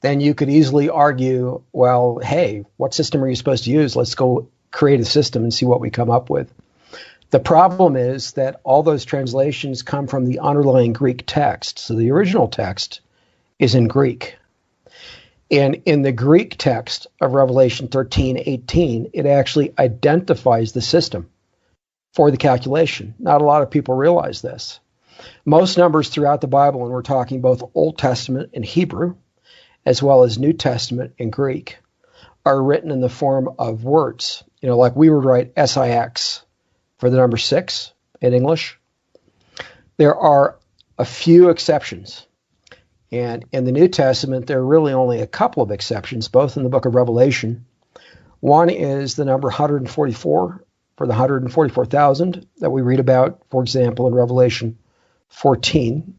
then you could easily argue, well, hey, what system are you supposed to use? Let's go create a system and see what we come up with. The problem is that all those translations come from the underlying Greek text. So the original text is in Greek. And in the Greek text of Revelation 13:18, it actually identifies the system for the calculation. Not a lot of people realize this. Most numbers throughout the Bible, and we're talking both Old Testament and Hebrew, as well as New Testament and Greek, are written in the form of words. Like we would write SIX for the number 6 in English. There are a few exceptions. And in the New Testament, there are really only a couple of exceptions, both in the book of Revelation. One is the number 144 for the 144,000 that we read about, for example, in Revelation 14,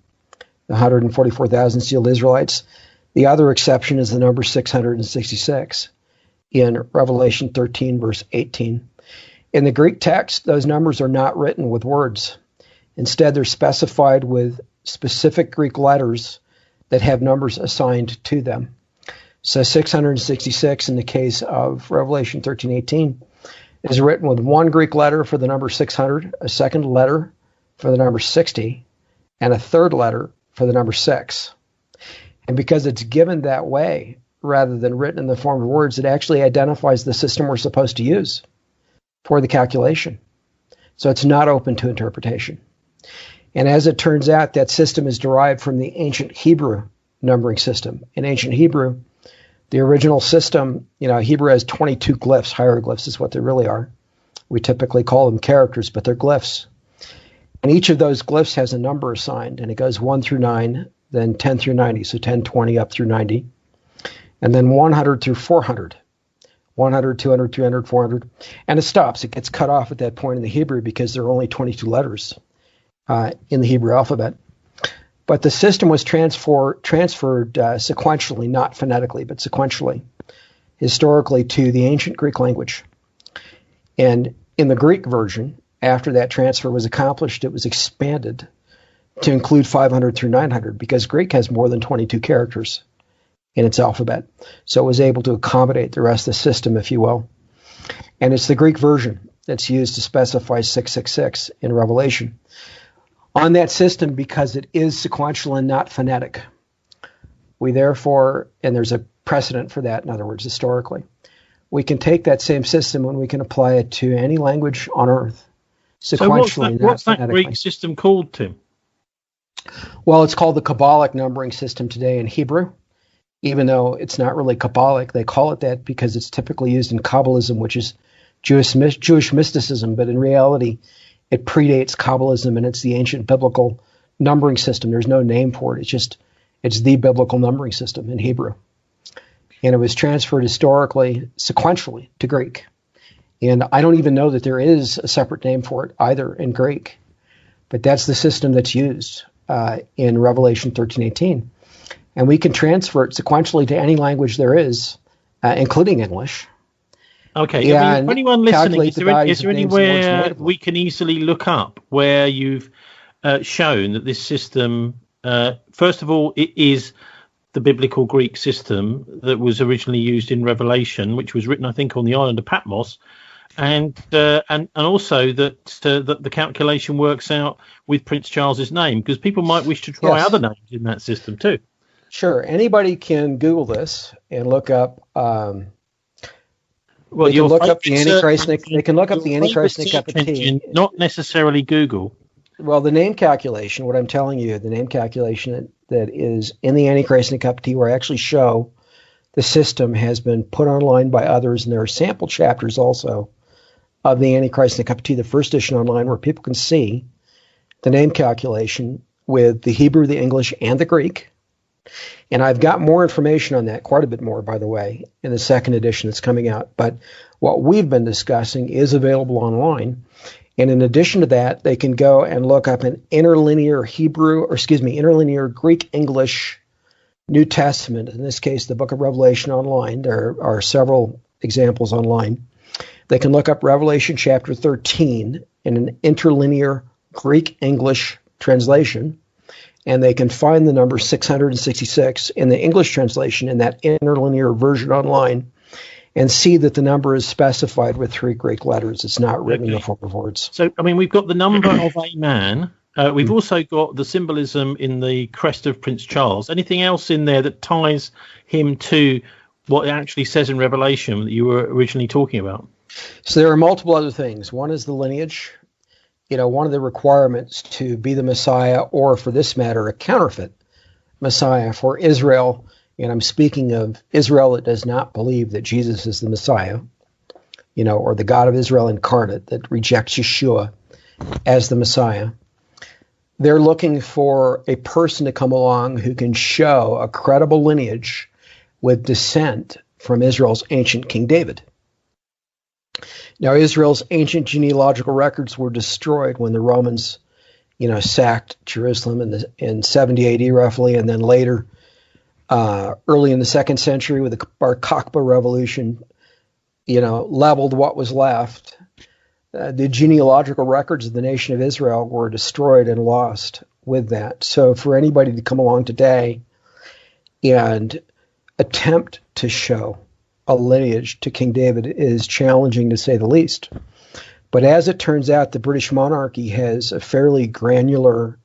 the 144,000 sealed Israelites. The other exception is the number 666 in Revelation 13, verse 18. In the Greek text, those numbers are not written with words. Instead, they're specified with specific Greek letters that have numbers assigned to them. So 666 in the case of Revelation 13:18 is written with one Greek letter for the number 600, a second letter for the number 60, and a third letter for the number 6. And because it's given that way, rather than written in the form of words, it actually identifies the system we're supposed to use for the calculation. So it's not open to interpretation. And as it turns out, that system is derived from the ancient Hebrew numbering system. In ancient Hebrew, the original system, Hebrew has 22 glyphs. Hieroglyphs is what they really are. We typically call them characters, but they're glyphs. And each of those glyphs has a number assigned, and it goes 1 through 9, then 10 through 90, so 10, 20, up through 90, and then 100 through 400. 100, 200, 300, 400, and it stops. It gets cut off at that point in the Hebrew because there are only 22 letters in the Hebrew alphabet. But the system was transferred sequentially, not phonetically, but sequentially, historically, to the ancient Greek language. And in the Greek version, after that transfer was accomplished, it was expanded to include 500 through 900 because Greek has more than 22 characters in its alphabet. So it was able to accommodate the rest of the system, if you will. And it's the Greek version that's used to specify 666 in Revelation. On that system, because it is sequential and not phonetic, we therefore, and there's a precedent for that, in other words, historically, we can take that same system and we can apply it to any language on earth, sequentially. So what's that Greek system called, Tim? Well, it's called the Kabbalic numbering system today in Hebrew. Even though it's not really Kabbalic, they call it that because it's typically used in Kabbalism, which is Jewish mysticism, but in reality, it predates Kabbalism, and it's the ancient biblical numbering system. There's no name for it. It's the biblical numbering system in Hebrew. And it was transferred historically, sequentially, to Greek. And I don't even know that there is a separate name for it either in Greek. But that's the system that's used in Revelation 13:18. And we can transfer it sequentially to any language there is, including English. Okay. For anyone listening, is there anywhere we can easily look up where you've shown that this system, first of all, it is the biblical Greek system that was originally used in Revelation, which was written, I think, on the island of Patmos, and also that the calculation works out with Prince Charles's name, because people might wish to try other names in that system too. Sure, anybody can Google this and look up. Well, they can look up the Antichrist. They can look up the Antichrist Nicopatee. Not necessarily Google. Well, the name calculation, what I'm telling you, the name calculation that is in the Antichrist Nicopatee, where I actually show the system, has been put online by others, and there are sample chapters also of the Antichrist Nicopatee, the first edition online, where people can see the name calculation with the Hebrew, the English, and the Greek. And I've got more information on that, quite a bit more, by the way, in the second edition that's coming out. But what we've been discussing is available online. And in addition to that, they can go and look up an interlinear Greek-English New Testament, in this case, the Book of Revelation online. There are several examples online. They can look up Revelation chapter 13 in an interlinear Greek-English translation, and they can find the number 666 in the English translation in that interlinear version online, and see that the number is specified with 3 Greek letters. It's not written in the form of words. So, I mean, we've got the number of a man. We've also got the symbolism in the crest of Prince Charles. Anything else in there that ties him to what it actually says in Revelation that you were originally talking about? So there are multiple other things. One is the lineage. One of the requirements to be the Messiah, or for this matter, a counterfeit Messiah for Israel, and I'm speaking of Israel that does not believe that Jesus is the Messiah, or the God of Israel incarnate, that rejects Yeshua as the Messiah. They're looking for a person to come along who can show a credible lineage with descent from Israel's ancient King David. Now, Israel's ancient genealogical records were destroyed when the Romans, sacked Jerusalem in 70 AD roughly, and then later, early in the 2nd century with the Bar Kokhba revolution, leveled what was left. The genealogical records of the nation of Israel were destroyed and lost with that. So for anybody to come along today and attempt to show a lineage to King David is challenging, to say the least. But as it turns out, the British monarchy has a fairly granular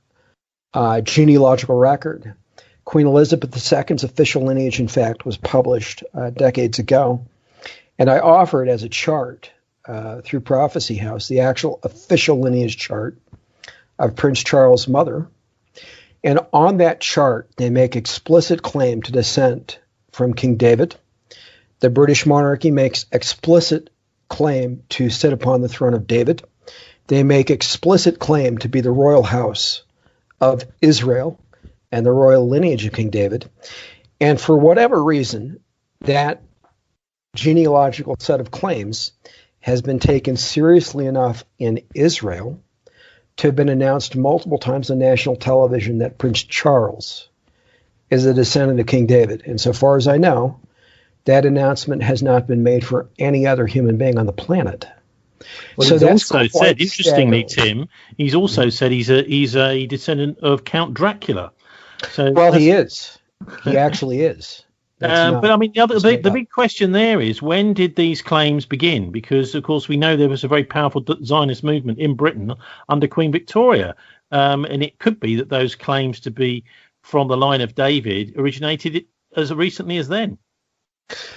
genealogical record. Queen Elizabeth II's official lineage, in fact, was published decades ago. And I offered as a chart through Prophecy House the actual official lineage chart of Prince Charles' mother. And on that chart, they make explicit claim to descent from King David. The British monarchy makes explicit claim to sit upon the throne of David. They make explicit claim to be the royal house of Israel and the royal lineage of King David. And for whatever reason, that genealogical set of claims has been taken seriously enough in Israel to have been announced multiple times on national television that Prince Charles is a descendant of King David. And so far as I know, that announcement has not been made for any other human being on the planet. Well, so that's also said, interestingly, Tim, he's also said he's a descendant of Count Dracula. So well, he is. He actually is. But I mean, the big question there is, when did these claims begin? Because, of course, we know there was a very powerful Zionist movement in Britain under Queen Victoria. And it could be that those claims to be from the line of David originated as recently as then.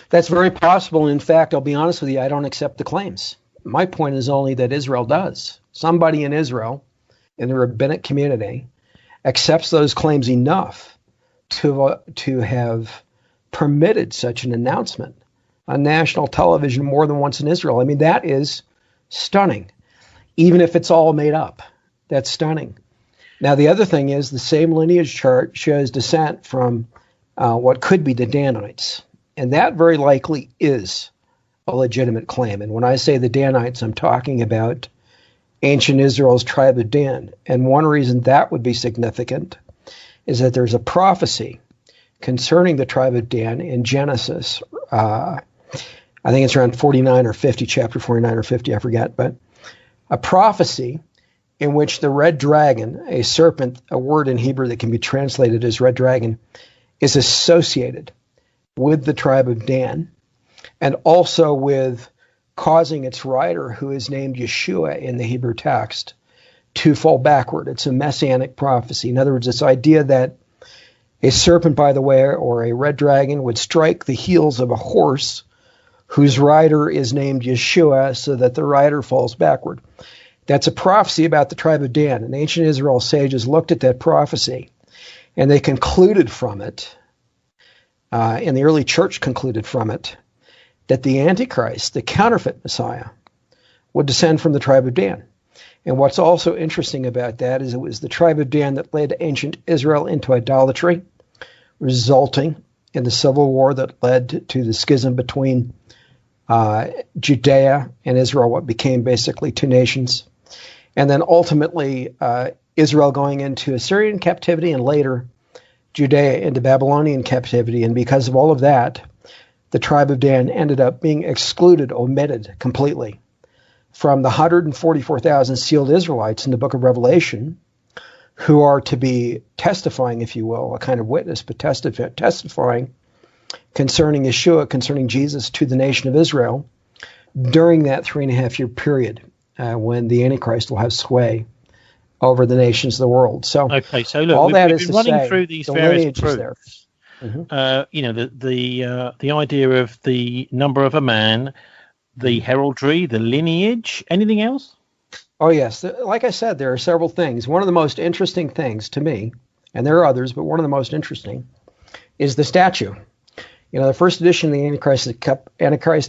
That's very possible. In fact, I'll be honest with you, I don't accept the claims. My point is only that Israel does. Somebody in Israel, in the rabbinic community, accepts those claims enough to have permitted such an announcement on national television more than once in Israel. I mean, that is stunning. Even if it's all made up, that's stunning. Now, the other thing is the same lineage chart shows descent from what could be the Danites. And that very likely is a legitimate claim. And when I say the Danites, I'm talking about ancient Israel's tribe of Dan. And one reason that would be significant is that there's a prophecy concerning the tribe of Dan in Genesis. I think it's around 49 or 50, chapter 49 or 50, I forget. But a prophecy in which the red dragon, a serpent, a word in Hebrew that can be translated as red dragon, is associated with the tribe of Dan, and also with causing its writer, who is named Yeshua in the Hebrew text, to fall backward. It's a messianic prophecy. In other words, this idea that a serpent, by the way, or a red dragon would strike the heels of a horse whose rider is named Yeshua, so that the rider falls backward. That's a prophecy about the tribe of Dan. And ancient Israel sages looked at that prophecy, and they concluded from it, and the early church concluded from it, that the Antichrist, the counterfeit Messiah, would descend from the tribe of Dan. And what's also interesting about that is it was the tribe of Dan that led ancient Israel into idolatry, resulting in the civil war that led to the schism between Judea and Israel, what became basically two nations. And then ultimately Israel going into Assyrian captivity, and later Judea into Babylonian captivity. And because of all of that, the tribe of Dan ended up being excluded, omitted completely from the 144,000 sealed Israelites in the book of Revelation, who are to be testifying, if you will, a kind of witness, but testifying concerning Yeshua, concerning Jesus, to the nation of Israel during that 3.5-year period when the Antichrist will have sway over the nations of the world. So, okay, so look, all that we've is been to running say, through these the various lineage is there. proofs. The idea of the number of a man, the heraldry, the lineage. Anything else? Oh, yes. Like I said, there are several things. One of the most interesting things to me, and there are others, but one of the most interesting is the statue. The first edition of the Antichrist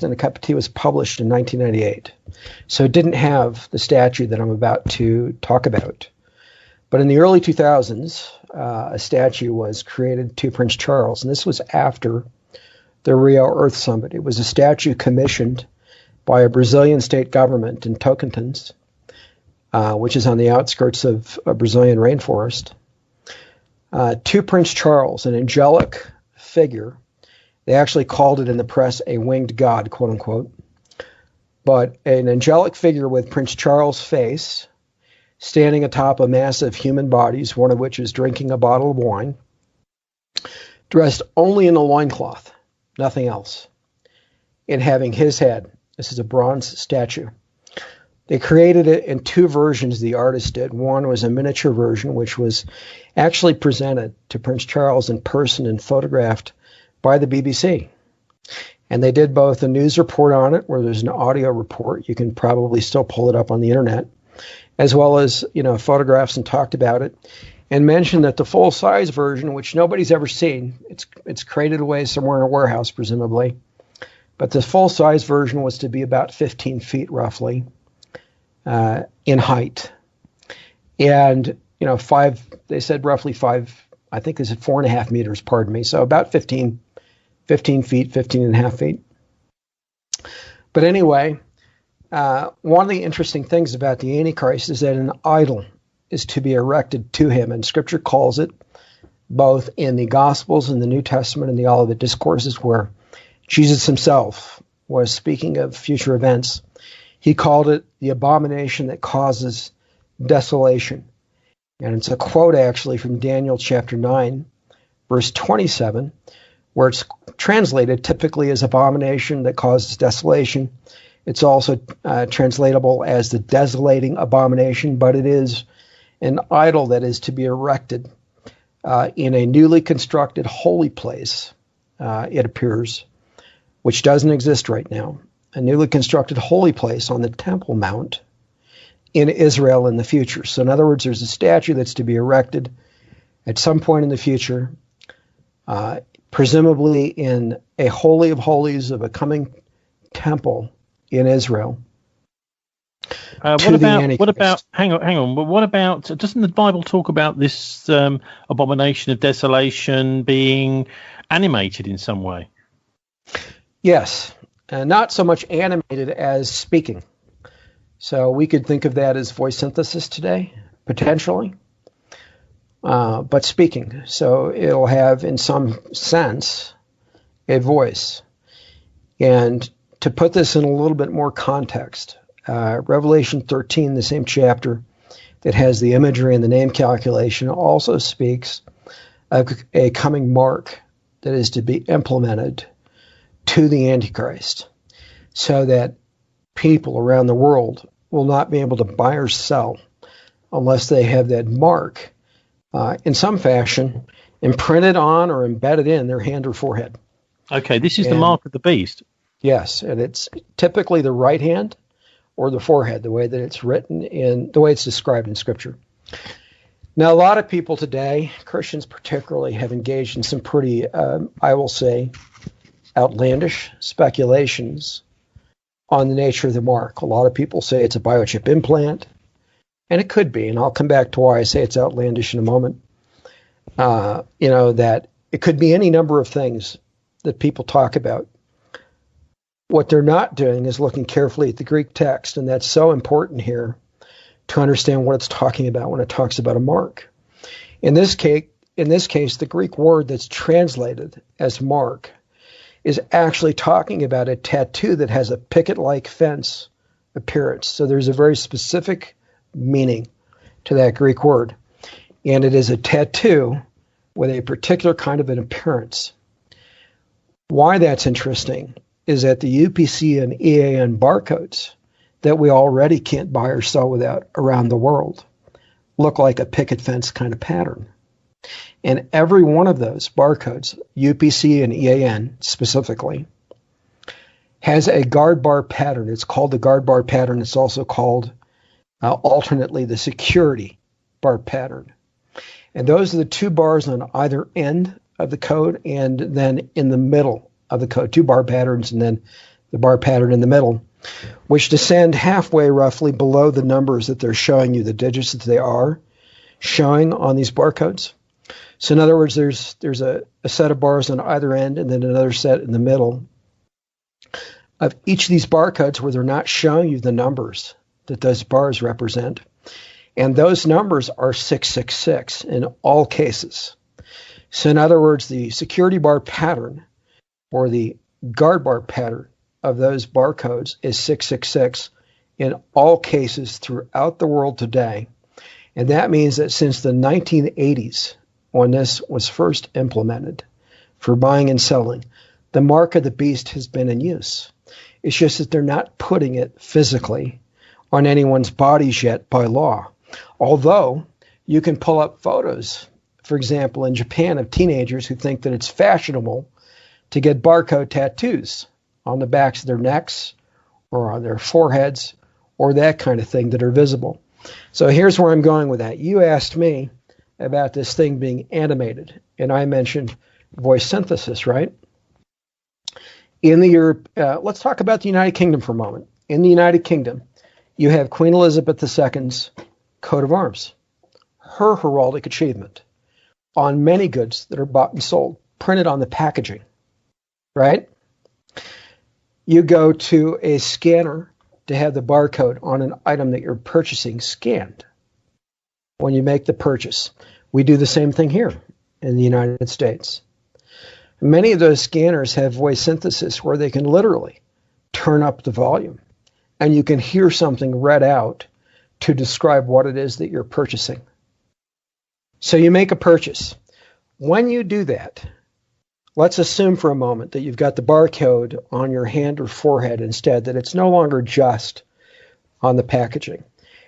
and the Cup of Tea was published in 1998. So it didn't have the statue that I'm about to talk about. But in the early 2000s, a statue was created to Prince Charles, and this was after the Rio Earth Summit. It was a statue commissioned by a Brazilian state government in Tocantins, which is on the outskirts of a Brazilian rainforest, to Prince Charles, an angelic figure. They actually called it in the press a winged god, quote unquote, but an angelic figure with Prince Charles' face standing atop a mass of human bodies, one of which is drinking a bottle of wine, dressed only in a loincloth, nothing else, and having his head. This is a bronze statue. They created it in two versions, the artist did. One was a miniature version, which was actually presented to Prince Charles in person and photographed by the BBC. And they did both a news report on it, where there's an audio report. You can probably still pull it up on the internet, as well as, photographs, and talked about it, and mentioned that the full-size version, which nobody's ever seen, it's crated away somewhere in a warehouse, presumably, but the full-size version was to be about 15 feet, roughly, in height. And, they said roughly 5, I think they said 4.5 meters, pardon me, so about 15 feet, 15.5 feet. But anyway, one of the interesting things about the Antichrist is that an idol is to be erected to him, and Scripture calls it, both in the Gospels and the New Testament and the Olivet Discourses, where Jesus himself was speaking of future events. He called it the abomination that causes desolation. And it's a quote actually from Daniel chapter 9, verse 27, where it's translated typically as abomination that causes desolation. It's also translatable as the desolating abomination, but it is an idol that is to be erected in a newly constructed holy place, it appears, which doesn't exist right now. A newly constructed holy place on the Temple Mount in Israel in the future. So in other words, there's a statue that's to be erected at some point in the future, presumably in a holy of holies of a coming temple in Israel. What about, hang on, but what about, doesn't the Bible talk about this abomination of desolation being animated in some way? Yes, not so much animated as speaking. So we could think of that as voice synthesis today, potentially, but speaking. So it'll have, in some sense, a voice. And to put this in a little bit more context, Revelation 13, the same chapter that has the imagery and the name calculation, also speaks a coming mark that is to be implemented to the Antichrist, so that people around the world will not be able to buy or sell unless they have that mark in some fashion imprinted on or embedded in their hand or forehead. Okay, this is the mark of the beast. Yes, and it's typically the right hand or the forehead, the way that it's written in, the way it's described in Scripture. Now, a lot of people today, Christians particularly, have engaged in some pretty, I will say, outlandish speculations on the nature of the mark. A lot of people say it's a biochip implant, and it could be, and I'll come back to why I say it's outlandish in a moment. That it could be any number of things that people talk about. What they're not doing is looking carefully at the Greek text, and that's so important here to understand what it's talking about when it talks about a mark. In this case, the Greek word that's translated as mark is actually talking about a tattoo that has a picket-like fence appearance. So there's a very specific meaning to that Greek word, and it is a tattoo with a particular kind of an appearance. Why that's interesting is that the UPC and EAN barcodes that we already can't buy or sell without around the world look like a picket fence kind of pattern. And every one of those barcodes, UPC and EAN specifically, has a guard bar pattern. It's called the guard bar pattern. It's also called alternately the security bar pattern. And those are the two bars on either end of the code and then in the middle of the code, two bar patterns and then the bar pattern in the middle, which descend halfway roughly below the numbers that they're showing you, the digits that they are showing on these barcodes. So in other words, there's a set of bars on either end and then another set in the middle of each of these barcodes where they're not showing you the numbers that those bars represent. And those numbers are 666 in all cases. So in other words, the security bar pattern or the guard bar pattern of those barcodes is 666 in all cases throughout the world today. And that means that since the 1980s, when this was first implemented for buying and selling, the mark of the beast has been in use. It's just that they're not putting it physically on anyone's bodies yet by law. Although you can pull up photos, for example, in Japan of teenagers who think that it's fashionable to get barcode tattoos on the backs of their necks or on their foreheads or that kind of thing that are visible. So here's where I'm going with that. You asked me about this thing being animated, and I mentioned voice synthesis, right? In the Europe, let's talk about the United Kingdom for a moment. In the United Kingdom, you have Queen Elizabeth II's coat of arms, her heraldic achievement on many goods that are bought and sold, printed on the packaging, right? You go to a scanner to have the barcode on an item that you're purchasing scanned when you make the purchase. We do the same thing here in the United States. Many of those scanners have voice synthesis where they can literally turn up the volume and you can hear something read out to describe what it is that you're purchasing. So you make a purchase. When you do that, let's assume for a moment that you've got the barcode on your hand or forehead instead, that it's no longer just on the packaging.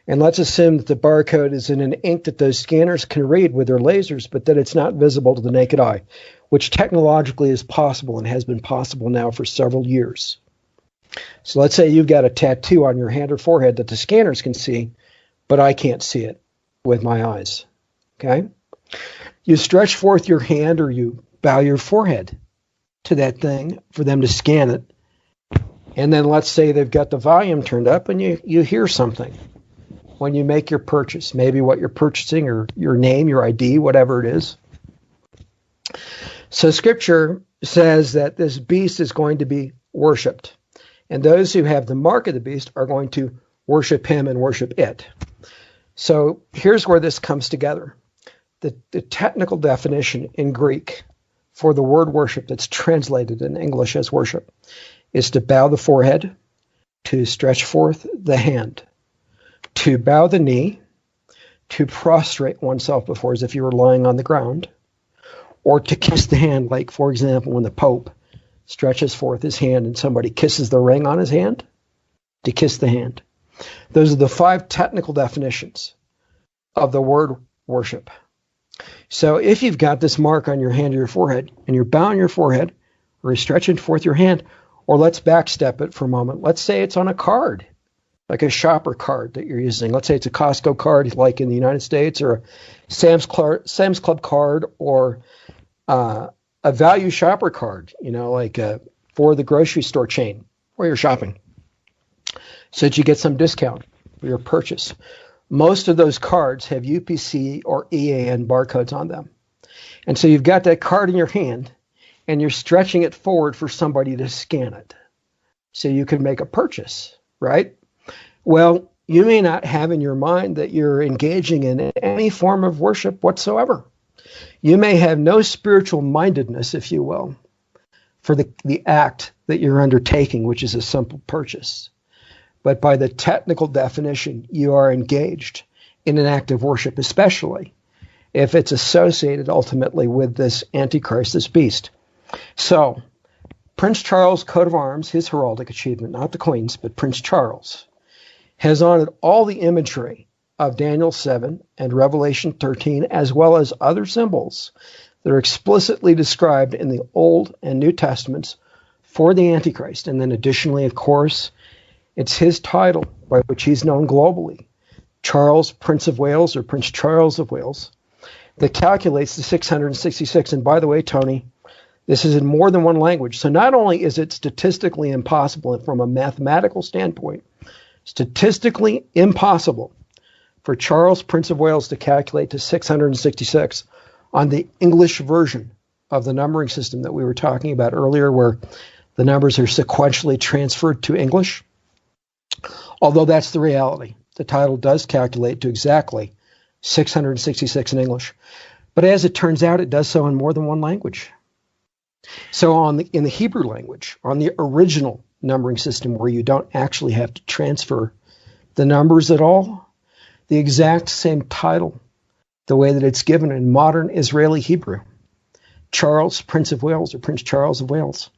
And let's assume that the barcode is in an ink that those scanners can read with their lasers, but that it's not visible to the naked eye, which technologically is possible and has been possible now for several years. So let's say you've got a tattoo on your hand or forehead that the scanners can see, but I can't see it with my eyes. Okay? You stretch forth your hand or you bow your forehead to that thing for them to scan it. And then let's say they've got the volume turned up and you hear something when you make your purchase, maybe what you're purchasing or your name, your ID, whatever it is. So Scripture says that this beast is going to be worshipped. And those who have the mark of the beast are going to worship him and worship it. So here's where this comes together. The technical definition in Greek for the word worship that's translated in English as worship is to bow the forehead, to stretch forth the hand, to bow the knee, to prostrate oneself before as if you were lying on the ground, or to kiss the hand, like, for example, when the Pope stretches forth his hand and somebody kisses the ring on his hand, to kiss the hand. Those are the 5 technical definitions of the word worship. So if you've got this mark on your hand or your forehead, and you're bowing your forehead, or you're stretching forth your hand, or let's backstep it for a moment. Let's say it's on a card, like a shopper card that you're using. Let's say it's a Costco card, like in the United States, or a Sam's Club card, or a value shopper card, like for the grocery store chain where you're shopping, so that you get some discount for your purchase. Most of those cards have UPC or EAN barcodes on them. And so you've got that card in your hand, and you're stretching it forward for somebody to scan it so you can make a purchase, right? Well, you may not have in your mind that you're engaging in any form of worship whatsoever. You may have no spiritual mindedness, if you will, for the act that you're undertaking, which is a simple purchase. But by the technical definition, you are engaged in an act of worship, especially if it's associated ultimately with this Antichrist, this beast. So, Prince Charles' coat of arms, his heraldic achievement, not the Queen's, but Prince Charles, has on it all the imagery of Daniel 7 and Revelation 13, as well as other symbols that are explicitly described in the Old and New Testaments for the Antichrist. And then additionally, of course, it's his title by which he's known globally, Charles, Prince of Wales, or Prince Charles of Wales, that calculates the 666. And by the way, Tony, this is in more than one language. So not only is it statistically impossible from a mathematical standpoint, statistically impossible for Charles, Prince of Wales, to calculate to 666 on the English version of the numbering system that we were talking about earlier, where the numbers are sequentially transferred to English. Although that's the reality. The title does calculate to exactly 666 in English. But as it turns out, it does so in more than one language. So in the Hebrew language, on the original numbering system where you don't actually have to transfer the numbers at all, the exact same title, the way that it's given in modern Israeli Hebrew, Charles, Prince of Wales, or Prince Charles of Wales,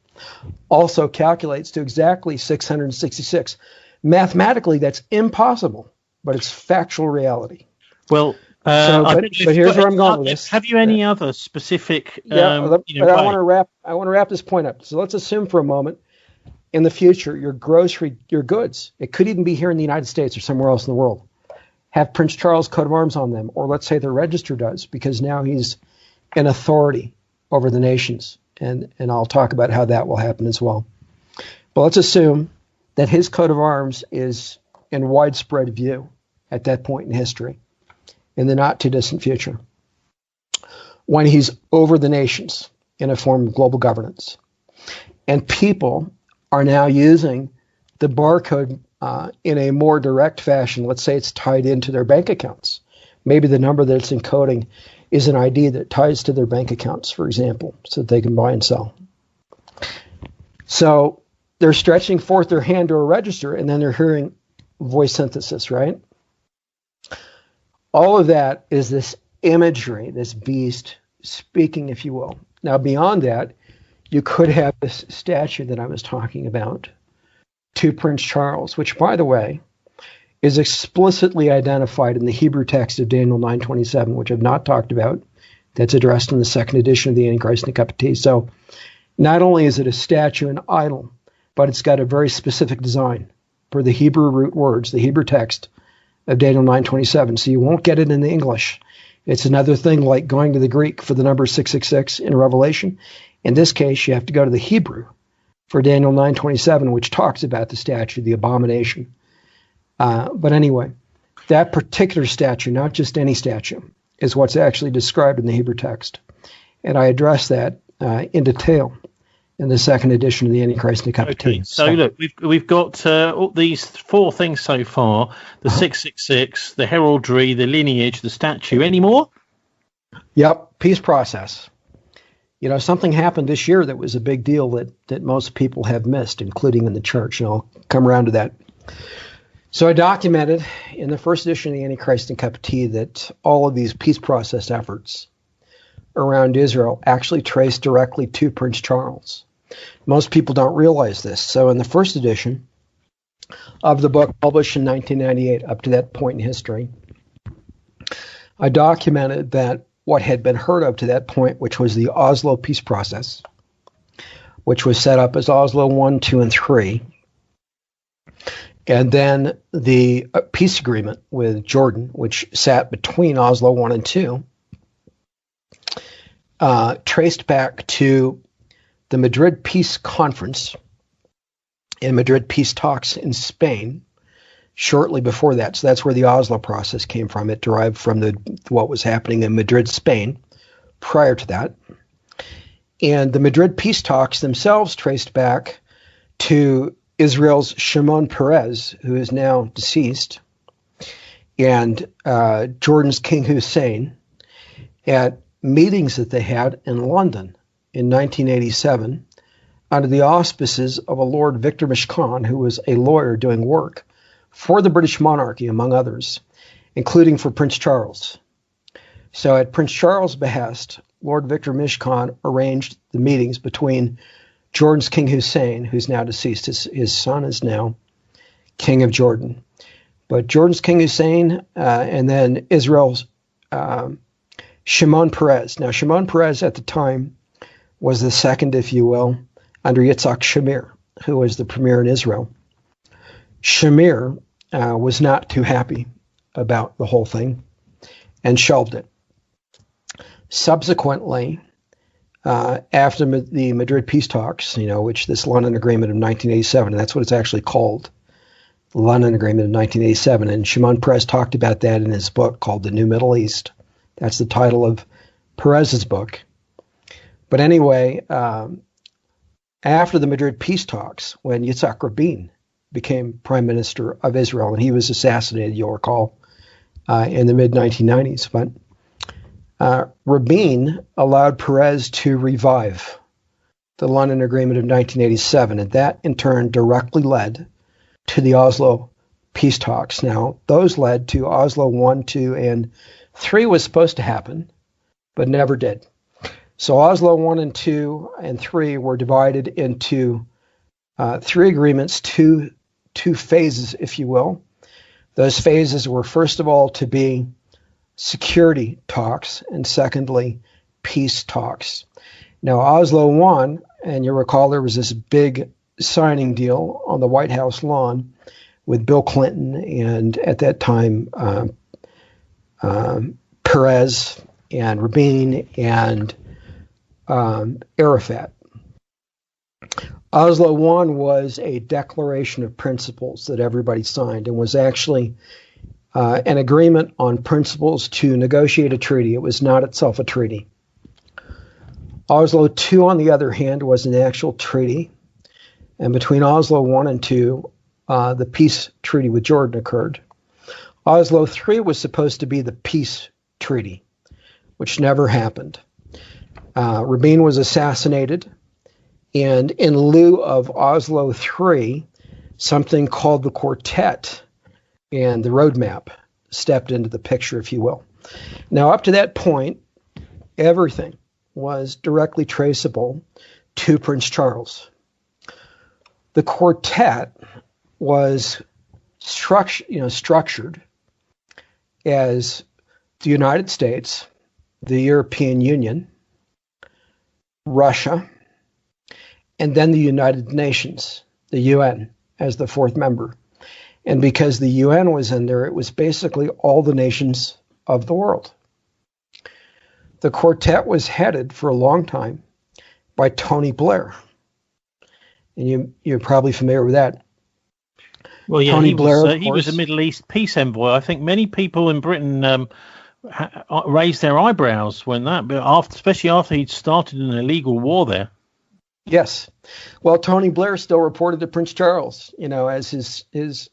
also calculates to exactly 666. Mathematically, that's impossible, but it's factual reality. Well, but here's where I'm going with this. Have you any other specific? I want to wrap this point up. So let's assume for a moment, in the future, your goods, it could even be here in the United States or somewhere else in the world, have Prince Charles' coat of arms on them, or let's say the register does, because now he's an authority over the nations, and I'll talk about how that will happen as well. But let's assume that his coat of arms is in widespread view at that point in history, in the not too distant future, when he's over the nations in a form of global governance. And people are now using the barcode in a more direct fashion. Let's say it's tied into their bank accounts. Maybe the number that it's encoding is an ID that ties to their bank accounts, for example, so that they can buy and sell. So they're stretching forth their hand to a register, and then they're hearing voice synthesis, right? All of that is this imagery, this beast speaking, if you will. Now, beyond that, you could have this statue that I was talking about to Prince Charles, which, by the way, is explicitly identified in the Hebrew text of Daniel 9:27, which I've not talked about. That's addressed in the second edition of the Antichrist and the Cup of Tea. So not only is it a statue and idol, but it's got a very specific design for the Hebrew root words, the Hebrew text of Daniel 9:27. So you won't get it in the English. It's another thing like going to the Greek for the number 666 in Revelation. In this case, you have to go to the Hebrew for Daniel 9:27, which talks about the statue, the abomination. But anyway, that particular statue, not just any statue, is what's actually described in the Hebrew text. And I address that in detail in the second edition of the Antichrist and the Cup of Tea. So look, we've got all these 4 things so far: the 666, the heraldry, the lineage, the statue. Any more? Yep, peace process. You know, something happened this year that was a big deal that most people have missed, including in the church, and I'll come around to that. So I documented in the first edition of the Antichrist and Cup of Tea that all of these peace process efforts around Israel actually trace directly to Prince Charles. Most people don't realize this. So in the first edition of the book, published in 1998, up to that point in history, I documented that what had been heard of to that point, which was the Oslo peace process, which was set up as Oslo 1, 2, and 3, and then the peace agreement with Jordan, which sat between Oslo 1 and 2, traced back to the Madrid Peace Conference and Madrid Peace Talks in Spain shortly before that. So that's where the Oslo process came from. It derived from what was happening in Madrid, Spain, prior to that. And the Madrid Peace Talks themselves traced back to Israel's Shimon Peres, who is now deceased, and Jordan's King Hussein at meetings that they had in London in 1987 under the auspices of a Lord Victor Mishkan, who was a lawyer doing work for the British monarchy, among others, including for Prince Charles. So at Prince Charles' behest, Lord Victor Mishkan arranged the meetings between Jordan's King Hussein, who's now deceased. His son is now King of Jordan. But Jordan's King Hussein and then Israel's Shimon Peres. Now, Shimon Peres at the time was the second, if you will, under Yitzhak Shamir, who was the premier in Israel. Shamir was not too happy about the whole thing and shelved it. Subsequently, after the Madrid peace talks, which this London Agreement of 1987, and that's what it's actually called, the London Agreement of 1987, and Shimon Peres talked about that in his book called The New Middle East. That's the title of Peres's book. But anyway, after the Madrid peace talks, when Yitzhak Rabin became prime minister of Israel, and he was assassinated, you'll recall, in the mid-1990s, but Rabin allowed Peres to revive the London Agreement of 1987, and that in turn directly led to the Oslo peace talks. Now, those led to Oslo 1, 2, and 3 was supposed to happen, but never did. So Oslo 1 and 2 and 3 were divided into 3 agreements, two phases, if you will. Those phases were, first of all, to be security talks, and secondly, peace talks. Now, Oslo 1, and you'll recall there was this big signing deal on the White House lawn with Bill Clinton and, at that time, Peres and Rabin and Arafat. Oslo 1 was a declaration of principles that everybody signed and was actually an agreement on principles to negotiate a treaty. It was not itself a treaty. Oslo 2, on the other hand, was an actual treaty. And between Oslo 1 and 2, the peace treaty with Jordan occurred. Oslo 3 was supposed to be the peace treaty, which never happened. Rabin was assassinated, and in lieu of Oslo 3, something called the Quartet and the roadmap stepped into the picture, if you will. Now, up to that point, everything was directly traceable to Prince Charles. The Quartet was structured as the United States, the European Union, Russia, and then the United Nations, the UN, as the fourth member. And because the UN was in there, it was basically all the nations of the world. The Quartet was headed for a long time by Tony Blair. And you're probably familiar with that. Well, yeah, Tony Blair, he was a Middle East peace envoy. I think many people in Britain raised their eyebrows when that, but especially after he'd started an illegal war there. Yes. Well, Tony Blair still reported to Prince Charles, as his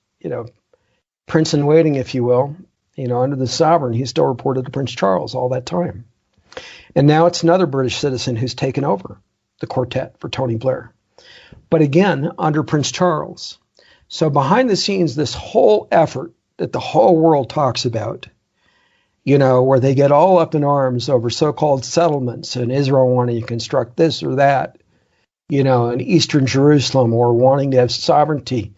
prince in waiting, if you will, under the sovereign. He still reported to Prince Charles all that time. And now it's another British citizen who's taken over the Quartet for Tony Blair. But again, under Prince Charles. So behind the scenes, this whole effort that the whole world talks about where they get all up in arms over so-called settlements and Israel wanting to construct this or that, in Eastern Jerusalem, or wanting to have sovereignty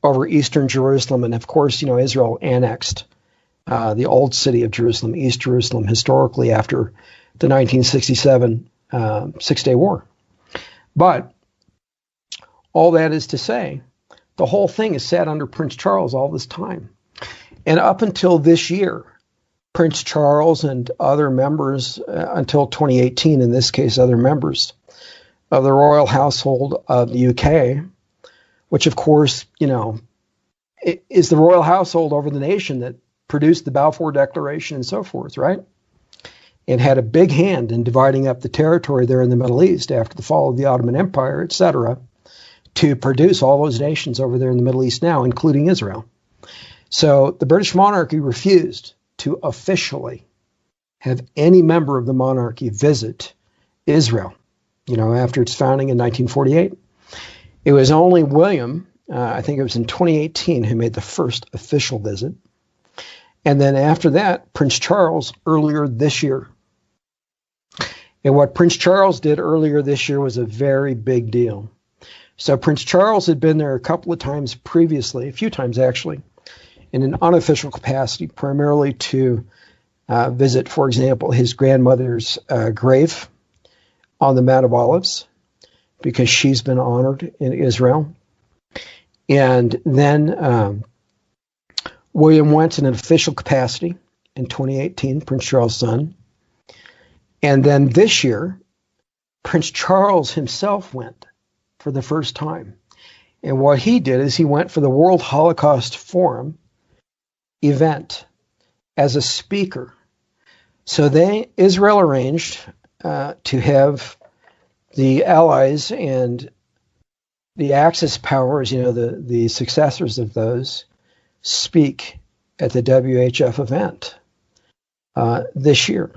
over Eastern Jerusalem. And of course, Israel annexed the old city of Jerusalem, East Jerusalem, historically after the 1967 Six-Day War. But all that is to say, the whole thing has sat under Prince Charles all this time. And up until this year, Prince Charles and other members, until 2018, in this case, other members of the royal household of the UK, which of course, is the royal household over the nation that produced the Balfour Declaration and so forth, right? And had a big hand in dividing up the territory there in the Middle East after the fall of the Ottoman Empire, etc., to produce all those nations over there in the Middle East now, including Israel. So the British monarchy refused to officially have any member of the monarchy visit Israel, after its founding in 1948. It was only William, I think it was in 2018, who made the first official visit. And then after that, Prince Charles earlier this year. And what Prince Charles did earlier this year was a very big deal. So Prince Charles had been there a couple of times previously, a few times actually, in an unofficial capacity, primarily to visit, for example, his grandmother's grave on the Mount of Olives, because she's been honored in Israel. And then William went in an official capacity in 2018, Prince Charles' son. And then this year, Prince Charles himself went for the first time. And what he did is he went for the World Holocaust Forum event as a speaker. So Israel arranged to have the Allies and the Axis powers, the successors of those, speak at the WHF event this year.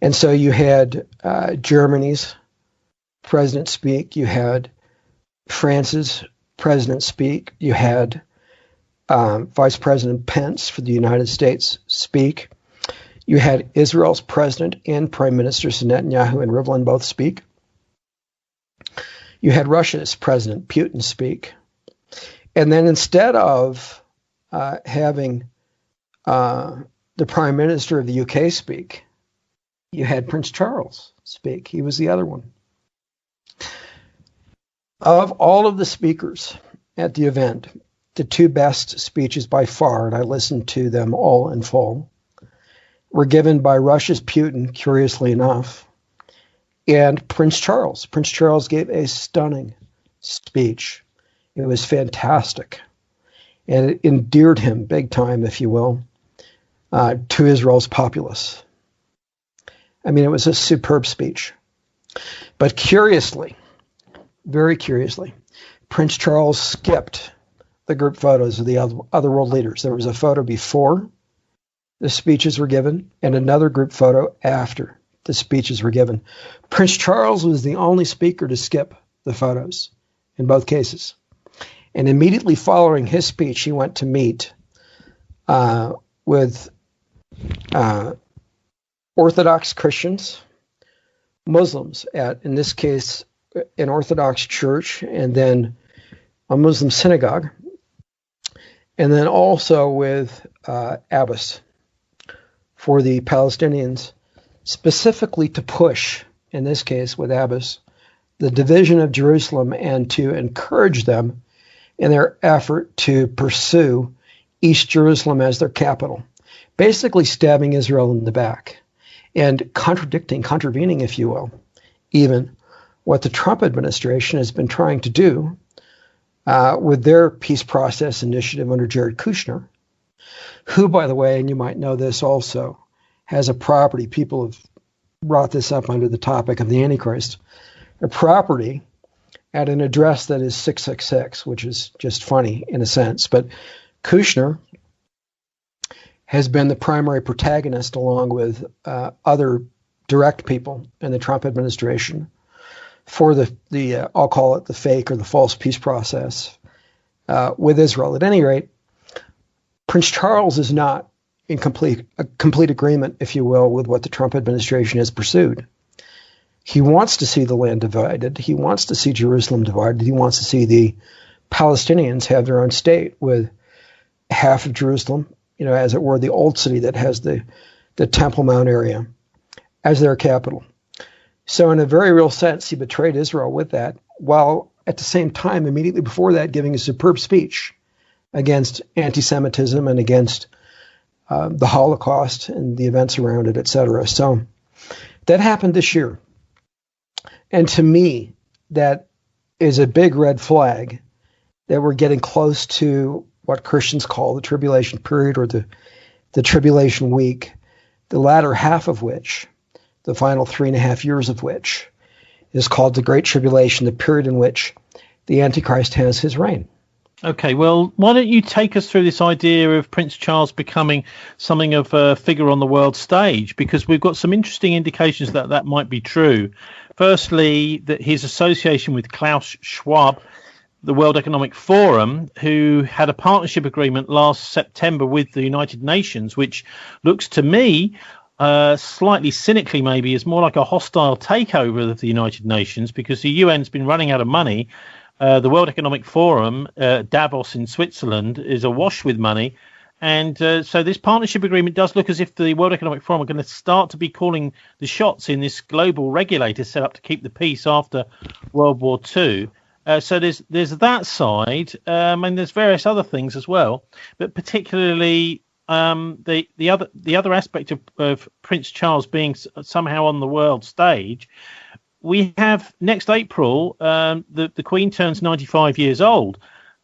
And so you had Germany's president speak, you had France's president speak, you had Vice President Pence for the United States speak, you had Israel's president and Prime Ministers Netanyahu and Rivlin both speak. You had Russia's president Putin speak. And then instead of having the Prime Minister of the UK speak, you had Prince Charles speak. He was the other one. Of all of the speakers at the event, the two best speeches by far, and I listened to them all in full, were given by Russia's Putin, curiously enough, and Prince Charles. Prince Charles gave a stunning speech. It was fantastic. And it endeared him big time, if you will, to Israel's populace. I mean, it was a superb speech. But curiously, very curiously, Prince Charles skipped the group photos of the other world leaders. There was a photo before the speeches were given and another group photo after the speeches were given. Prince Charles was the only speaker to skip the photos in both cases. And immediately following his speech, he went to meet with Orthodox Christians, Muslims in this case, an Orthodox church, and then a Muslim synagogue, and then also with Abbas for the Palestinians, specifically to push, in this case with Abbas, the division of Jerusalem and to encourage them in their effort to pursue East Jerusalem as their capital, basically stabbing Israel in the back and contravening, if you will, even what the Trump administration has been trying to do with their peace process initiative under Jared Kushner, who, by the way, and you might know this also, has a property, people have brought this up under the topic of the Antichrist, a property at an address that is 666, which is just funny in a sense. But Kushner has been the primary protagonist, along with other direct people in the Trump administration, for the I'll call it the fake or the false peace process with Israel. At any rate, Prince Charles is not in complete agreement, if you will, with what the Trump administration has pursued. He wants to see the land divided. He wants to see Jerusalem divided. He wants to see the Palestinians have their own state with half of Jerusalem, as it were, the old city that has the Temple Mount area as their capital. So in a very real sense, he betrayed Israel with that, while at the same time, immediately before that, giving a superb speech against anti-Semitism and against the Holocaust and the events around it, etc. So that happened this year. And to me, that is a big red flag that we're getting close to what Christians call the tribulation period, or the tribulation week, the latter half of which, the final 3.5 years of which, is called the Great Tribulation, the period in which the Antichrist has his reign. Okay, well, why don't you take us through this idea of Prince Charles becoming something of a figure on the world stage, because we've got some interesting indications that that might be true. Firstly, that his association with Klaus Schwab, the World Economic Forum, who had a partnership agreement last September with the United Nations, which looks to me, slightly cynically maybe, as more like a hostile takeover of the United Nations, because the UN's been running out of money. The World Economic Forum, Davos in Switzerland, is awash with money. And so this partnership agreement does look as if the World Economic Forum are going to start to be calling the shots in this global regulator set up to keep the peace after World War II. So there's that side, and there's various other things as well. But particularly the other aspect of Prince Charles being somehow on the world stage. We have next April, the Queen turns 95 years old,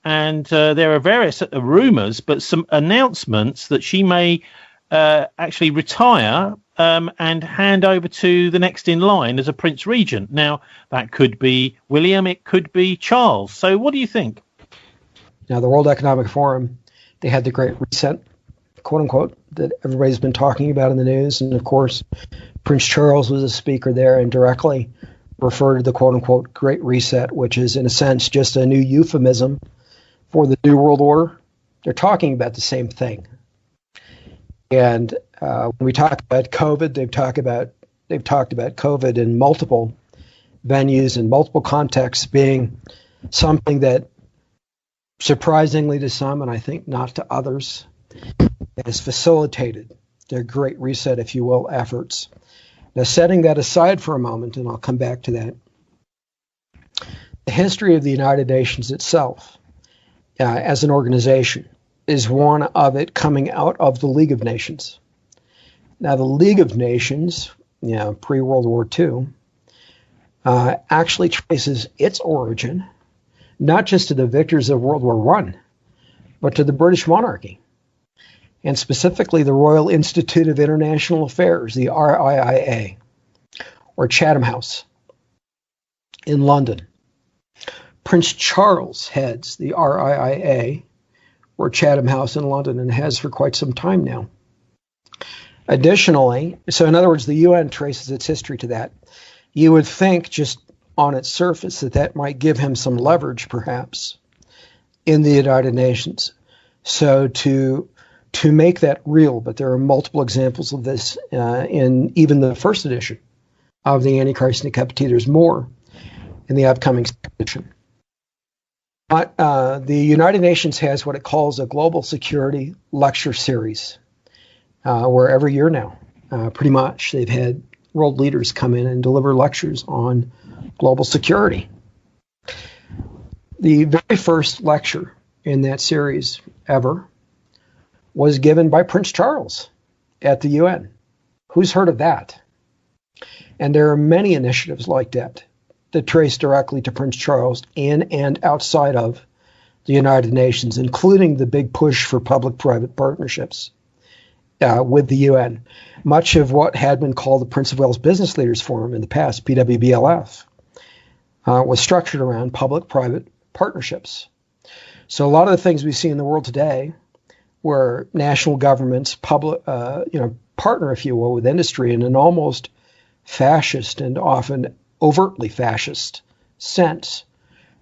and there are various rumours, but some announcements that she may actually retire and hand over to the next in line as a Prince Regent. Now, that could be William, it could be Charles. So what do you think? Now, the World Economic Forum, they had the Great Reset, quote unquote, that everybody's been talking about in the news. And of course, Prince Charles was a speaker there and directly referred to the quote unquote Great Reset, which is in a sense just a new euphemism for the New World Order. They're talking about the same thing. And when we talk about COVID, they've talked about COVID in multiple venues and multiple contexts being something that, surprisingly to some, and I think not to others, has facilitated their Great Reset, if you will, efforts. Now, setting that aside for a moment, and I'll come back to that, the history of the United Nations itself, as an organization, is one of it coming out of the League of Nations. Now, the League of Nations, pre-World War II, actually traces its origin not just to the victors of World War I, but to the British monarchy, and specifically the Royal Institute of International Affairs, the RIIA, or Chatham House in London. Prince Charles heads the RIIA, or Chatham House in London, and has for quite some time now. Additionally, so in other words, the UN traces its history to that. You would think just on its surface that might give him some leverage, perhaps, in the United Nations. So to make that real, but there are multiple examples of this in even the first edition of the Antichrist and the Cup of Tea. There's more in the upcoming edition. But the United Nations has what it calls a Global Security Lecture Series, where every year now, pretty much, they've had world leaders come in and deliver lectures on global security. The very first lecture in that series ever was given by Prince Charles at the UN. Who's heard of that? And there are many initiatives like that trace directly to Prince Charles in and outside of the United Nations, including the big push for public-private partnerships with the UN. Much of what had been called the Prince of Wales Business Leaders Forum in the past, PWBLF, was structured around public-private partnerships. So a lot of the things we see in the world today, where national governments partner, if you will, with industry in an almost fascist and often overtly fascist sense,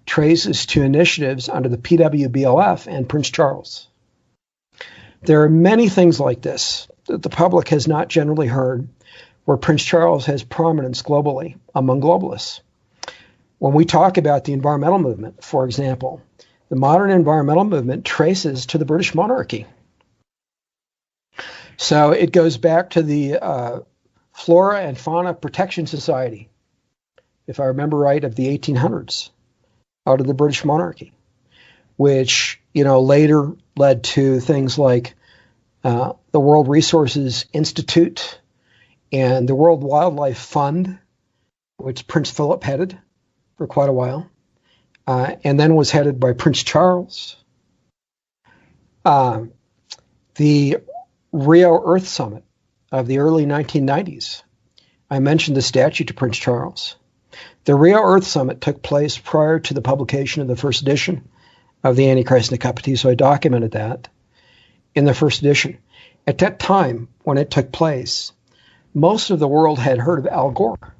traces to initiatives under the PWBLF and Prince Charles. There are many things like this that the public has not generally heard, where Prince Charles has prominence globally among globalists. When we talk about the environmental movement, for example, the modern environmental movement traces to the British monarchy. So it goes back to the Flora and Fauna Protection Society, if I remember right, of the 1800s, out of the British monarchy, which, later led to things like the World Resources Institute and the World Wildlife Fund, which Prince Philip headed for quite a while, and then was headed by Prince Charles. The Rio Earth Summit of the early 1990s, I mentioned the statue to Prince Charles. The Rio Earth Summit took place prior to the publication of the first edition of the Antichrist and the Cup of Tea, so I documented that in the first edition. At that time, when it took place, most of the world had heard of Al Gore,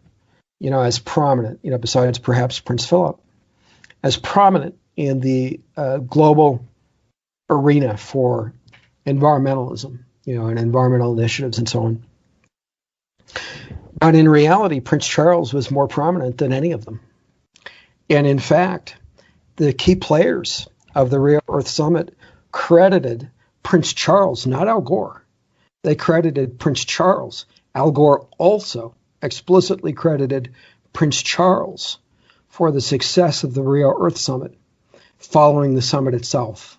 as prominent, besides perhaps Prince Philip, as prominent in the global arena for environmentalism, and environmental initiatives and so on. But in reality, Prince Charles was more prominent than any of them. And in fact, the key players of the Rio Earth Summit credited Prince Charles, not Al Gore. They credited Prince Charles. Al Gore also explicitly credited Prince Charles for the success of the Rio Earth Summit following the summit itself,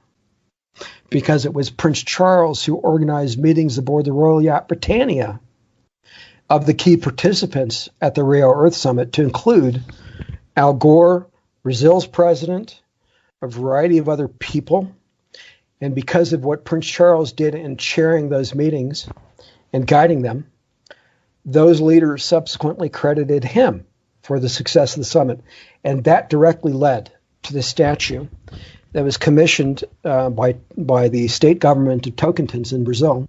because it was Prince Charles who organized meetings aboard the Royal Yacht Britannia of the key participants at the Rio Earth Summit, to include Al Gore, Brazil's president, a variety of other people. And because of what Prince Charles did in chairing those meetings and guiding them, those leaders subsequently credited him for the success of the summit. And that directly led to the statue that was commissioned by the state government of Tocantins in Brazil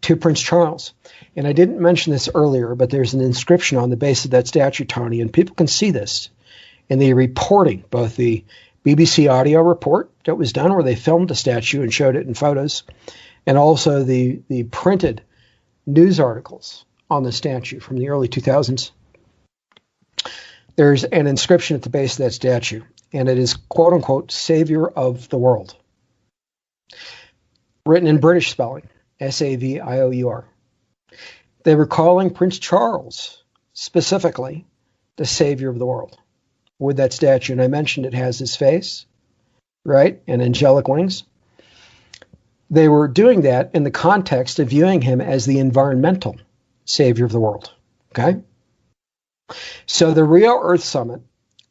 to Prince Charles. And I didn't mention this earlier, but there's an inscription on the base of that statue, Tony, and people can see this in the reporting, both the BBC audio report that was done where they filmed the statue and showed it in photos, and also the printed news articles on the statue from the early 2000s. There's an inscription at the base of that statue, and it is, quote unquote, Savior of the World, written in British spelling, Savior. They were calling Prince Charles specifically the Savior of the World with that statue. And I mentioned it has his face, right, and angelic wings. They were doing that in the context of viewing him as the environmental Savior of the world, okay? So the Rio Earth Summit,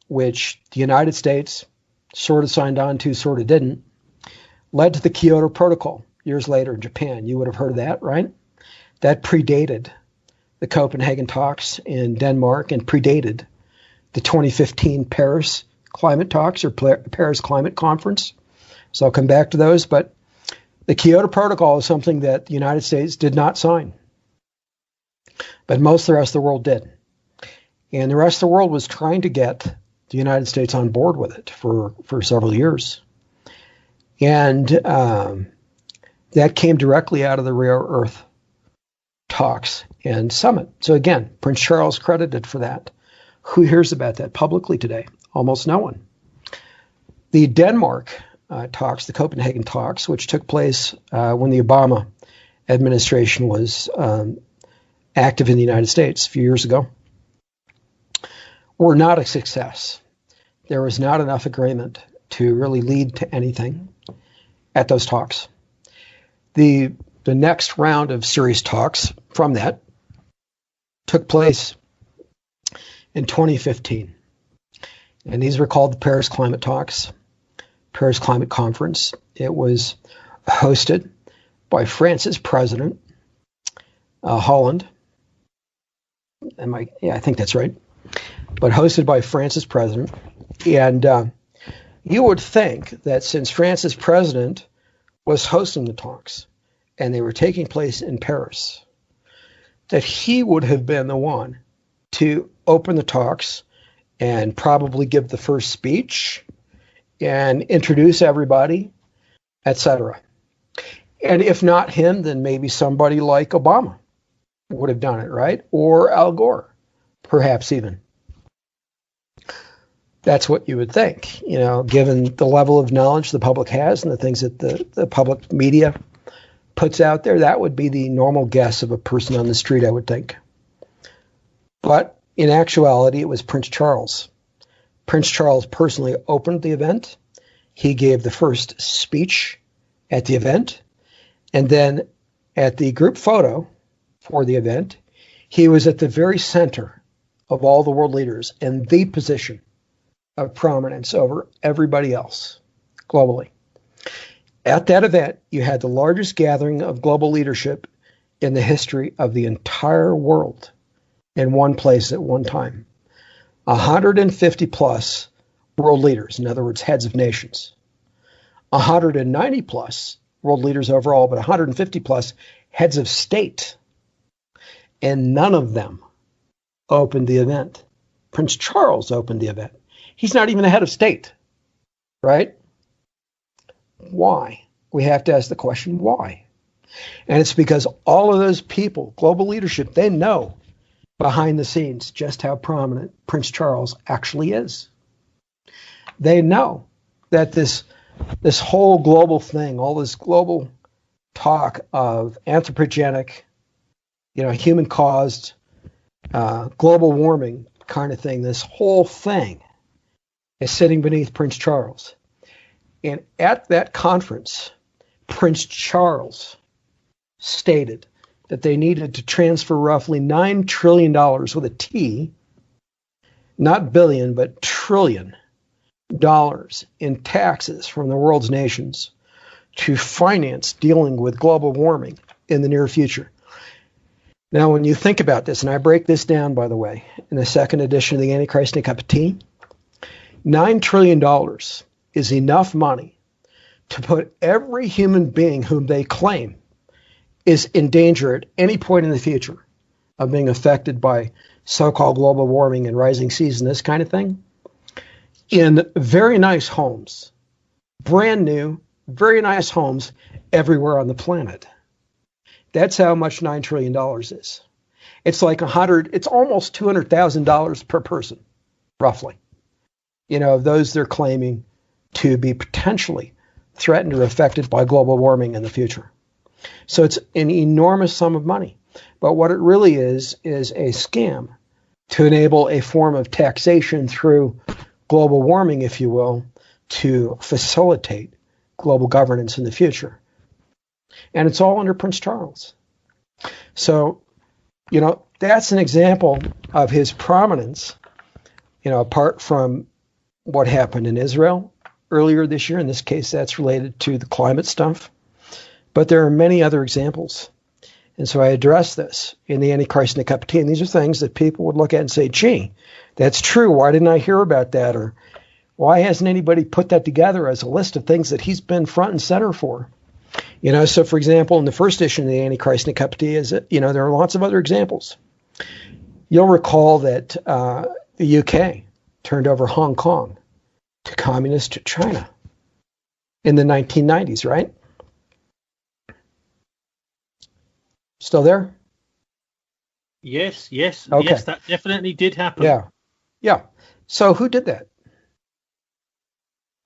which the United States sort of signed on to, sort of didn't, led to the Kyoto Protocol years later in Japan. You would have heard of that, right? That predated the Copenhagen talks in Denmark and predated the 2015 Paris climate talks or Paris Climate Conference. So I'll come back to those. But the Kyoto Protocol is something that the United States did not sign, but most of the rest of the world did. And the rest of the world was trying to get the United States on board with it for several years. And that came directly out of the Rare Earth talks and summit. So again, Prince Charles credited for that. Who hears about that publicly today? Almost no one. The Denmark talks, the Copenhagen talks, which took place when the Obama administration was active in the United States a few years ago, were not a success. There was not enough agreement to really lead to anything at those talks. The next round of serious talks from that took place in 2015. And these were called the Paris Climate Talks, Paris Climate Conference. It was hosted by France's president, Holland. I think that's right. But hosted by France's president. And you would think that since France's president was hosting the talks and they were taking place in Paris, that he would have been the one to open the talks and probably give the first speech and introduce everybody, etc. And if not him, then maybe somebody like Obama would have done it, right? Or Al Gore, perhaps even. That's what you would think, given the level of knowledge the public has and the things that the public media puts out there. That would be the normal guess of a person on the street, I would think. But in actuality, it was Prince Charles. Prince Charles personally opened the event. He gave the first speech at the event. And then at the group photo for the event, he was at the very center of all the world leaders in the position of prominence over everybody else globally. At that event, you had the largest gathering of global leadership in the history of the entire world in one place at one time. 150 plus world leaders, in other words, heads of nations. 190 plus world leaders overall, but 150 plus heads of state. And none of them opened the event. Prince Charles opened the event. He's not even the head of state, right? Why? We have to ask the question, why? And it's because all of those people, global leadership, they know behind the scenes just how prominent Prince Charles actually is. They know that this whole global thing, all this global talk of anthropogenic, human-caused global warming kind of thing, this whole thing is sitting beneath Prince Charles. And at that conference, Prince Charles stated that they needed to transfer roughly $9 trillion with a T, not billion, but trillion dollars in taxes from the world's nations to finance dealing with global warming in the near future. Now, when you think about this, and I break this down, by the way, in the second edition of the Antichrist in a Cup of Tea, $9 trillion is enough money to put every human being whom they claim is in danger at any point in the future of being affected by so-called global warming and rising seas and this kind of thing, in very nice homes, brand new, very nice homes everywhere on the planet. That's how much $9 trillion is. It's like it's almost $200,000 per person, roughly. Those they're claiming to be potentially threatened or affected by global warming in the future. So it's an enormous sum of money. But what it really is a scam to enable a form of taxation through global warming, if you will, to facilitate global governance in the future. And it's all under Prince Charles. So, that's an example of his prominence, apart from what happened in Israel earlier this year. In this case, that's related to the climate stuff. But there are many other examples. And so I address this in the Antichrist in a Cup of Tea. And these are things that people would look at and say, gee, that's true. Why didn't I hear about that? Or why hasn't anybody put that together as a list of things that he's been front and center for? So for example, in the first edition of the Antichrist in a Cup of Tea, there are lots of other examples. You'll recall that the UK turned over Hong Kong to communist China in the 1990s, right? Still there? Yes. Okay. Yes, that definitely did happen. Yeah. So who did that?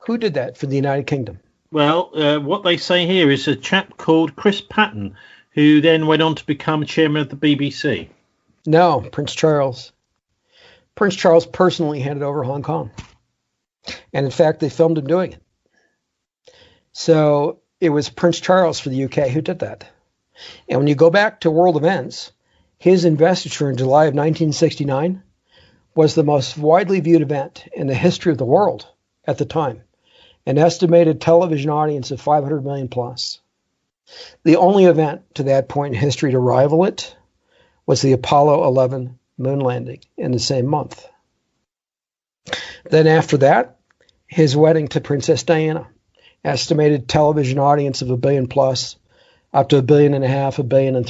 Who did that for the United Kingdom? Well, what they say here is a chap called Chris Patton, who then went on to become chairman of the BBC. No, Prince Charles. Prince Charles personally handed over Hong Kong. And in fact, they filmed him doing it. So it was Prince Charles for the UK who did that. And when you go back to world events, his investiture in July of 1969 was the most widely viewed event in the history of the world at the time. An estimated television audience of 500 million plus. The only event to that point in history to rival it was the Apollo 11 moon landing in the same month. Then after that, his wedding to Princess Diana. Estimated television audience of 1 billion plus, up to 1.5 billion, 1.75 billion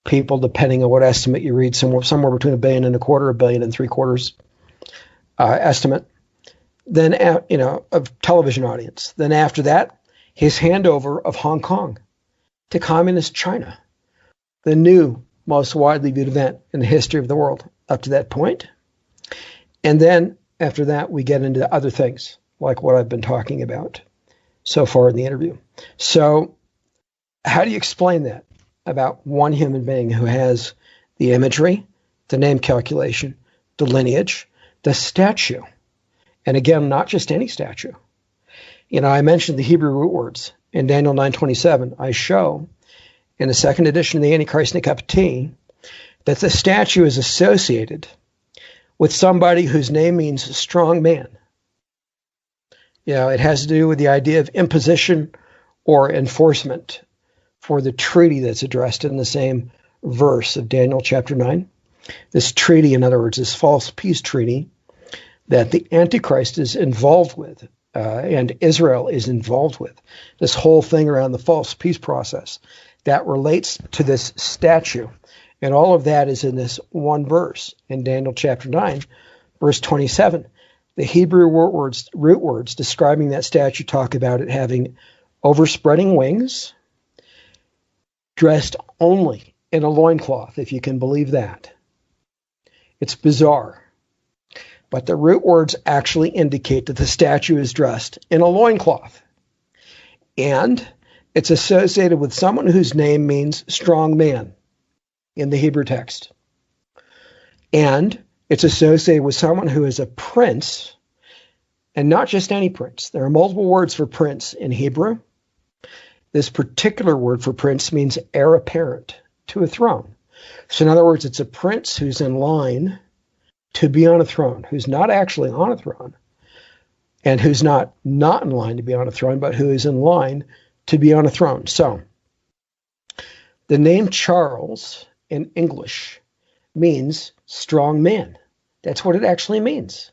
people, depending on what estimate you read, somewhere between 1.25 billion, 1.75 billion estimate. Then, of television audience. Then after that, his handover of Hong Kong to communist China, the new most widely viewed event in the history of the world up to that point. And then after that, we get into other things like what I've been talking about so far in the interview. So how do you explain that about one human being who has the imagery, the name calculation, the lineage, the statue? And again, not just any statue. You know, I mentioned the Hebrew root words in Daniel 9:27. I show in the second edition of the Antichrist in a Cup of Tea that the statue is associated with somebody whose name means strong man. You know, it has to do with the idea of imposition or enforcement for the treaty that's addressed in the same verse of Daniel chapter 9. This treaty, in other words, this false peace treaty that the Antichrist is involved with, and Israel is involved with, this whole thing around the false peace process that relates to this statue. And all of that is in this one verse in Daniel chapter 9, verse 27. The Hebrew root words describing that statue talk about it having overspreading wings, dressed only in a loincloth, if you can believe that. It's bizarre. But the root words actually indicate that the statue is dressed in a loincloth. And it's associated with someone whose name means strong man in the Hebrew text. And it's associated with someone who is a prince, and not just any prince. There are multiple words for prince in Hebrew. This particular word for prince means heir apparent to a throne. So in other words, it's a prince who's in line to be on a throne, who's not actually on a throne, and who's not in line to be on a throne, but who is in line to be on a throne. So the name Charles in English means strong man. That's what it actually means.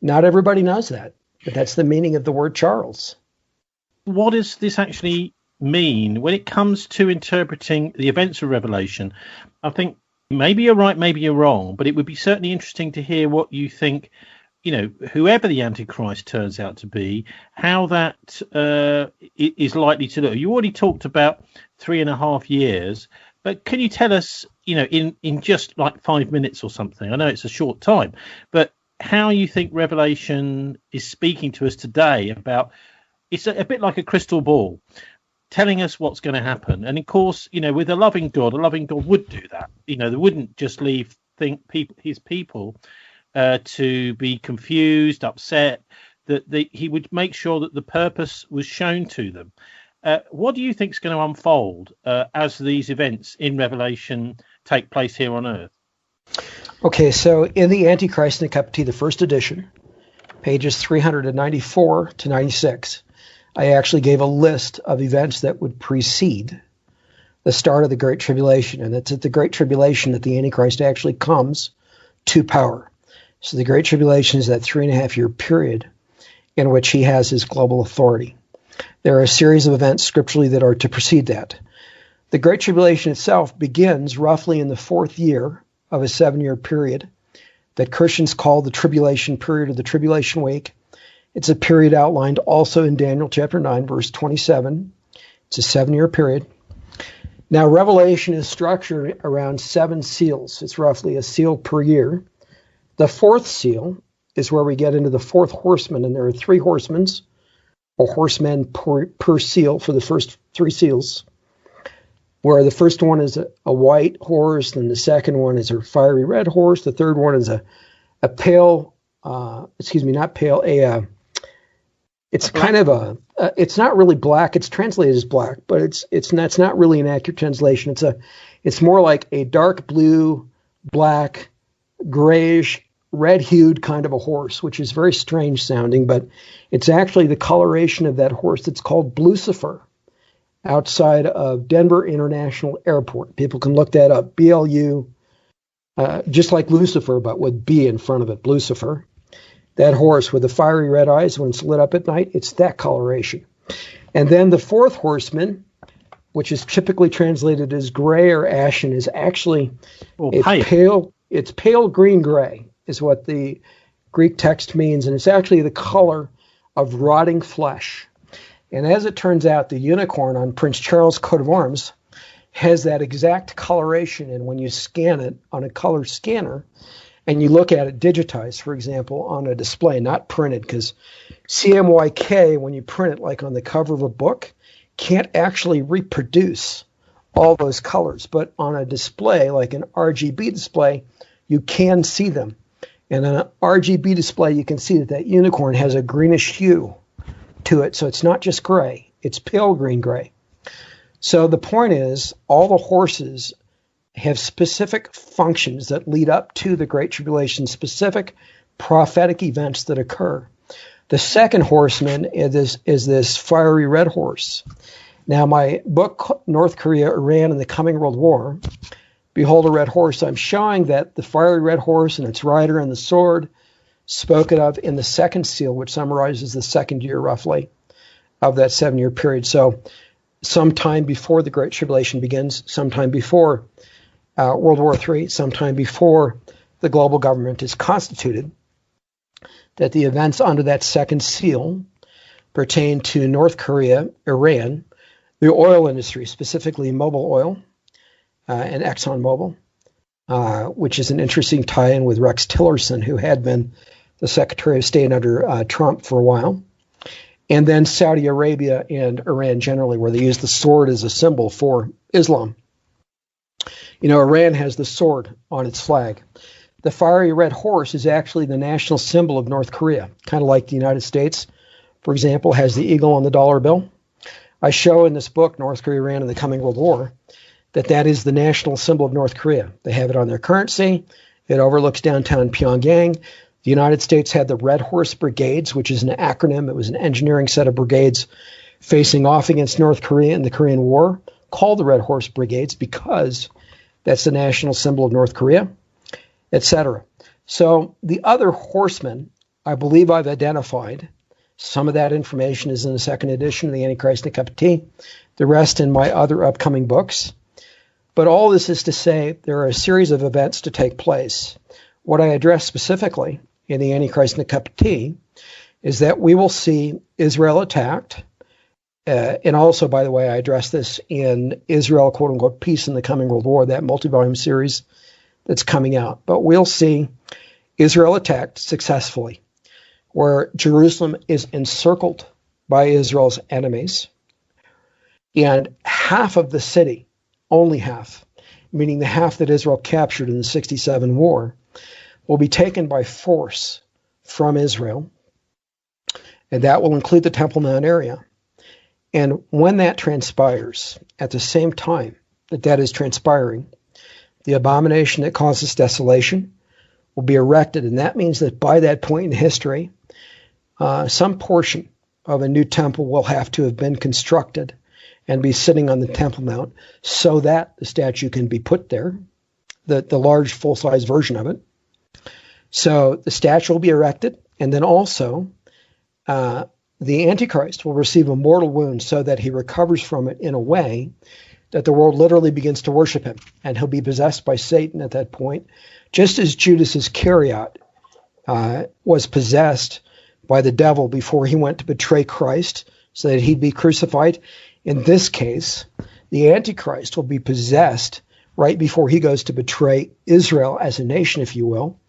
Not everybody knows that, but that's the meaning of the word Charles. What does this actually mean when it comes to interpreting the events of Revelation? I think maybe you're right, maybe you're wrong, but it would be certainly interesting to hear what you think, you know, whoever the Antichrist turns out to be, how that is likely to look. You already talked about 3.5 years, but can you tell us, you know, in just like 5 minutes or something? I know it's a short time, but how you think Revelation is speaking to us today about, it's a bit like a crystal ball, telling us what's going to happen. And of course, you know, with a loving God would do that. You know, they wouldn't just leave his people to be confused, upset, that he would make sure that the purpose was shown to them. What do you think is going to unfold as these events in Revelation take place here on Earth? Okay, so in the Antichrist in a Cup of Tea, the first edition, pages 394 to 96, I actually gave a list of events that would precede the start of the Great Tribulation. And it's at the Great Tribulation that the Antichrist actually comes to power. So the Great Tribulation is that 3.5-year period in which he has his global authority. There are a series of events scripturally that are to precede that. The Great Tribulation itself begins roughly in the 4th year of a 7-year period that Christians call the tribulation period or the tribulation week. It's a period outlined also in Daniel chapter 9, verse 27. It's a 7-year period. Now, Revelation is structured around 7 seals. It's roughly a seal per year. The 4th seal is where we get into the 4th horseman, and there are 3 horsemen, or horsemen per seal for the first 3 seals, where the first one is a white horse, then the second one is a fiery red horse, the third one is a pale, not pale, it's kind of it's not really black, it's translated as black, but it's not really an accurate translation. It's more like a dark blue, black, grayish, red-hued kind of a horse, which is very strange sounding, but it's actually the coloration of that horse that's called Lucifer outside of Denver International Airport. People can look that up, BLU, just like Lucifer, but with B in front of it, Lucifer. That horse with the fiery red eyes, when it's lit up at night, it's that coloration. And then the 4th horseman, which is typically translated as gray or ashen, is actually it's pale green gray is what the Greek text means, and it's actually the color of rotting flesh. And as it turns out, the unicorn on Prince Charles' coat of arms has that exact coloration. And when you scan it on a color scanner and you look at it digitized, for example, on a display, not printed, because CMYK, when you print it like on the cover of a book, can't actually reproduce all those colors. But on a display, like an RGB display, you can see them. And on an RGB display, you can see that that unicorn has a greenish hue to it. So it's not just gray, it's pale green gray. So the point is, all the horses have specific functions that lead up to the Great Tribulation, specific prophetic events that occur. The second horseman is this fiery red horse. Now, my book, North Korea, Iran, and the Coming World War, Behold a Red Horse, I'm showing that the fiery red horse and its rider and the sword spoken of in the second seal, which summarizes the second year, roughly, of that 7-year period. So sometime before the Great Tribulation begins, sometime before World War III, sometime before the global government is constituted, that the events under that second seal pertain to North Korea, Iran, the oil industry, specifically Mobil Oil and ExxonMobil, which is an interesting tie-in with Rex Tillerson, who had been the Secretary of State under Trump for a while. And then Saudi Arabia and Iran generally, where they use the sword as a symbol for Islam. You know, Iran has the sword on its flag. The fiery red horse is actually the national symbol of North Korea, kind of like the United States, for example, has the eagle on the dollar bill. I show in this book, North Korea, Iran, and the Coming World War, that is the national symbol of North Korea. They have it on their currency. It overlooks downtown Pyongyang. The United States had the Red Horse Brigades, which is an acronym. It was an engineering set of brigades facing off against North Korea in the Korean War, called the Red Horse Brigades because that's the national symbol of North Korea, etc. So the other horsemen, I believe I've identified. Some of that information is in the second edition of The Antichrist and a Cup of Tea. The rest in my other upcoming books. But all this is to say there are a series of events to take place. What I address specifically in The Antichrist and a Cup of Tea is that we will see Israel attacked. And also, by the way, I address this in Israel, quote unquote, Peace in the Coming World War, that multi-volume series that's coming out. But we'll see Israel attacked successfully, where Jerusalem is encircled by Israel's enemies. And half of the city, only half, meaning the half that Israel captured in the 67 war, will be taken by force from Israel. And that will include the Temple Mount area. And when that transpires, at the same time that is transpiring, the abomination that causes desolation will be erected. And that means that by that point in history, some portion of a new temple will have to have been constructed and be sitting on the Temple Mount so that the statue can be put there, the large full-size version of it. So the statue will be erected, and then also the Antichrist will receive a mortal wound so that he recovers from it in a way that the world literally begins to worship him, and he'll be possessed by Satan at that point, just as Judas Iscariot was possessed by the devil before he went to betray Christ so that he'd be crucified. In this case, the Antichrist will be possessed right before he goes to betray Israel as a nation, if you will,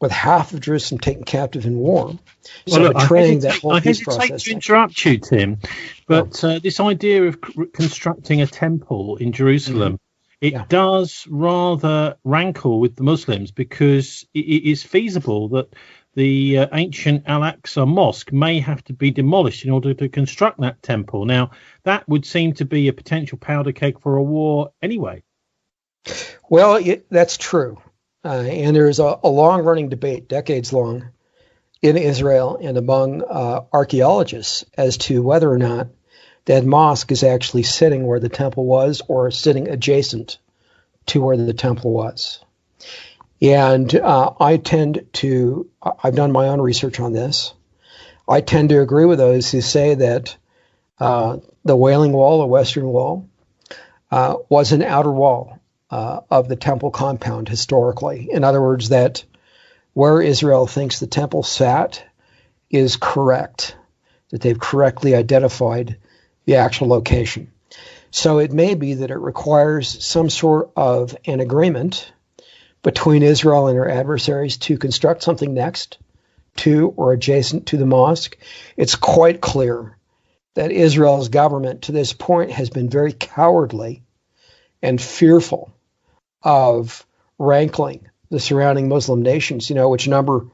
with half of Jerusalem taken captive in war. So well, betraying that whole I peace hesitate process. to interrupt you, Tim, but this idea of constructing a temple in Jerusalem, it does rather rankle with the Muslims, because it is feasible that the ancient Al-Aqsa Mosque may have to be demolished in order to construct that temple. Now, that would seem to be a potential powder keg for a war anyway. Well, that's true. And there's a long-running debate, decades long, in Israel and among archaeologists as to whether or not that mosque is actually sitting where the temple was or sitting adjacent to where the temple was. And I've done my own research on this. I tend to agree with those who say that the Wailing Wall, the Western Wall, was an outer wall of the temple compound historically. In other words, that where Israel thinks the temple sat is correct. that they've correctly identified the actual location. So it may be that it requires some sort of an agreement between Israel and her adversaries to construct something next to or adjacent to the mosque. It's quite clear that Israel's government to this point has been very cowardly and fearful of rankling the surrounding Muslim nations, which number,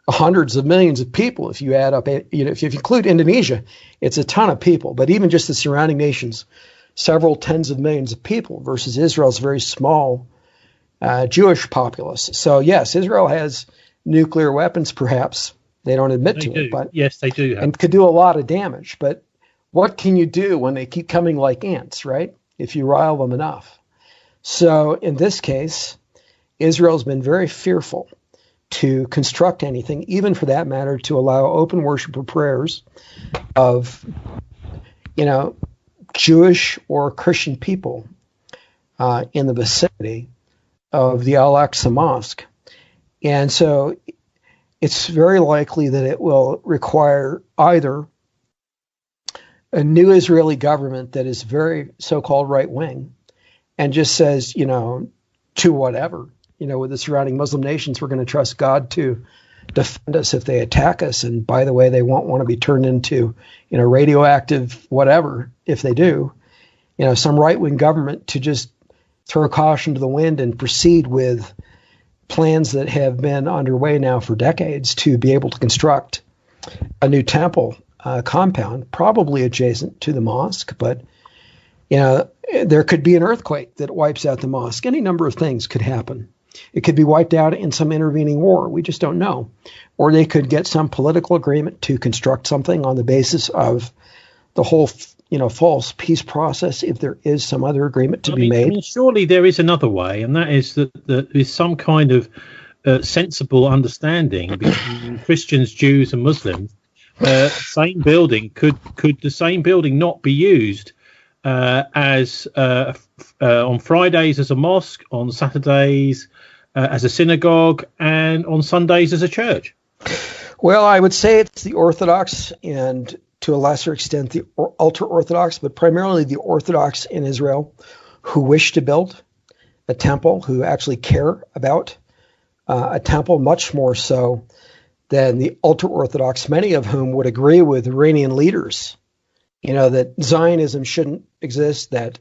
hundreds of millions of people. If you add up, if you include Indonesia, it's a ton of people. But even just the surrounding nations, several tens of millions of people versus Israel's very small Jewish populace. So yes, Israel has nuclear weapons, perhaps. They don't admit to it, but yes, they do. And could do a lot of damage. But what can you do when they keep coming like ants, right? If you rile them enough. So in this case, Israel's been very fearful to construct anything, even for that matter, to allow open worship or prayers of, Jewish or Christian people in the vicinity of the Al-Aqsa Mosque. And so it's very likely that it will require either a new Israeli government that is very so-called right-wing and just says, to whatever, with the surrounding Muslim nations, we're going to trust God to defend us if they attack us. And by the way, they won't want to be turned into, radioactive whatever if they do. Some right-wing government to just throw caution to the wind and proceed with plans that have been underway now for decades to be able to construct a new temple compound, probably adjacent to the mosque. But, there could be an earthquake that wipes out the mosque. Any number of things could happen. It could be wiped out in some intervening war. We just don't know. Or they could get some political agreement to construct something on the basis of the whole, false peace process, if there is some other agreement to be made. Surely there is another way, and that is that there is some kind of sensible understanding between Christians, Jews, and Muslims. Same building, could the same building not be used as on Fridays as a mosque, on Saturdays as a synagogue, and on Sundays as a church? Well, I would say it's the Orthodox and to a lesser extent the ultra-Orthodox, but primarily the Orthodox in Israel who wish to build a temple, who actually care about a temple much more so than the ultra-Orthodox, many of whom would agree with Iranian leaders, that Zionism shouldn't exist, that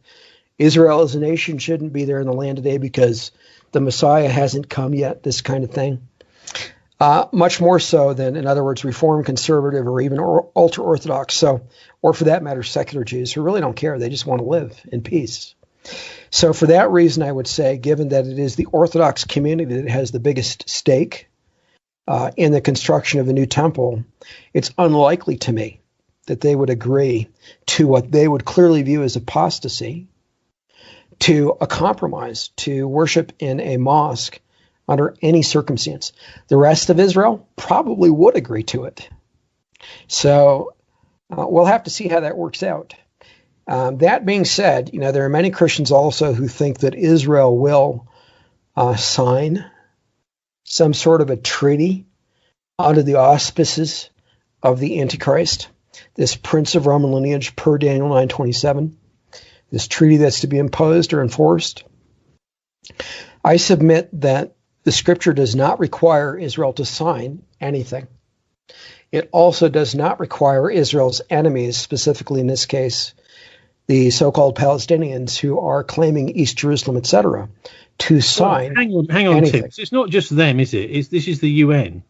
Israel as a nation shouldn't be there in the land today because the Messiah hasn't come yet, this kind of thing. Much more so than, in other words, Reform conservative or even ultra-Orthodox, or for that matter, secular Jews who really don't care. They just want to live in peace. So for that reason, I would say, given that it is the Orthodox community that has the biggest stake in the construction of a new temple, it's unlikely to me that they would agree to what they would clearly view as apostasy, to a compromise, to worship in a mosque under any circumstance. The rest of Israel probably would agree to it. So we'll have to see how that works out. That being said, there are many Christians also who think that Israel will sign some sort of a treaty under the auspices of the Antichrist, this prince of Roman lineage per Daniel 9:27, this treaty that's to be imposed or enforced. I submit that the scripture does not require Israel to sign anything. It also does not require Israel's enemies, specifically in this case, the so-called Palestinians who are claiming East Jerusalem, etc., to sign. Well, hang on, anything. Tim. It's not just them, is it? This is the UN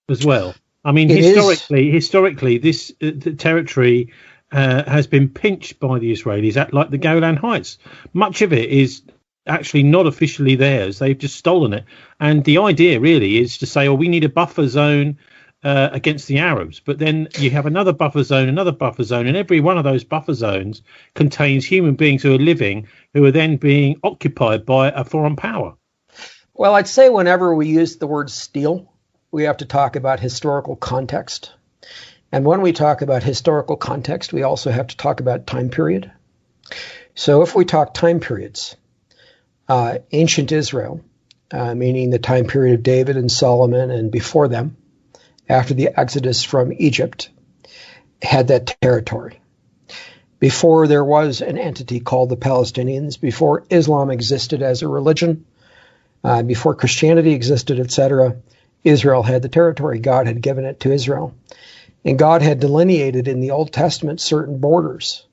as well. I mean, historically, this the territory has been pinched by the Israelis, like the Golan Heights. Much of it is actually not officially theirs. They've just stolen it. And the idea really is to say, we need a buffer zone against the Arabs. But then you have another buffer zone, and every one of those buffer zones contains human beings who are living, who are then being occupied by a foreign power. Well, I'd say whenever we use the word steal, we have to talk about historical context. And when we talk about historical context, we also have to talk about time period. So if we talk time periods, ancient Israel, meaning the time period of David and Solomon and before them, after the exodus from Egypt, had that territory. Before there was an entity called the Palestinians, before Islam existed as a religion, before Christianity existed, etc., Israel had the territory. God had given it to Israel. And God had delineated in the Old Testament certain borders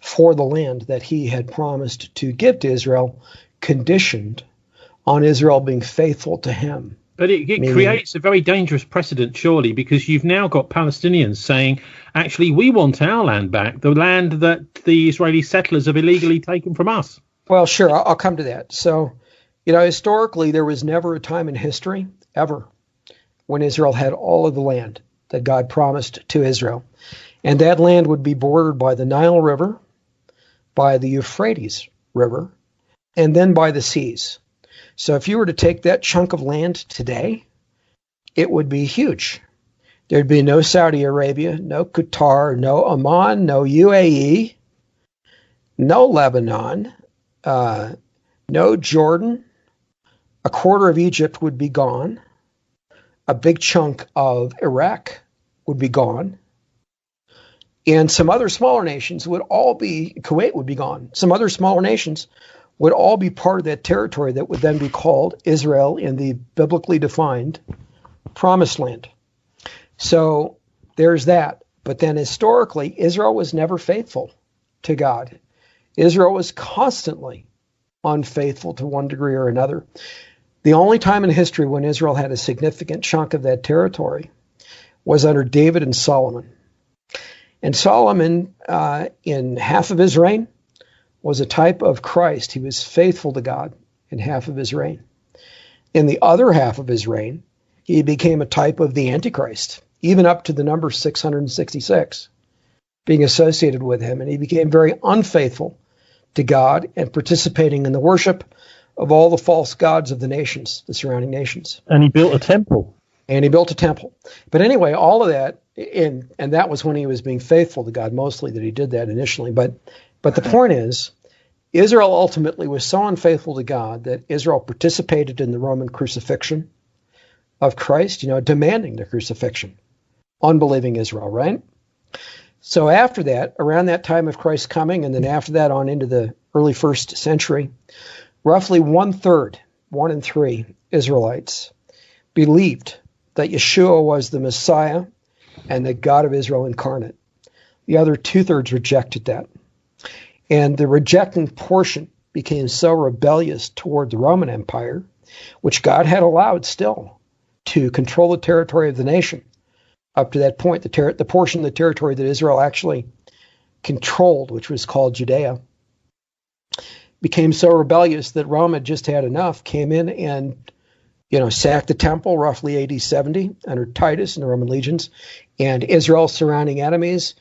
for the land that he had promised to give to Israel, conditioned on Israel being faithful to him. But it creates a very dangerous precedent, surely, because you've now got Palestinians saying, actually, we want our land back, the land that the Israeli settlers have illegally taken from us. Well, sure, I'll come to that. So, historically, there was never a time in history, ever, when Israel had all of the land that God promised to Israel. And that land would be bordered by the Nile River, by the Euphrates River, and then by the seas. So if you were to take that chunk of land today, it would be huge. There'd be no Saudi Arabia, no Qatar, no Oman, no UAE, no Lebanon, no Jordan. A quarter of Egypt would be gone. A big chunk of Iraq would be gone. And some other smaller nations would all be, Kuwait would be gone. Some other smaller nations would all be part of that territory that would then be called Israel in the biblically defined Promised Land. So there's that. But then historically, Israel was never faithful to God. Israel was constantly unfaithful to one degree or another. The only time in history when Israel had a significant chunk of that territory was under David and Solomon. And Solomon, in half of his reign, was a type of Christ. He was faithful to God in half of his reign. In the other half of his reign, he became a type of the Antichrist, even up to the number 666 being associated with him. And he became very unfaithful to God and participating in the worship of all the false gods of the nations, the surrounding nations. And he built a temple. But anyway, all of that, and that was when he was being faithful to God mostly that he did that initially. But the point is, Israel ultimately was so unfaithful to God that Israel participated in the Roman crucifixion of Christ, demanding the crucifixion. Unbelieving Israel, right? So after that, around that time of Christ's coming, and then after that on into the early 1st century, roughly 1/3, 1 in 3 Israelites believed that Yeshua was the Messiah and the God of Israel incarnate. The other 2/3 rejected that. And the rejecting portion became so rebellious toward the Roman Empire, which God had allowed still to control the territory of the nation. Up to that point, the portion of the territory that Israel actually controlled, which was called Judea, became so rebellious that Rome had just had enough, came in and sacked the temple roughly AD 70 under Titus and the Roman legions, and Israel's surrounding enemies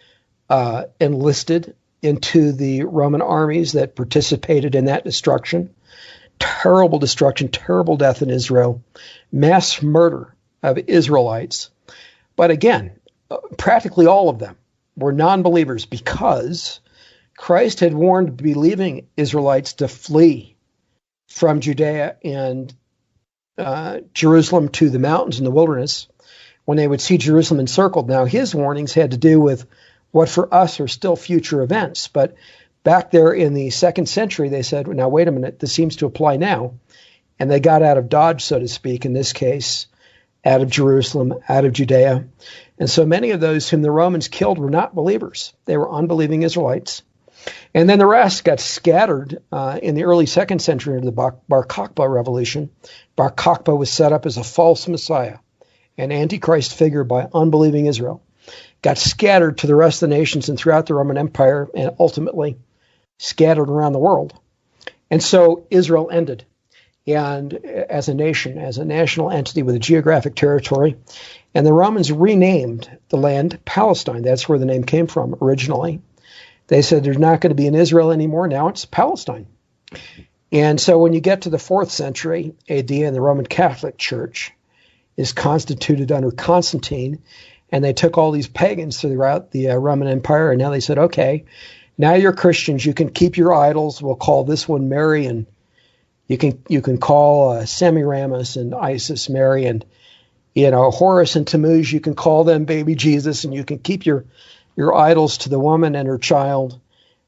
enlisted into the Roman armies that participated in that destruction. Terrible destruction, terrible death in Israel, mass murder of Israelites. But again, practically all of them were non-believers because Christ had warned believing Israelites to flee from Judea and Jerusalem to the mountains and the wilderness when they would see Jerusalem encircled. Now, his warnings had to do with what for us are still future events. But back there in the 2nd century, they said, now, wait a minute, this seems to apply now. And they got out of Dodge, so to speak, in this case, out of Jerusalem, out of Judea. And so many of those whom the Romans killed were not believers. They were unbelieving Israelites. And then the rest got scattered in the early 2nd century into the Bar Kokhba revolution. Bar Kokhba was set up as a false Messiah, an antichrist figure by unbelieving Israel. Got scattered to the rest of the nations and throughout the Roman Empire, and ultimately scattered around the world. And so Israel ended, and as a nation, as a national entity with a geographic territory, and the Romans renamed the land Palestine. That's where the name came from originally. They said there's not going to be an Israel anymore. Now it's Palestine. And so when you get to the 4th century AD, and the Roman Catholic Church is constituted under Constantine, and they took all these pagans throughout the Roman Empire, and now they said, okay, now you're Christians. You can keep your idols. We'll call this one Mary, and you can call Semiramis and Isis Mary, and Horus and Tammuz, you can call them baby Jesus, and you can keep your idols to the woman and her child.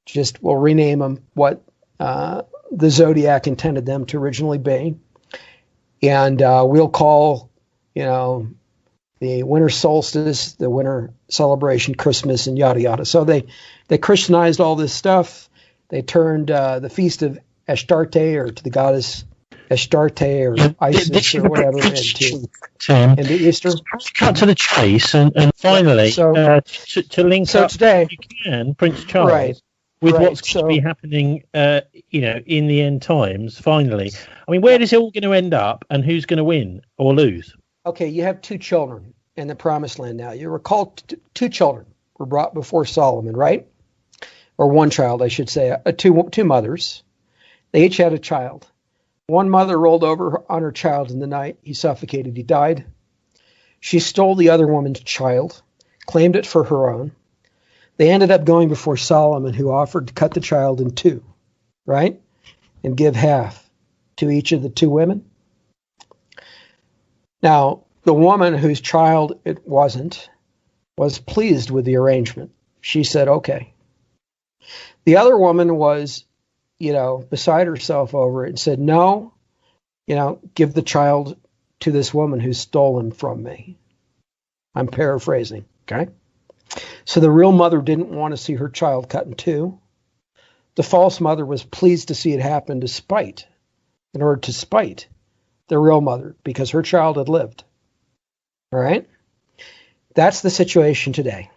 Just we'll rename them what the zodiac intended them to originally be. And we'll call, the winter solstice, the winter celebration, Christmas, and yada, yada. So they Christianized all this stuff. They turned the feast of Astarte, or to the goddess Astarte, or Isis, or whatever, into Easter. Cut to the chase, and finally, to link up today, if you can, Prince Charles, with what's going to be happening, in the end times, finally. I mean, where is it all going to end up, and who's going to win or lose? Okay, you have two children in the Promised Land now. You recall two children were brought before Solomon, right? Or one child, I should say, two mothers. They each had a child. One mother rolled over on her child in the night. He suffocated. He died. She stole the other woman's child, claimed it for her own. They ended up going before Solomon, who offered to cut the child in two, right? And give half to each of the two women. Now, the woman whose child it wasn't was pleased with the arrangement. She said, okay. The other woman was, beside herself over it and said, no, give the child to this woman who's stolen from me. I'm paraphrasing, okay? So the real mother didn't want to see her child cut in two. The false mother was pleased to see it happen in order to spite the real mother, because her child had lived. All right? That's the situation today.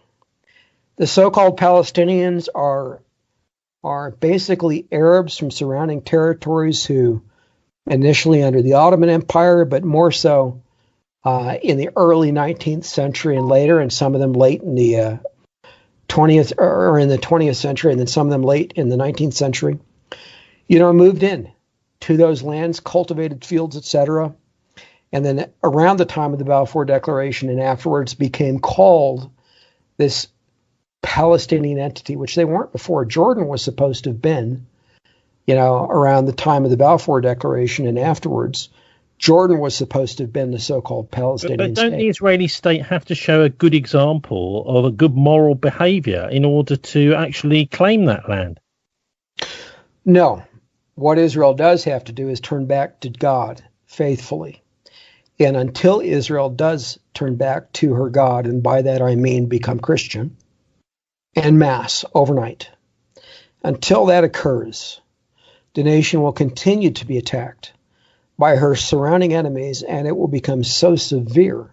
The so-called Palestinians are basically Arabs from surrounding territories who initially under the Ottoman Empire, but more so in the early 19th century and later, and some of them late in the 20th century, and then some of them late in the 19th century, moved in to those lands, cultivated fields, etc. And then around the time of the Balfour Declaration and afterwards became called this Palestinian entity, which they weren't before. Jordan was supposed to have been, around the time of the Balfour Declaration and afterwards. Jordan was supposed to have been the so-called Palestinian state. But don't the Israeli state have to show a good example of a good moral behavior in order to actually claim that land? No. What Israel does have to do is turn back to God faithfully. And until Israel does turn back to her God, and by that I mean become Christian, en masse, overnight, until that occurs, the nation will continue to be attacked by her surrounding enemies, and it will become so severe.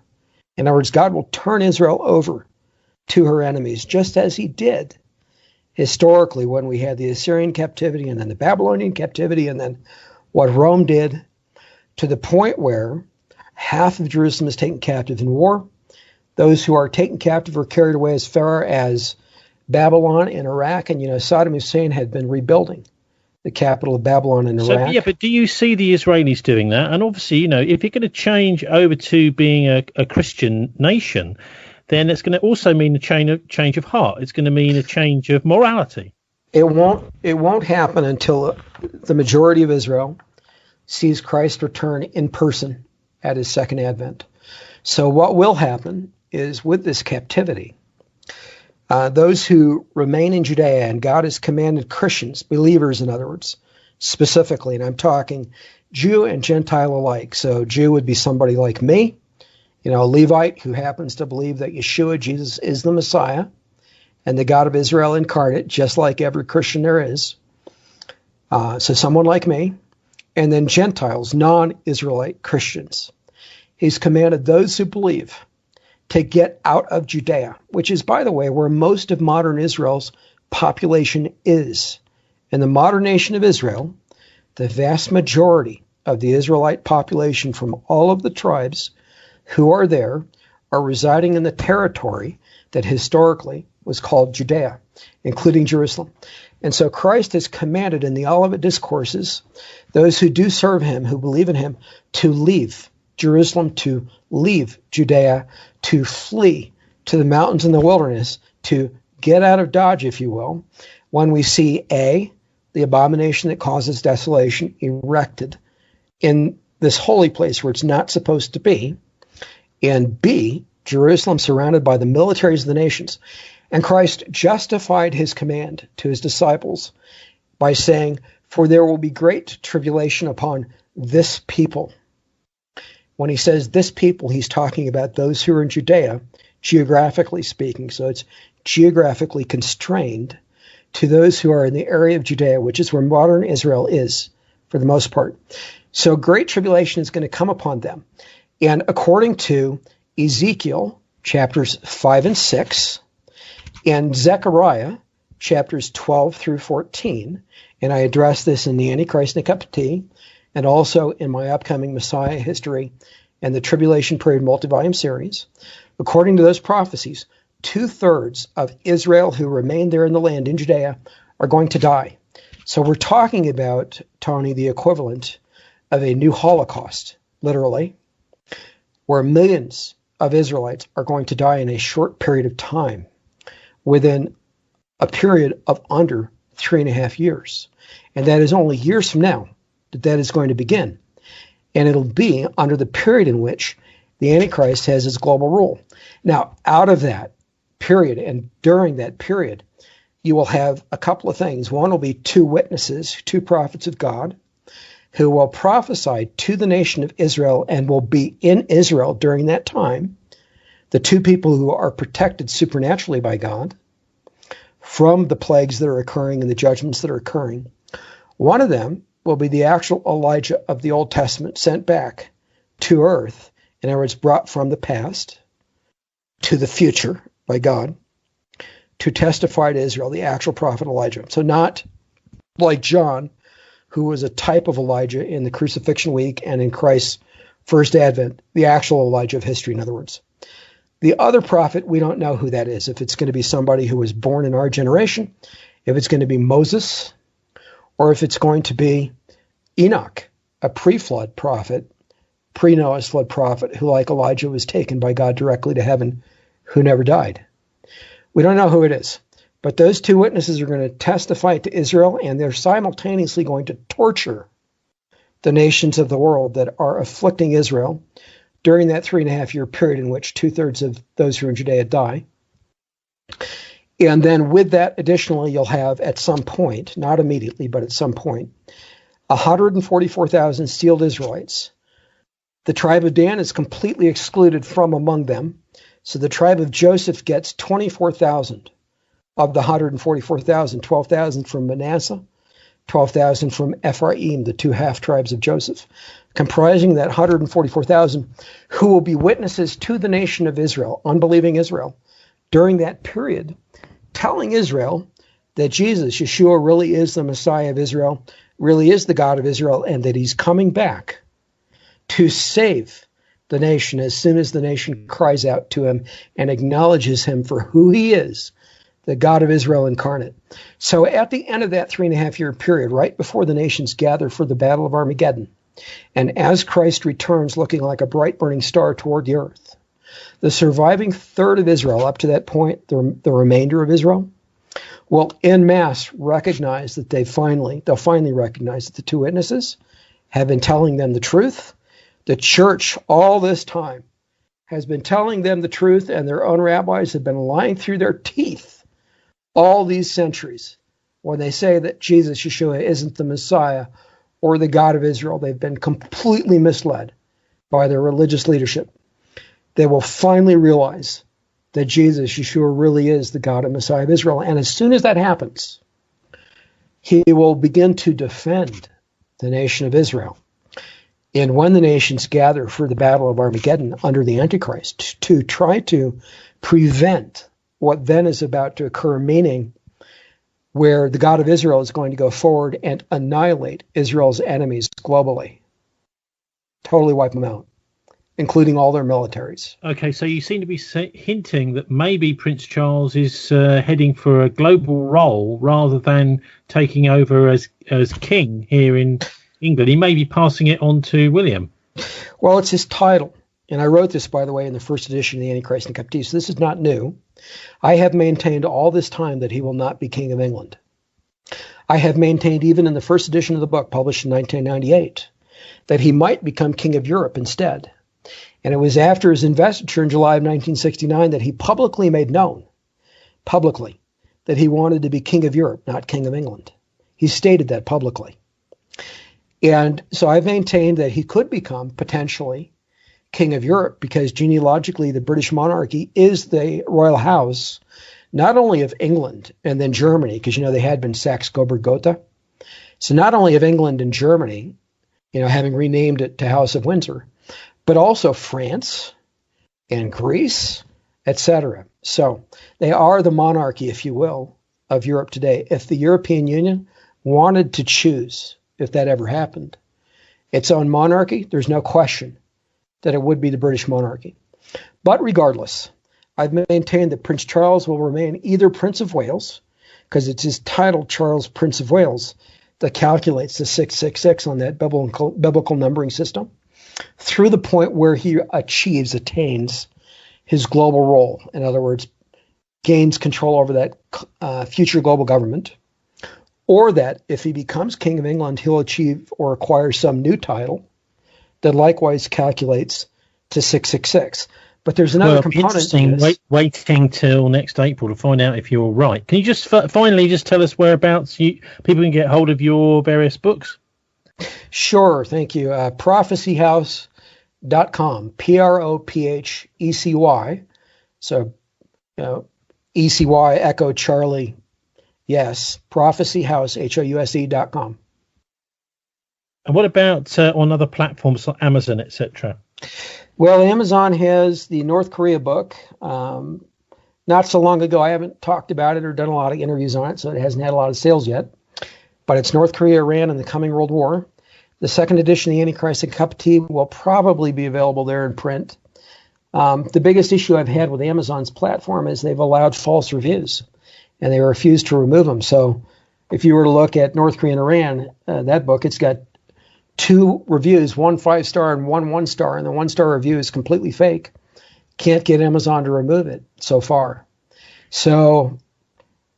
In other words, God will turn Israel over to her enemies, just as he did historically when we had the Assyrian captivity and then the Babylonian captivity and then what Rome did, to the point where half of Jerusalem is taken captive in war. Those who are taken captive are carried away as far as Babylon and Iraq. And, Saddam Hussein had been rebuilding the capital of Babylon and Iraq. So, but do you see the Israelis doing that? And obviously, if you're going to change over to being a Christian nation, then it's going to also mean a change of heart. It's going to mean a change of morality. It won't happen until the majority of Israel sees Christ return in person at his second advent. So what will happen is, with this captivity, those who remain in Judea, and God has commanded Christians, believers in other words, specifically, and I'm talking Jew and Gentile alike. So Jew would be somebody like me, a Levite who happens to believe that Yeshua, Jesus, is the Messiah and the God of Israel incarnate, just like every Christian there is. So someone like me. And then Gentiles, non-Israelite Christians. He's commanded those who believe to get out of Judea, which is, by the way, where most of modern Israel's population is. In the modern nation of Israel, the vast majority of the Israelite population from all of the tribes who are there are residing in the territory that historically was called Judea, including Jerusalem. And so Christ has commanded in the Olivet Discourses those who do serve him, who believe in him, to leave Jerusalem, to leave Judea, to flee to the mountains and the wilderness, to get out of Dodge, if you will, when we see the abomination that causes desolation erected in this holy place where it's not supposed to be, and B, Jerusalem surrounded by the militaries of the nations. And Christ justified his command to his disciples by saying, for there will be great tribulation upon this people. When he says this people, he's talking about those who are in Judea, geographically speaking. So it's geographically constrained to those who are in the area of Judea, which is where modern Israel is for the most part. So great tribulation is going to come upon them. And according to Ezekiel, chapters 5 and 6, and Zechariah, chapters 12 through 14, and I address this in the Antichrist and a Cup of Tea, and also in my upcoming Messiah History and the Tribulation Period multi-volume series. According to those prophecies, 2/3 of Israel who remain there in the land in Judea are going to die. So we're talking about, Tony, the equivalent of a new Holocaust, literally, where millions of Israelites are going to die in a short period of time within a period of under 3.5 years. And that is only years from now that is going to begin. And it'll be under the period in which the Antichrist has his global rule. Now, out of that period and during that period, you will have a couple of things. One will be 2 witnesses, 2 prophets of God, who will prophesy to the nation of Israel and will be in Israel during that time. The 2 people who are protected supernaturally by God from the plagues that are occurring and the judgments that are occurring. One of them will be the actual Elijah of the Old Testament sent back to earth. In other words, brought from the past to the future by God to testify to Israel, the actual prophet Elijah. So not like John, who was a type of Elijah in the crucifixion week and in Christ's first advent, the actual Elijah of history, in other words. The other prophet, we don't know who that is. If it's going to be somebody who was born in our generation, if it's going to be Moses, or if it's going to be Enoch, a pre-flood prophet, pre-Noah's flood prophet, who, like Elijah, was taken by God directly to heaven, who never died. We don't know who it is. But those 2 witnesses are going to testify to Israel, and they're simultaneously going to torture the nations of the world that are afflicting Israel during that 3.5-year period in which 2/3 of those who are in Judea die. And then with that, additionally, you'll have at some point, not immediately, but at some point, 144,000 sealed Israelites. The tribe of Dan is completely excluded from among them. So the tribe of Joseph gets 24,000 of the 144,000, 12,000 from Manasseh, 12,000 from Ephraim, the 2 half-tribes of Joseph, comprising that 144,000 who will be witnesses to the nation of Israel, unbelieving Israel, during that period, telling Israel that Jesus, Yeshua, really is the Messiah of Israel, really is the God of Israel, and that he's coming back to save the nation as soon as the nation cries out to him and acknowledges him for who he is, the God of Israel incarnate. So at the end of that 3.5-year period, right before the nations gather for the Battle of Armageddon, and as Christ returns looking like a bright burning star toward the earth, the surviving third of Israel, up to that point, the remainder of Israel, will en masse recognize that they'll finally recognize that the 2 witnesses have been telling them the truth. The church all this time has been telling them the truth, and their own rabbis have been lying through their teeth all these centuries when they say that Jesus, Yeshua, isn't the Messiah or the God of Israel. They've been completely misled by their religious leadership. They will finally realize that Jesus, Yeshua, really is the God and Messiah of Israel. And as soon as that happens, he will begin to defend the nation of Israel. And when the nations gather for the Battle of Armageddon under the Antichrist to try to prevent what then is about to occur, meaning where the God of Israel is going to go forward and annihilate Israel's enemies globally, totally wipe them out, including all their militaries. Okay, so you seem to be hinting that maybe Prince Charles is heading for a global role rather than taking over as king here in England. He may be passing it on to William. Well, it's his title. And I wrote this, by the way, in the first edition of the Antichrist and Cup of Tea, so this is not new. I have maintained all this time that he will not be king of England. I have maintained even in the first edition of the book, published in 1998, that he might become king of Europe instead. And it was after his investiture in July of 1969 that he publicly made known, that he wanted to be King of Europe, not King of England. He stated that publicly. And so I've maintained that he could become potentially King of Europe because genealogically the British monarchy is the royal house, not only of England and then Germany, because, they had been Saxe-Coburg-Gotha. So not only of England and Germany, having renamed it to House of Windsor, but also France and Greece, etc. So they are the monarchy, if you will, of Europe today. If the European Union wanted to choose, if that ever happened, its own monarchy, there's no question that it would be the British monarchy. But regardless, I've maintained that Prince Charles will remain either Prince of Wales, because it's his title, Charles, Prince of Wales, that calculates the 666 on that biblical numbering system, through the point where he attains his global role. In other words, gains control over that future global government, or that if he becomes King of England, he'll achieve or acquire some new title that likewise calculates to 666. But there's another component. Interesting. Waiting till next April to find out if you're right. Can you just finally just tell us whereabouts people can get hold of your various books? Sure, thank you. Prophecyhouse.com, Prophecey. So, ECY, Echo Charlie. Yes, Prophecyhouse, House.com. And what about on other platforms like Amazon, etc.? Well, Amazon has the North Korea book. Not so long ago, I haven't talked about it or done a lot of interviews on it, so it hasn't had a lot of sales yet. But it's North Korea, Iran, and the Coming World War. The second edition of the Antichrist and Cup of Tea will probably be available there in print. The biggest issue I've had with Amazon's platform is they've allowed false reviews, and they refuse to remove them. So if you were to look at North Korea and Iran, that book, it's got 2 reviews, 1 5-star and 1 1-star, and the 1-star review is completely fake. Can't get Amazon to remove it so far. So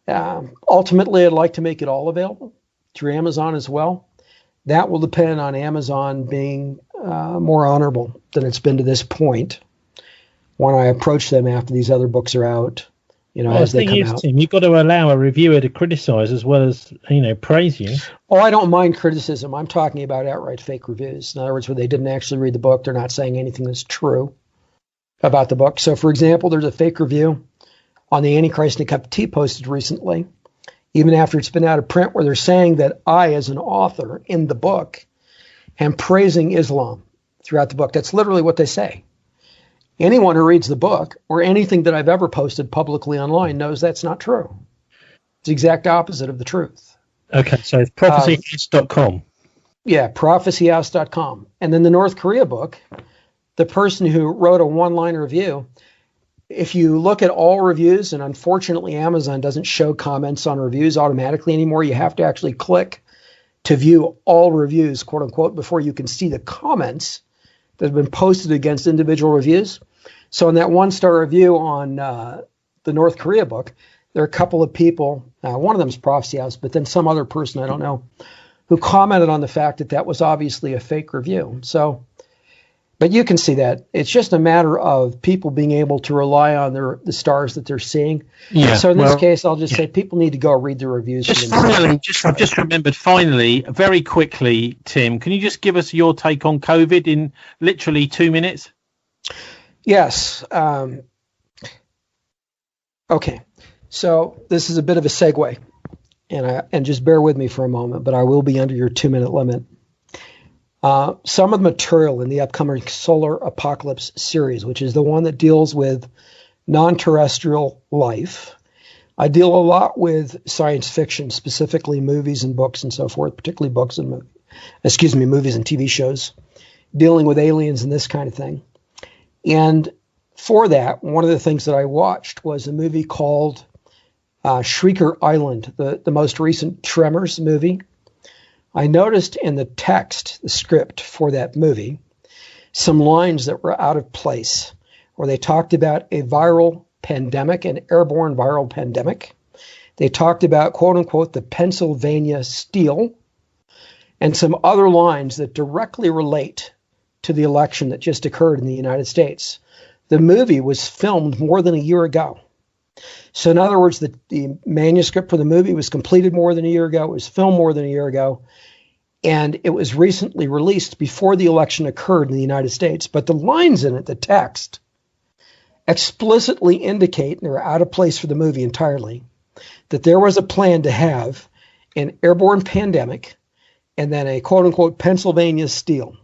ultimately, I'd like to make it all available through Amazon as well. That will depend on Amazon being more honorable than it's been to this point when I approach them after these other books are out. As they come out. Tim, you've got to allow a reviewer to criticize as well as, praise you. Oh, I don't mind criticism. I'm talking about outright fake reviews. In other words, where they didn't actually read the book, they're not saying anything that's true about the book. So, for example, there's a fake review on the Antichrist and a Cup of Tea posted recently, even after it's been out of print, where they're saying that I, as an author in the book, am praising Islam throughout the book. That's literally what they say. Anyone who reads the book or anything that I've ever posted publicly online knows that's not true. It's the exact opposite of the truth. Okay, so it's prophecyhouse.com. Yeah, prophecyhouse.com. And then the North Korea book, the person who wrote a one-line review, if you look at all reviews, and unfortunately Amazon doesn't show comments on reviews automatically anymore, you have to actually click to view all reviews, quote unquote, before you can see the comments that have been posted against individual reviews. So in that 1-star review on the North Korea book, there are a couple of people, one of them is Prophecy House, but then some other person, I don't know, who commented on the fact that that was obviously a fake review. So, but you can see that. It's just a matter of people being able to rely on the stars that they're seeing. Yeah, so in this case, I'll just say people need to go read the reviews. I've just remembered finally, very quickly, Tim, can you just give us your take on COVID in literally 2 minutes? Yes. Okay. So this is a bit of a segue, and just bear with me for a moment, but I will be under your 2-minute limit. Some of the material in the upcoming Solar Apocalypse series, which is the one that deals with non-terrestrial life. I deal a lot with science fiction, specifically movies and books and so forth, particularly movies and TV shows, dealing with aliens and this kind of thing. And for that, one of the things that I watched was a movie called Shrieker Island, the most recent Tremors movie. I noticed in the text, the script for that movie, some lines that were out of place, where they talked about a viral pandemic, an airborne viral pandemic. They talked about, quote unquote, the Pennsylvania Steel, and some other lines that directly relate to the election that just occurred in the United States. The movie was filmed more than a year ago. So in other words, the manuscript for the movie was completed more than a year ago. It was filmed more than a year ago. And it was recently released before the election occurred in the United States. But the lines in it, the text, explicitly indicate, and they're out of place for the movie entirely, that there was a plan to have an airborne pandemic and then a quote-unquote Pennsylvania steal.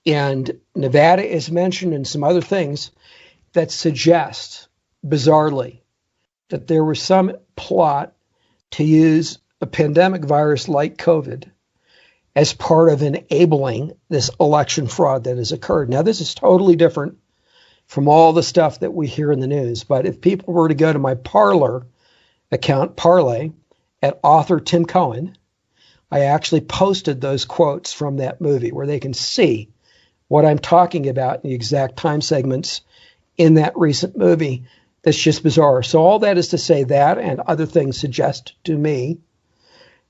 And Nevada is mentioned in some other things that suggest, bizarrely, that there was some plot to use a pandemic virus like COVID as part of enabling this election fraud that has occurred. Now, this is totally different from all the stuff that we hear in the news. But if people were to go to my Parler account, Parlay, at author Tim Cohen, I actually posted those quotes from that movie where they can see what I'm talking about in the exact time segments in that recent movie. That's just bizarre. So all that is to say that and other things suggest to me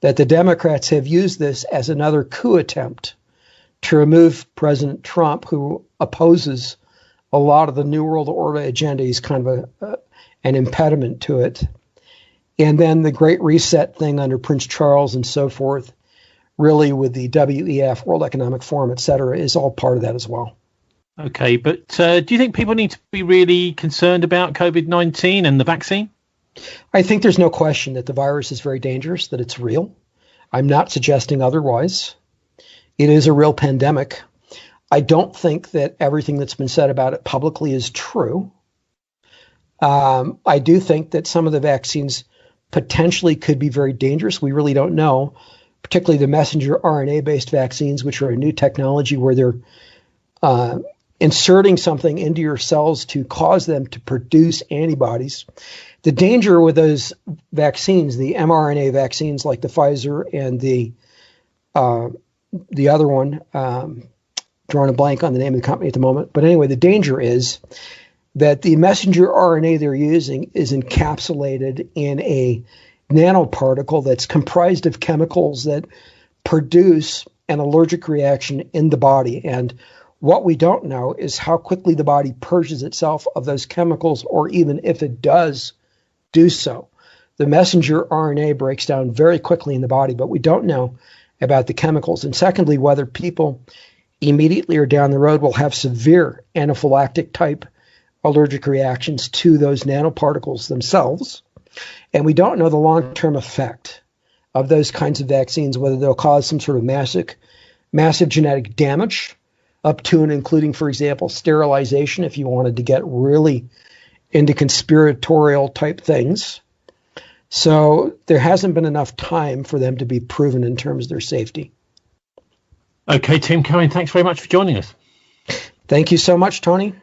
that the Democrats have used this as another coup attempt to remove President Trump, who opposes a lot of the New World Order agenda. He's kind of an impediment to it. And then the Great Reset thing under Prince Charles and so forth, really with the WEF, World Economic Forum, et cetera, is all part of that as well. Okay, but do you think people need to be really concerned about COVID-19 and the vaccine? I think there's no question that the virus is very dangerous, that it's real. I'm not suggesting otherwise. It is a real pandemic. I don't think that everything that's been said about it publicly is true. I do think that some of the vaccines potentially could be very dangerous. We really don't know, particularly the messenger RNA-based vaccines, which are a new technology where they're inserting something into your cells to cause them to produce antibodies. The danger with those vaccines, the mRNA vaccines like the Pfizer and the other one, drawing a blank on the name of the company at the moment. But anyway, the danger is that the messenger RNA they're using is encapsulated in a nanoparticle that's comprised of chemicals that produce an allergic reaction in the body. And what we don't know is how quickly the body purges itself of those chemicals, or even if it does do so. The messenger RNA breaks down very quickly in the body, but we don't know about the chemicals. And secondly, whether people immediately or down the road will have severe anaphylactic type allergic reactions to those nanoparticles themselves. And we don't know the long-term effect of those kinds of vaccines, whether they'll cause some sort of massive genetic damage, up to and including, for example, sterilization, if you wanted to get really into conspiratorial type things. So there hasn't been enough time for them to be proven in terms of their safety. Okay, Tim Cohen, thanks very much for joining us. Thank you so much, Tony.